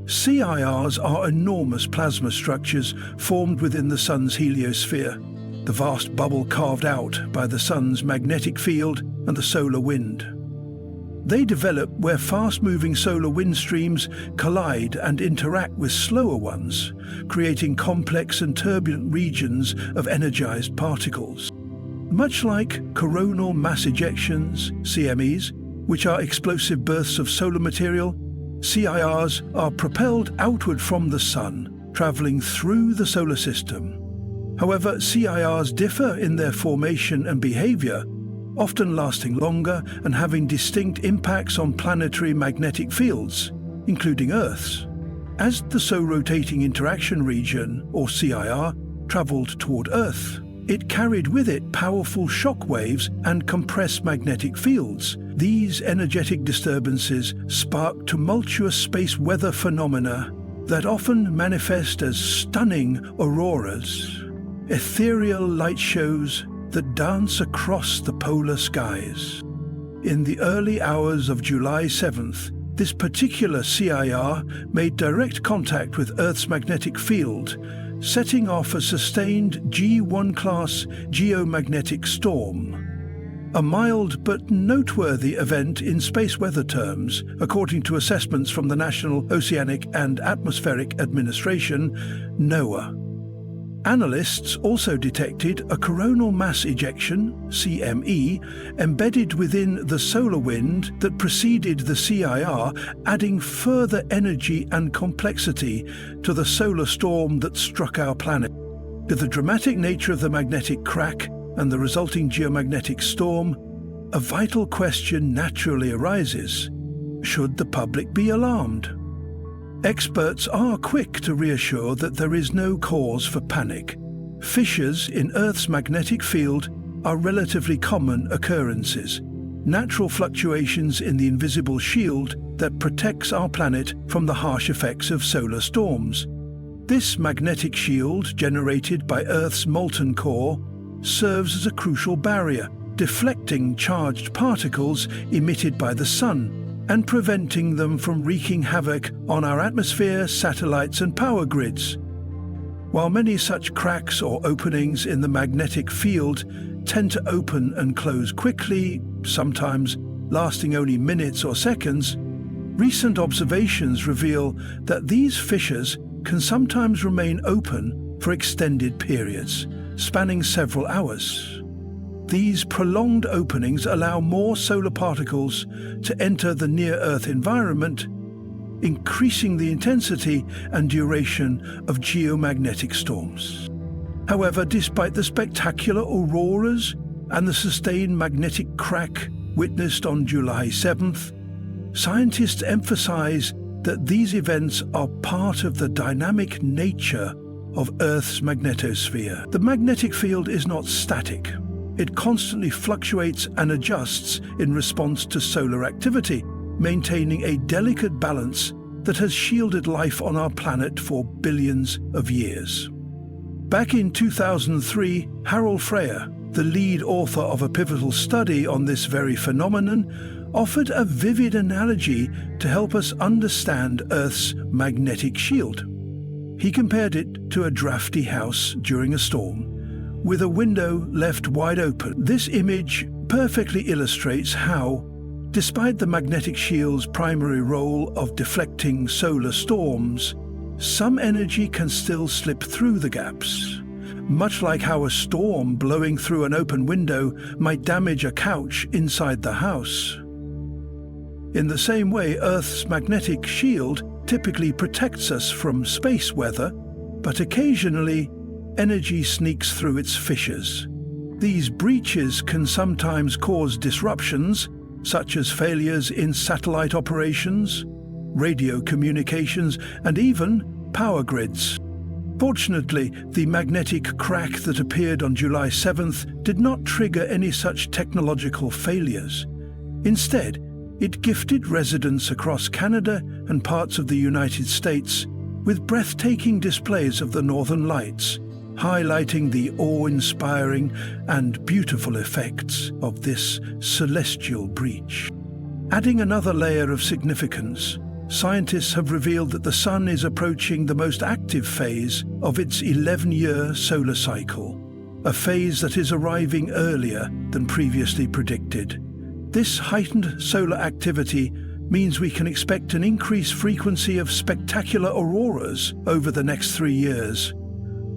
CIRs are enormous plasma structures formed within the Sun's heliosphere, the vast bubble carved out by the Sun's magnetic field and the solar wind. They develop where fast-moving solar wind streams collide and interact with slower ones, creating complex and turbulent regions of energized particles. Much like coronal mass ejections, CMEs, which are explosive bursts of solar material, CIRs are propelled outward from the Sun, traveling through the solar system. However, CIRs differ in their formation and behavior, often lasting longer and having distinct impacts on planetary magnetic fields, including Earth's. As the slow-rotating interaction region, or CIR, traveled toward Earth, it carried with it powerful shock waves and compressed magnetic fields. These energetic disturbances spark tumultuous space weather phenomena that often manifest as stunning auroras, ethereal light shows that dance across the polar skies. In the early hours of July 7th, this particular CIR made direct contact with Earth's magnetic field, setting off a sustained G1 class geomagnetic storm. A mild but noteworthy event in space weather terms, according to assessments from the National Oceanic and Atmospheric Administration, NOAA. Analysts also detected a coronal mass ejection, CME, embedded within the solar wind that preceded the CIR, adding further energy and complexity to the solar storm that struck our planet. With the dramatic nature of the magnetic crack and the resulting geomagnetic storm, a vital question naturally arises: should the public be alarmed? Experts are quick to reassure that there is no cause for panic. Fissures in Earth's magnetic field are relatively common occurrences, natural fluctuations in the invisible shield that protects our planet from the harsh effects of solar storms. This magnetic shield, generated by Earth's molten core, serves as a crucial barrier, deflecting charged particles emitted by the Sun and preventing them from wreaking havoc on our atmosphere, satellites and power grids. While many such cracks or openings in the magnetic field tend to open and close quickly, sometimes lasting only minutes or seconds, recent observations reveal that these fissures can sometimes remain open for extended periods, spanning several hours. These prolonged openings allow more solar particles to enter the near-Earth environment, increasing the intensity and duration of geomagnetic storms. However, despite the spectacular auroras and the sustained magnetic crack witnessed on July 7th, scientists emphasize that these events are part of the dynamic nature of Earth's magnetosphere. The magnetic field is not static. It constantly fluctuates and adjusts in response to solar activity, maintaining a delicate balance that has shielded life on our planet for billions of years. Back in 2003, Harold Freyer, the lead author of a pivotal study on this very phenomenon, offered a vivid analogy to help us understand Earth's magnetic shield. He compared it to a drafty house during a storm, with a window left wide open. This image perfectly illustrates how, despite the magnetic shield's primary role of deflecting solar storms, some energy can still slip through the gaps. Much like how a storm blowing through an open window might damage a couch inside the house. In the same way, Earth's magnetic shield typically protects us from space weather, but occasionally energy sneaks through its fissures. These breaches can sometimes cause disruptions, such as failures in satellite operations, radio communications, and even power grids. Fortunately, the magnetic crack that appeared on July 7th did not trigger any such technological failures. Instead, it gifted residents across Canada and parts of the United States with breathtaking displays of the Northern Lights, highlighting the awe-inspiring and beautiful effects of this celestial breach. Adding another layer of significance, scientists have revealed that the Sun is approaching the most active phase of its 11-year solar cycle, a phase that is arriving earlier than previously predicted. This heightened solar activity means we can expect an increased frequency of spectacular auroras over the next 3 years,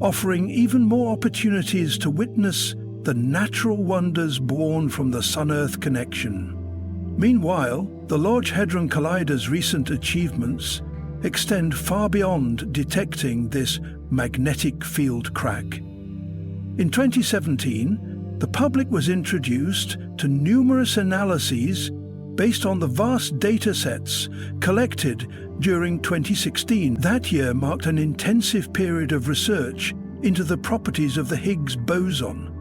offering even more opportunities to witness the natural wonders born from the Sun-Earth connection. Meanwhile, the Large Hadron Collider's recent achievements extend far beyond detecting this magnetic field crack. In 2017, the public was introduced to numerous analyses based on the vast data sets collected during 2016. That year marked an intensive period of research into the properties of the Higgs boson,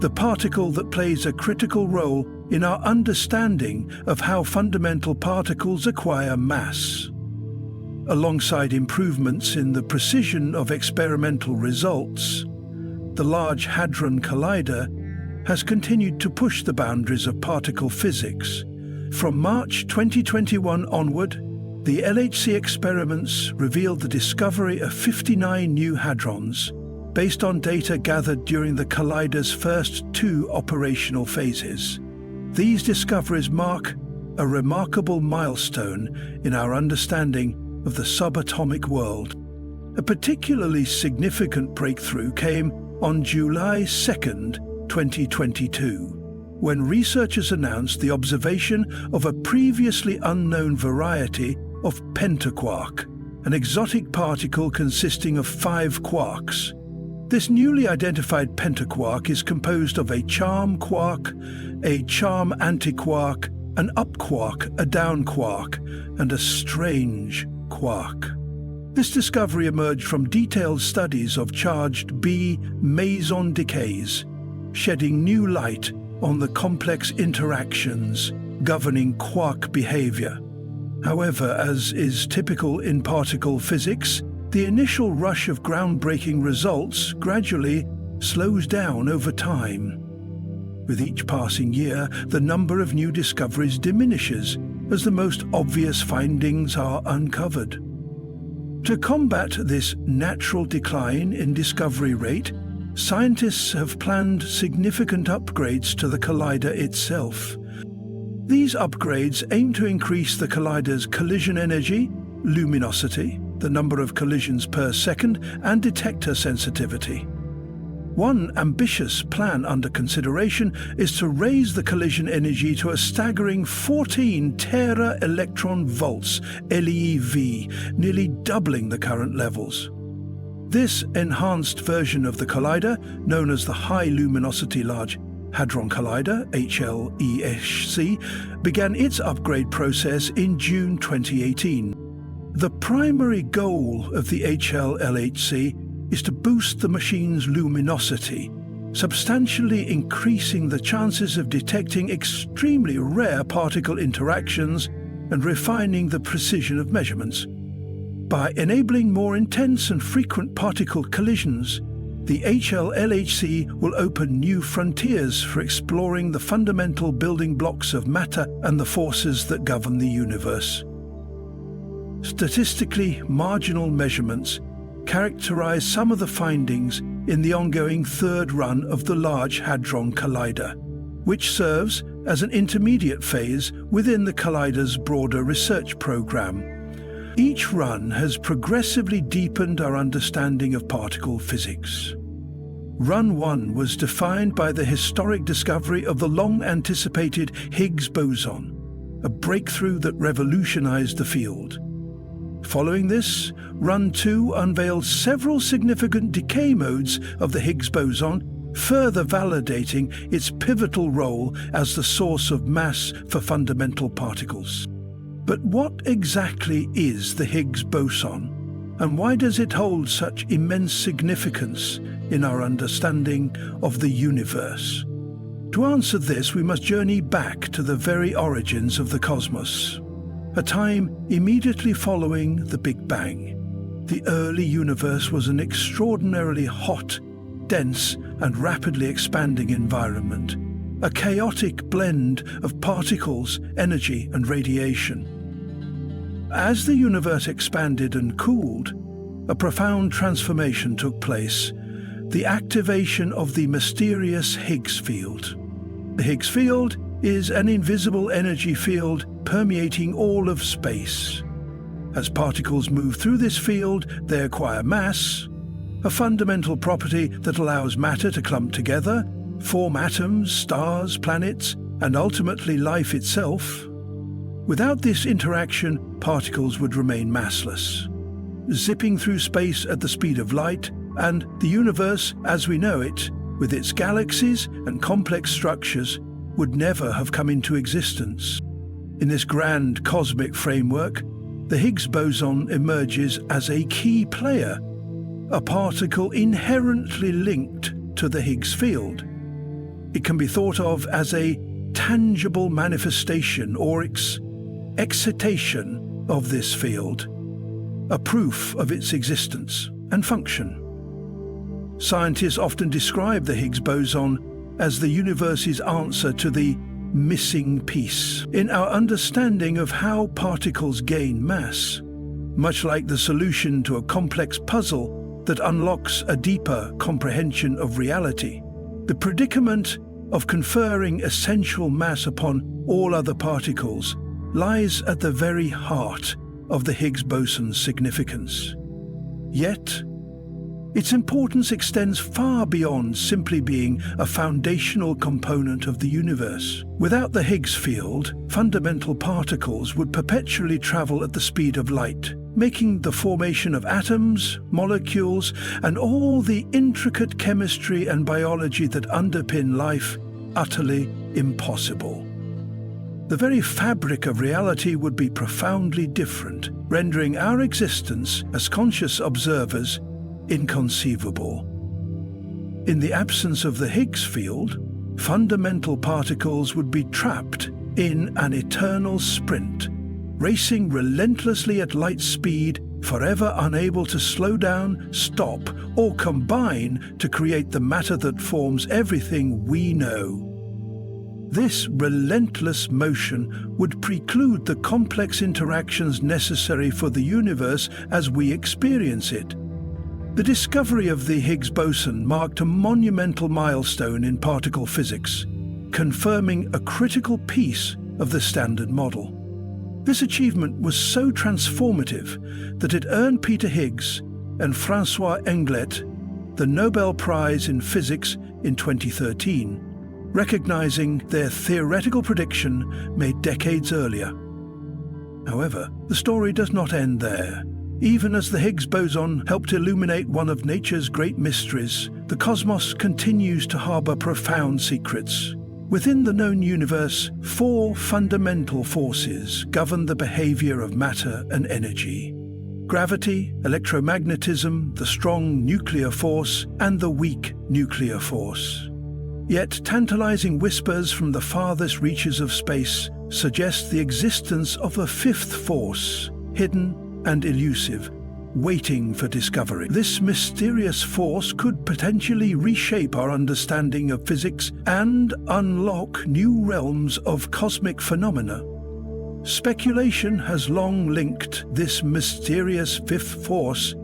the particle that plays a critical role in our understanding of how fundamental particles acquire mass. Alongside improvements in the precision of experimental results, the Large Hadron Collider has continued to push the boundaries of particle physics. From March 2021 onward, the LHC experiments revealed the discovery of 59 new hadrons, based on data gathered during the collider's first 2 operational phases. These discoveries mark a remarkable milestone in our understanding of the subatomic world. A particularly significant breakthrough came on July 2nd, 2022, when researchers announced the observation of a previously unknown variety of pentaquark, an exotic particle consisting of 5 quarks. This newly identified pentaquark is composed of a charm quark, a charm antiquark, an up quark, a down quark, and a strange quark. This discovery emerged from detailed studies of charged B meson decays, shedding new light on the complex interactions governing quark behavior. However, as is typical in particle physics, the initial rush of groundbreaking results gradually slows down over time. With each passing year, the number of new discoveries diminishes as the most obvious findings are uncovered. To combat this natural decline in discovery rate, scientists have planned significant upgrades to the collider itself. These upgrades aim to increase the collider's collision energy, luminosity, the number of collisions per second, and detector sensitivity. One ambitious plan under consideration is to raise the collision energy to a staggering 14 tera-electron volts LeV, nearly doubling the current levels. This enhanced version of the collider, known as the High Luminosity Large Hadron Collider, HLESC, began its upgrade process in June 2018. The primary goal of the HLLHC is to boost the machine's luminosity, substantially increasing the chances of detecting extremely rare particle interactions and refining the precision of measurements. By enabling more intense and frequent particle collisions, the HLLHC will open new frontiers for exploring the fundamental building blocks of matter and the forces that govern the universe. Statistically marginal measurements characterize some of the findings in the ongoing 3rd run of the Large Hadron Collider, which serves as an intermediate phase within the collider's broader research program. Each run has progressively deepened our understanding of particle physics. Run 1 was defined by the historic discovery of the long-anticipated Higgs boson, a breakthrough that revolutionized the field. Following this, Run 2 unveiled several significant decay modes of the Higgs boson, further validating its pivotal role as the source of mass for fundamental particles. But what exactly is the Higgs boson, and why does it hold such immense significance in our understanding of the universe? To answer this, we must journey back to the very origins of the cosmos, a time immediately following the Big Bang. The early universe was an extraordinarily hot, dense, and rapidly expanding environment, a chaotic blend of particles, energy, and radiation. As the universe expanded and cooled, a profound transformation took place, the activation of the mysterious Higgs field. The Higgs field is an invisible energy field permeating all of space. As particles move through this field, they acquire mass, a fundamental property that allows matter to clump together, form atoms, stars, planets, and ultimately life itself. Without this interaction, particles would remain massless, zipping through space at the speed of light, and the universe as we know it, with its galaxies and complex structures, would never have come into existence. In this grand cosmic framework, the Higgs boson emerges as a key player, a particle inherently linked to the Higgs field. It can be thought of as a tangible manifestation or excitation of this field, a proof of its existence and function. Scientists often describe the Higgs boson as the universe's answer to the missing piece in our understanding of how particles gain mass, much like the solution to a complex puzzle that unlocks a deeper comprehension of reality. The predicament of conferring essential mass upon all other particles lies at the very heart of the Higgs boson's significance. Yet, its importance extends far beyond simply being a foundational component of the universe. Without the Higgs field, fundamental particles would perpetually travel at the speed of light, making the formation of atoms, molecules, and all the intricate chemistry and biology that underpin life utterly impossible. The very fabric of reality would be profoundly different, rendering our existence as conscious observers inconceivable. In the absence of the Higgs field, fundamental particles would be trapped in an eternal sprint, racing relentlessly at light speed, forever unable to slow down, stop, or combine to create the matter that forms everything we know. This relentless motion would preclude the complex interactions necessary for the universe as we experience it. The discovery of the Higgs boson marked a monumental milestone in particle physics, confirming a critical piece of the Standard Model. This achievement was so transformative that it earned Peter Higgs and François Englert the Nobel Prize in Physics in 2013, recognizing their theoretical prediction made decades earlier. However, the story does not end there. Even as the Higgs boson helped illuminate one of nature's great mysteries, the cosmos continues to harbor profound secrets. Within the known universe, 4 fundamental forces govern the behavior of matter and energy: gravity, electromagnetism, the strong nuclear force, and the weak nuclear force. Yet tantalizing whispers from the farthest reaches of space suggest the existence of a 5th force, hidden and elusive, waiting for discovery. This mysterious force could potentially reshape our understanding of physics and unlock new realms of cosmic phenomena. Speculation has long linked this mysterious 5th force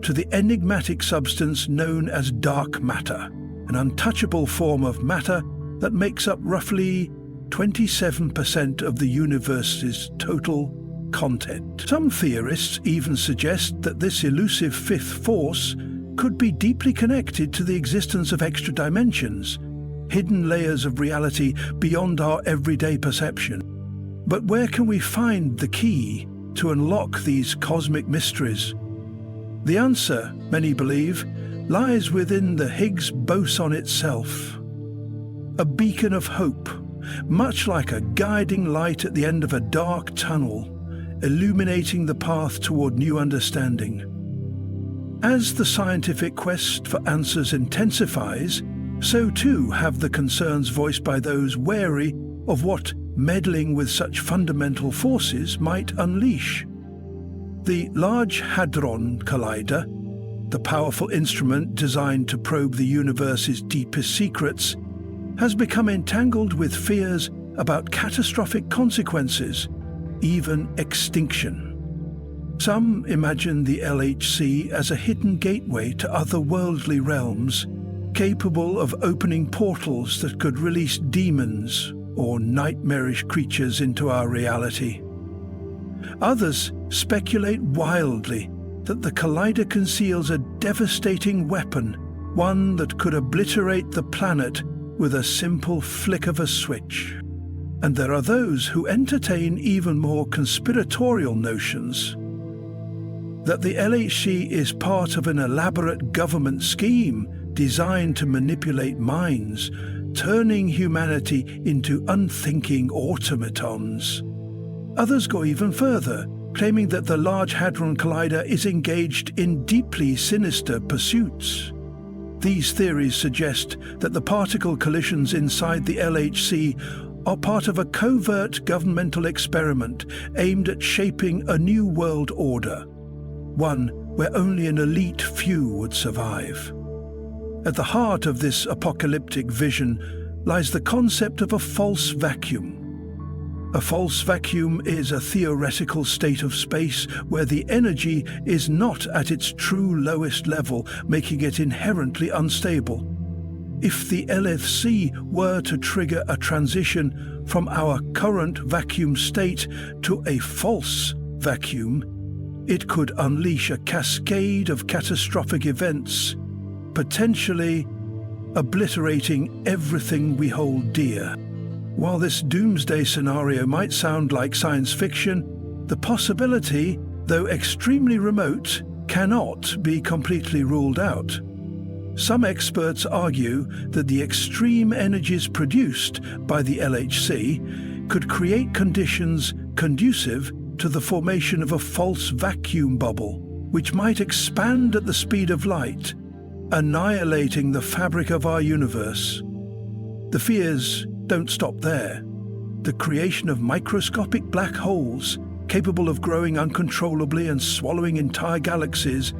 to the enigmatic substance known as dark matter, an untouchable form of matter that makes up roughly 27% of the universe's total content. Some theorists even suggest that this elusive 5th force could be deeply connected to the existence of extra dimensions, hidden layers of reality beyond our everyday perception. But where can we find the key to unlock these cosmic mysteries? The answer, many believe, lies within the Higgs boson itself. A beacon of hope, much like a guiding light at the end of a dark tunnel, illuminating the path toward new understanding. As the scientific quest for answers intensifies, so too have the concerns voiced by those wary of what meddling with such fundamental forces might unleash. The Large Hadron Collider, the powerful instrument designed to probe the universe's deepest secrets, has become entangled with fears about catastrophic consequences, even extinction. Some imagine the LHC as a hidden gateway to otherworldly realms, capable of opening portals that could release demons or nightmarish creatures into our reality. Others speculate wildly that the collider conceals a devastating weapon, one that could obliterate the planet with a simple flick of a switch. And there are those who entertain even more conspiratorial notions that the LHC is part of an elaborate government scheme designed to manipulate minds, turning humanity into unthinking automatons. Others go even further, claiming that the Large Hadron Collider is engaged in deeply sinister pursuits. These theories suggest that the particle collisions inside the LHC are part of a covert governmental experiment aimed at shaping a new world order, one where only an elite few would survive. At the heart of this apocalyptic vision lies the concept of a false vacuum. A false vacuum is a theoretical state of space where the energy is not at its true lowest level, making it inherently unstable. If the LHC were to trigger a transition from our current vacuum state to a false vacuum, it could unleash a cascade of catastrophic events, potentially obliterating everything we hold dear. While this doomsday scenario might sound like science fiction, the possibility, though extremely remote, cannot be completely ruled out. Some experts argue that the extreme energies produced by the LHC could create conditions conducive to the formation of a false vacuum bubble, which might expand at the speed of light, annihilating the fabric of our universe. The fears don't stop there. The creation of microscopic black holes, capable of growing uncontrollably and swallowing entire galaxies,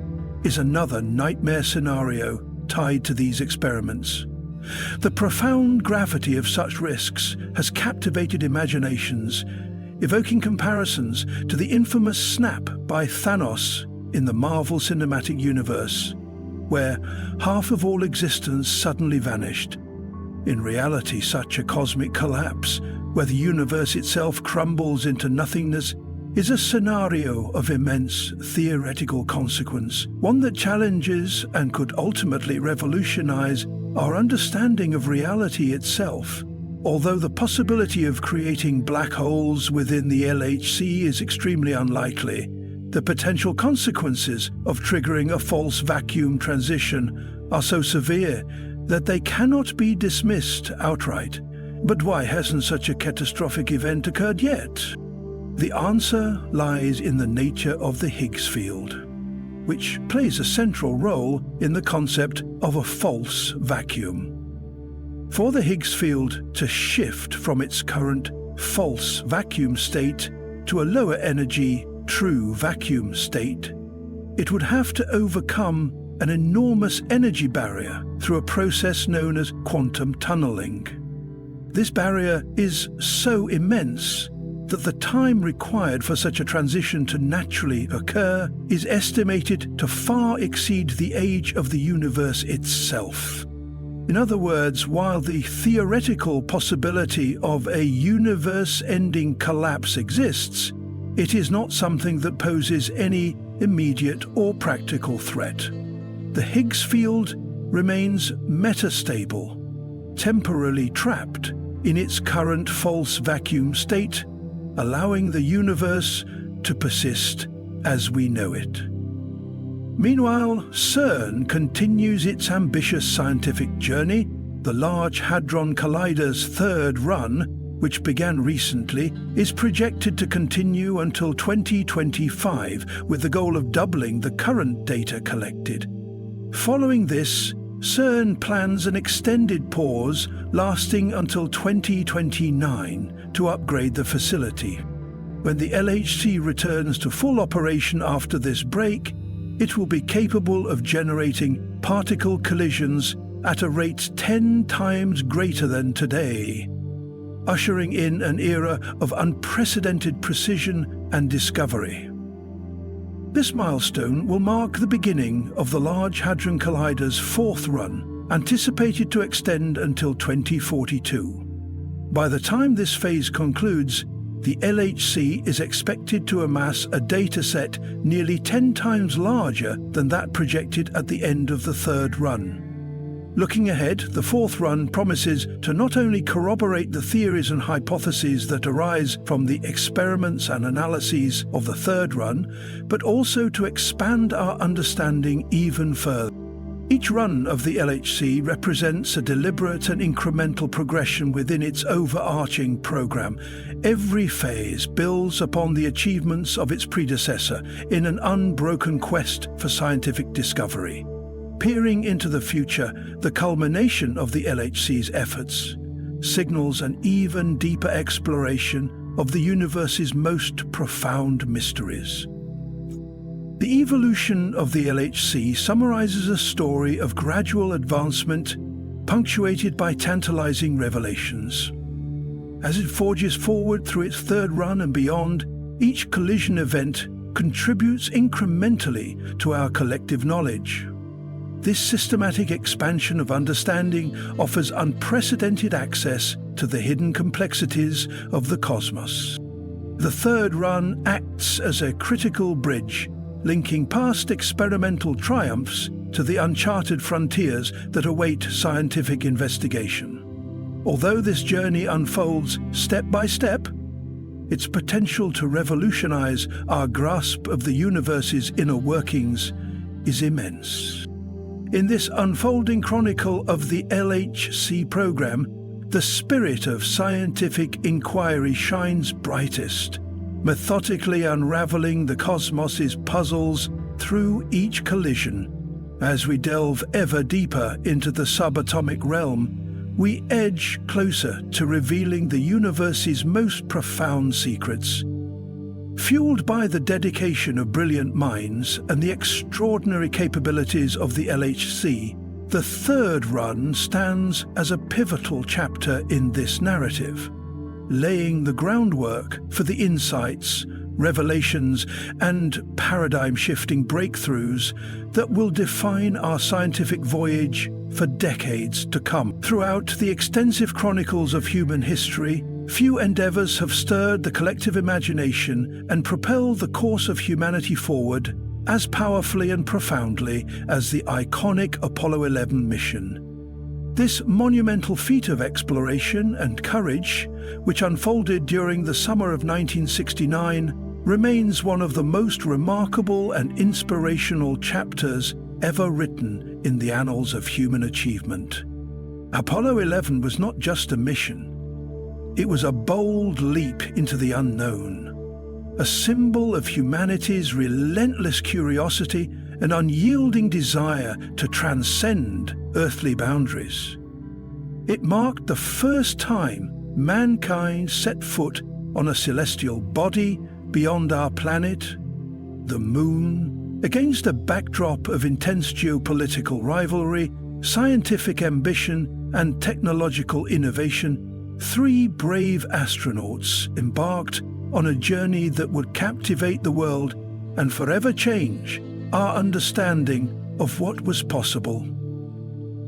is another nightmare scenario tied to these experiments. The profound gravity of such risks has captivated imaginations, evoking comparisons to the infamous snap by Thanos in the Marvel Cinematic Universe, where half of all existence suddenly vanished. In reality, such a cosmic collapse, where the universe itself crumbles into nothingness, is a scenario of immense theoretical consequence, one that challenges and could ultimately revolutionize our understanding of reality itself. Although the possibility of creating black holes within the LHC is extremely unlikely, the potential consequences of triggering a false vacuum transition are so severe that they cannot be dismissed outright. But why hasn't such a catastrophic event occurred yet? The answer lies in the nature of the Higgs field, which plays a central role in the concept of a false vacuum. For the Higgs field to shift from its current false vacuum state to a lower energy, true vacuum state, it would have to overcome an enormous energy barrier through a process known as quantum tunneling. This barrier is so immense that the time required for such a transition to naturally occur is estimated to far exceed the age of the universe itself. In other words, while the theoretical possibility of a universe-ending collapse exists, it is not something that poses any immediate or practical threat. The Higgs field remains metastable, temporarily trapped in its current false vacuum state, allowing the universe to persist as we know it. Meanwhile, CERN continues its ambitious scientific journey. The Large Hadron Collider's third run, which began recently, is projected to continue until 2025, with the goal of doubling the current data collected. Following this, CERN plans an extended pause lasting until 2029 to upgrade the facility. When the LHC returns to full operation after this break, it will be capable of generating particle collisions at a rate 10 times greater than today, ushering in an era of unprecedented precision and discovery. This milestone will mark the beginning of the Large Hadron Collider's fourth run, anticipated to extend until 2042. By the time this phase concludes, the LHC is expected to amass a dataset nearly 10 times larger than that projected at the end of the third run. Looking ahead, the fourth run promises to not only corroborate the theories and hypotheses that arise from the experiments and analyses of the third run, but also to expand our understanding even further. Each run of the LHC represents a deliberate and incremental progression within its overarching program. Every phase builds upon the achievements of its predecessor in an unbroken quest for scientific discovery. Peering into the future, the culmination of the LHC's efforts signals an even deeper exploration of the universe's most profound mysteries. The evolution of the LHC summarizes a story of gradual advancement, punctuated by tantalizing revelations. As it forges forward through its third run and beyond, each collision event contributes incrementally to our collective knowledge. This systematic expansion of understanding offers unprecedented access to the hidden complexities of the cosmos. The third run acts as a critical bridge, linking past experimental triumphs to the uncharted frontiers that await scientific investigation. Although this journey unfolds step by step, its potential to revolutionize our grasp of the universe's inner workings is immense. In this unfolding chronicle of the LHC program, the spirit of scientific inquiry shines brightest, methodically unraveling the cosmos's puzzles through each collision. As we delve ever deeper into the subatomic realm, we edge closer to revealing the universe's most profound secrets. Fueled by the dedication of brilliant minds and the extraordinary capabilities of the LHC, the third run stands as a pivotal chapter in this narrative, laying the groundwork for the insights, revelations, and paradigm-shifting breakthroughs that will define our scientific voyage for decades to come. Throughout the extensive chronicles of human history, few endeavors have stirred the collective imagination and propelled the course of humanity forward as powerfully and profoundly as the iconic Apollo 11 mission. This monumental feat of exploration and courage, which unfolded during the summer of 1969, remains one of the most remarkable and inspirational chapters ever written in the annals of human achievement. Apollo 11 was not just a mission. It was a bold leap into the unknown, a symbol of humanity's relentless curiosity and unyielding desire to transcend earthly boundaries. It marked the first time mankind set foot on a celestial body beyond our planet, the Moon. Against a backdrop of intense geopolitical rivalry, scientific ambition, and technological innovation, 3 brave astronauts embarked on a journey that would captivate the world and forever change our understanding of what was possible.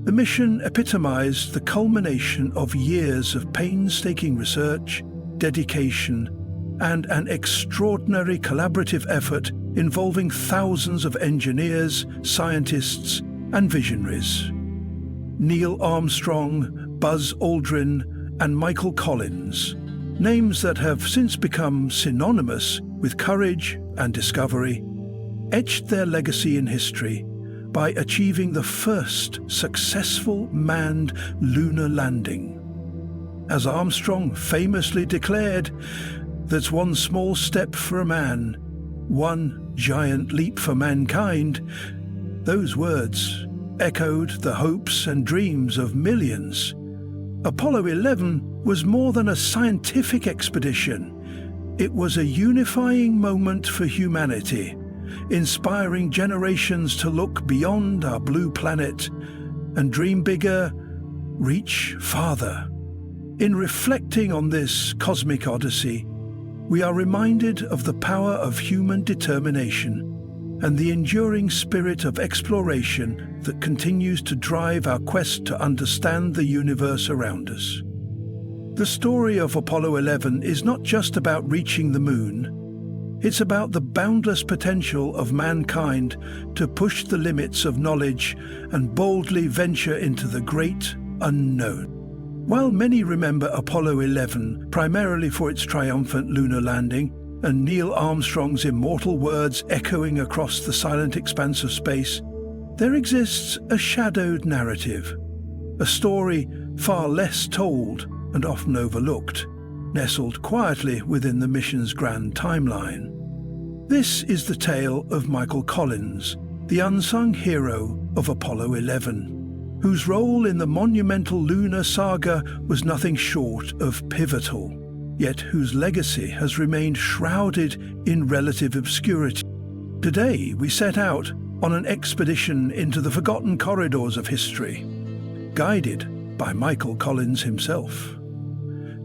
The mission epitomized the culmination of years of painstaking research, dedication, and an extraordinary collaborative effort involving thousands of engineers, scientists, and visionaries. Neil Armstrong, Buzz Aldrin, and Michael Collins, names that have since become synonymous with courage and discovery, etched their legacy in history by achieving the first successful manned lunar landing. As Armstrong famously declared, "That's one small step for a man, one giant leap for mankind," those words echoed the hopes and dreams of millions. Apollo 11 was more than a scientific expedition. It was a unifying moment for humanity, inspiring generations to look beyond our blue planet and dream bigger, reach farther. In reflecting on this cosmic odyssey, we are reminded of the power of human determination. and the enduring spirit of exploration that continues to drive our quest to understand the universe around us. The story of Apollo 11 is not just about reaching the moon. It's about the boundless potential of mankind to push the limits of knowledge and boldly venture into the great unknown. While many remember Apollo 11 primarily for its triumphant lunar landing and Neil Armstrong's immortal words echoing across the silent expanse of space, there exists a shadowed narrative, a story far less told and often overlooked, nestled quietly within the mission's grand timeline. This is the tale of Michael Collins, the unsung hero of Apollo 11, whose role in the monumental lunar saga was nothing short of pivotal, yet whose legacy has remained shrouded in relative obscurity. Today, we set out on an expedition into the forgotten corridors of history, guided by Michael Collins himself.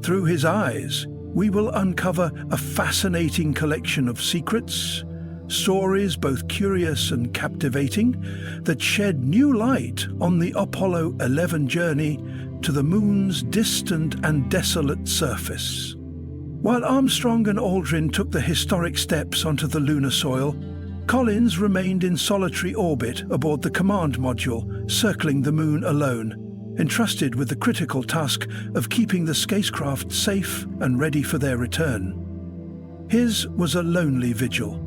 Through his eyes, we will uncover a fascinating collection of secrets, stories both curious and captivating, that shed new light on the Apollo 11 journey to the moon's distant and desolate surface. While Armstrong and Aldrin took the historic steps onto the lunar soil, Collins remained in solitary orbit aboard the command module, circling the moon alone, entrusted with the critical task of keeping the spacecraft safe and ready for their return. His was a lonely vigil,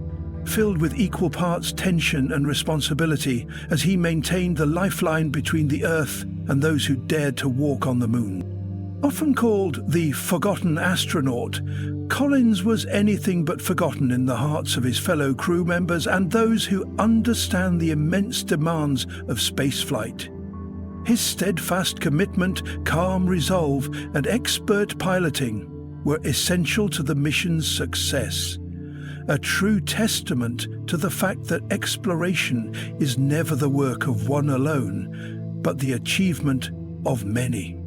filled with equal parts tension and responsibility as he maintained the lifeline between the Earth and those who dared to walk on the moon. Often called the forgotten astronaut, Collins was anything but forgotten in the hearts of his fellow crew members and those who understand the immense demands of spaceflight. His steadfast commitment, calm resolve, and expert piloting were essential to the mission's success, a true testament to the fact that exploration is never the work of one alone, but the achievement of many.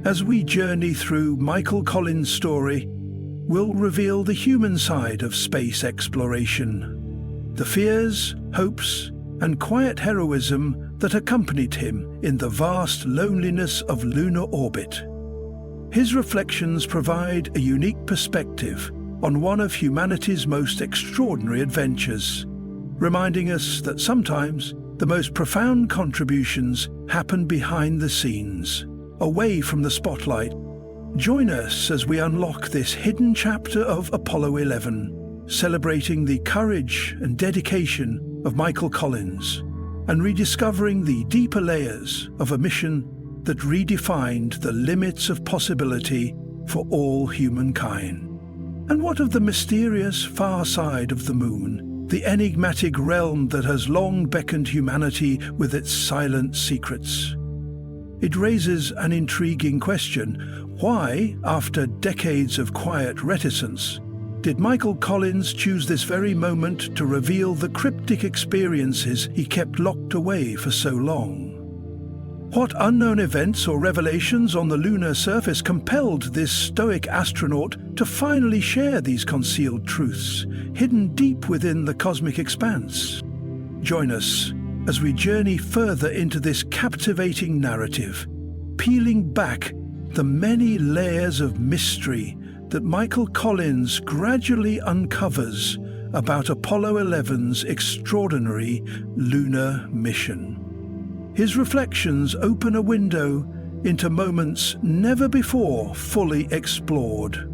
As we journey through Michael Collins' story, we'll reveal the human side of space exploration, the fears, hopes, and quiet heroism that accompanied him in the vast loneliness of lunar orbit. His reflections provide a unique perspective on one of humanity's most extraordinary adventures, reminding us that sometimes the most profound contributions happen behind the scenes, away from the spotlight. Join us as we unlock this hidden chapter of Apollo 11, celebrating the courage and dedication of Michael Collins, and rediscovering the deeper layers of a mission that redefined the limits of possibility for all humankind. And what of the mysterious far side of the moon, the enigmatic realm that has long beckoned humanity with its silent secrets? It raises an intriguing question. Why, after decades of quiet reticence, did Michael Collins choose this very moment to reveal the cryptic experiences he kept locked away for so long? What unknown events or revelations on the lunar surface compelled this stoic astronaut to finally share these concealed truths, hidden deep within the cosmic expanse? Join us as we journey further into this captivating narrative, peeling back the many layers of mystery that Michael Collins gradually uncovers about Apollo 11's extraordinary lunar mission. His reflections open a window into moments never before fully explored,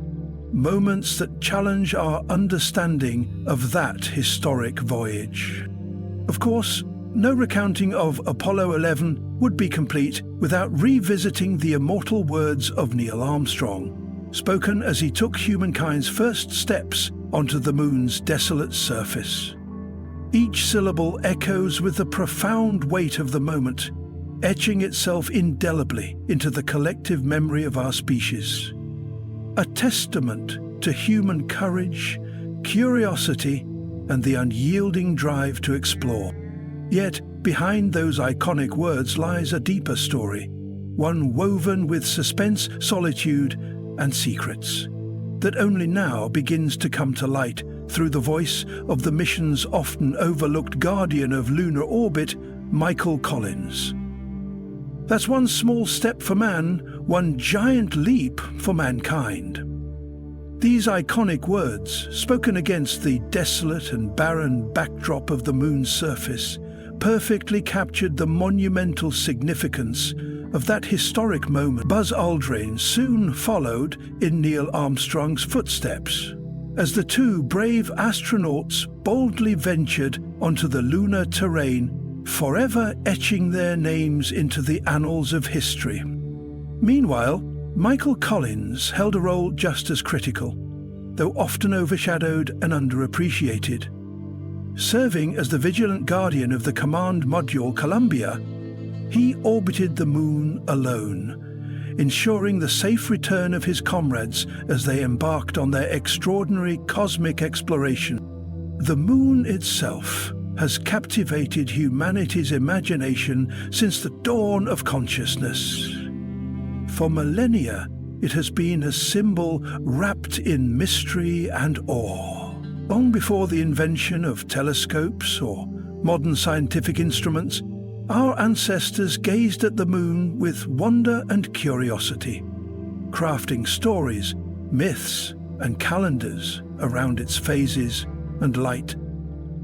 moments that challenge our understanding of that historic voyage. Of course, no recounting of Apollo 11 would be complete without revisiting the immortal words of Neil Armstrong, spoken as he took humankind's first steps onto the moon's desolate surface. Each syllable echoes with the profound weight of the moment, etching itself indelibly into the collective memory of our species. A testament to human courage, curiosity, and the unyielding drive to explore. Yet, behind those iconic words lies a deeper story, one woven with suspense, solitude, and secrets. that only now begins to come to light through the voice of the mission's often overlooked guardian of lunar orbit, Michael Collins. That's one small step for man, one giant leap for mankind. These iconic words, spoken against the desolate and barren backdrop of the moon's surface, perfectly captured the monumental significance of that historic moment. Buzz Aldrin soon followed in Neil Armstrong's footsteps, as the two brave astronauts boldly ventured onto the lunar terrain, forever etching their names into the annals of history. Meanwhile, Michael Collins held a role just as critical, though often overshadowed and underappreciated. Serving as the vigilant guardian of the command module Columbia, he orbited the moon alone, ensuring the safe return of his comrades as they embarked on their extraordinary cosmic exploration. The moon itself has captivated humanity's imagination since the dawn of consciousness. For millennia, it has been a symbol wrapped in mystery and awe. Long before the invention of telescopes or modern scientific instruments, our ancestors gazed at the moon with wonder and curiosity, crafting stories, myths, and calendars around its phases and light.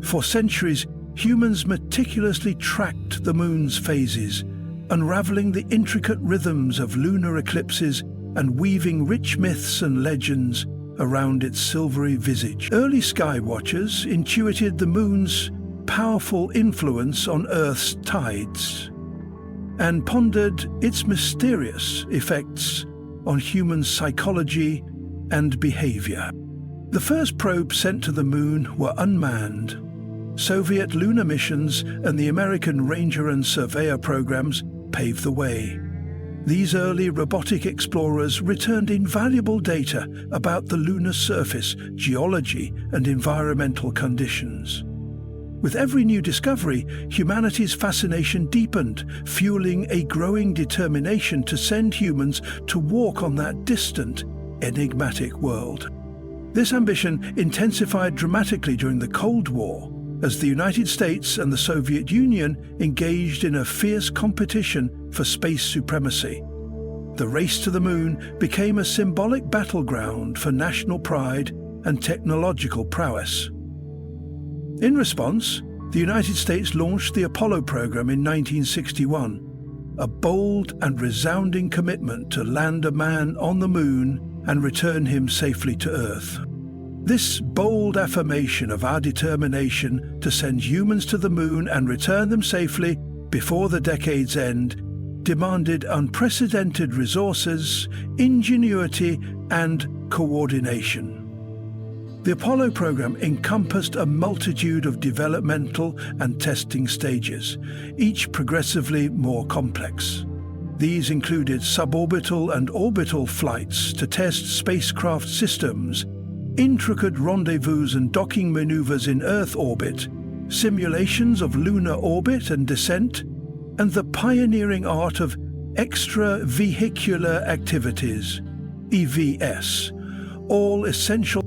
For centuries, humans meticulously tracked the moon's phases, unraveling the intricate rhythms of lunar eclipses and weaving rich myths and legends around its silvery visage. Early sky watchers intuited the moon's powerful influence on Earth's tides and pondered its mysterious effects on human psychology and behavior. The first probes sent to the moon were unmanned. Soviet lunar missions and the American Ranger and Surveyor programs paved the way. These early robotic explorers returned invaluable data about the lunar surface, geology, and environmental conditions. With every new discovery, humanity's fascination deepened, fueling a growing determination to send humans to walk on that distant, enigmatic world. This ambition intensified dramatically during the Cold War, as the United States and the Soviet Union engaged in a fierce competition for space supremacy. The race to the moon became a symbolic battleground for national pride and technological prowess. In response, the United States launched the Apollo program in 1961, a bold and resounding commitment to land a man on the moon and return him safely to Earth. This bold affirmation of our determination to send humans to the moon and return them safely before the decade's end demanded unprecedented resources, ingenuity, and coordination. The Apollo program encompassed a multitude of developmental and testing stages, each progressively more complex. These included suborbital and orbital flights to test spacecraft systems, intricate rendezvous and docking maneuvers in Earth orbit, simulations of lunar orbit and descent, and the pioneering art of extravehicular activities, EVS, all essential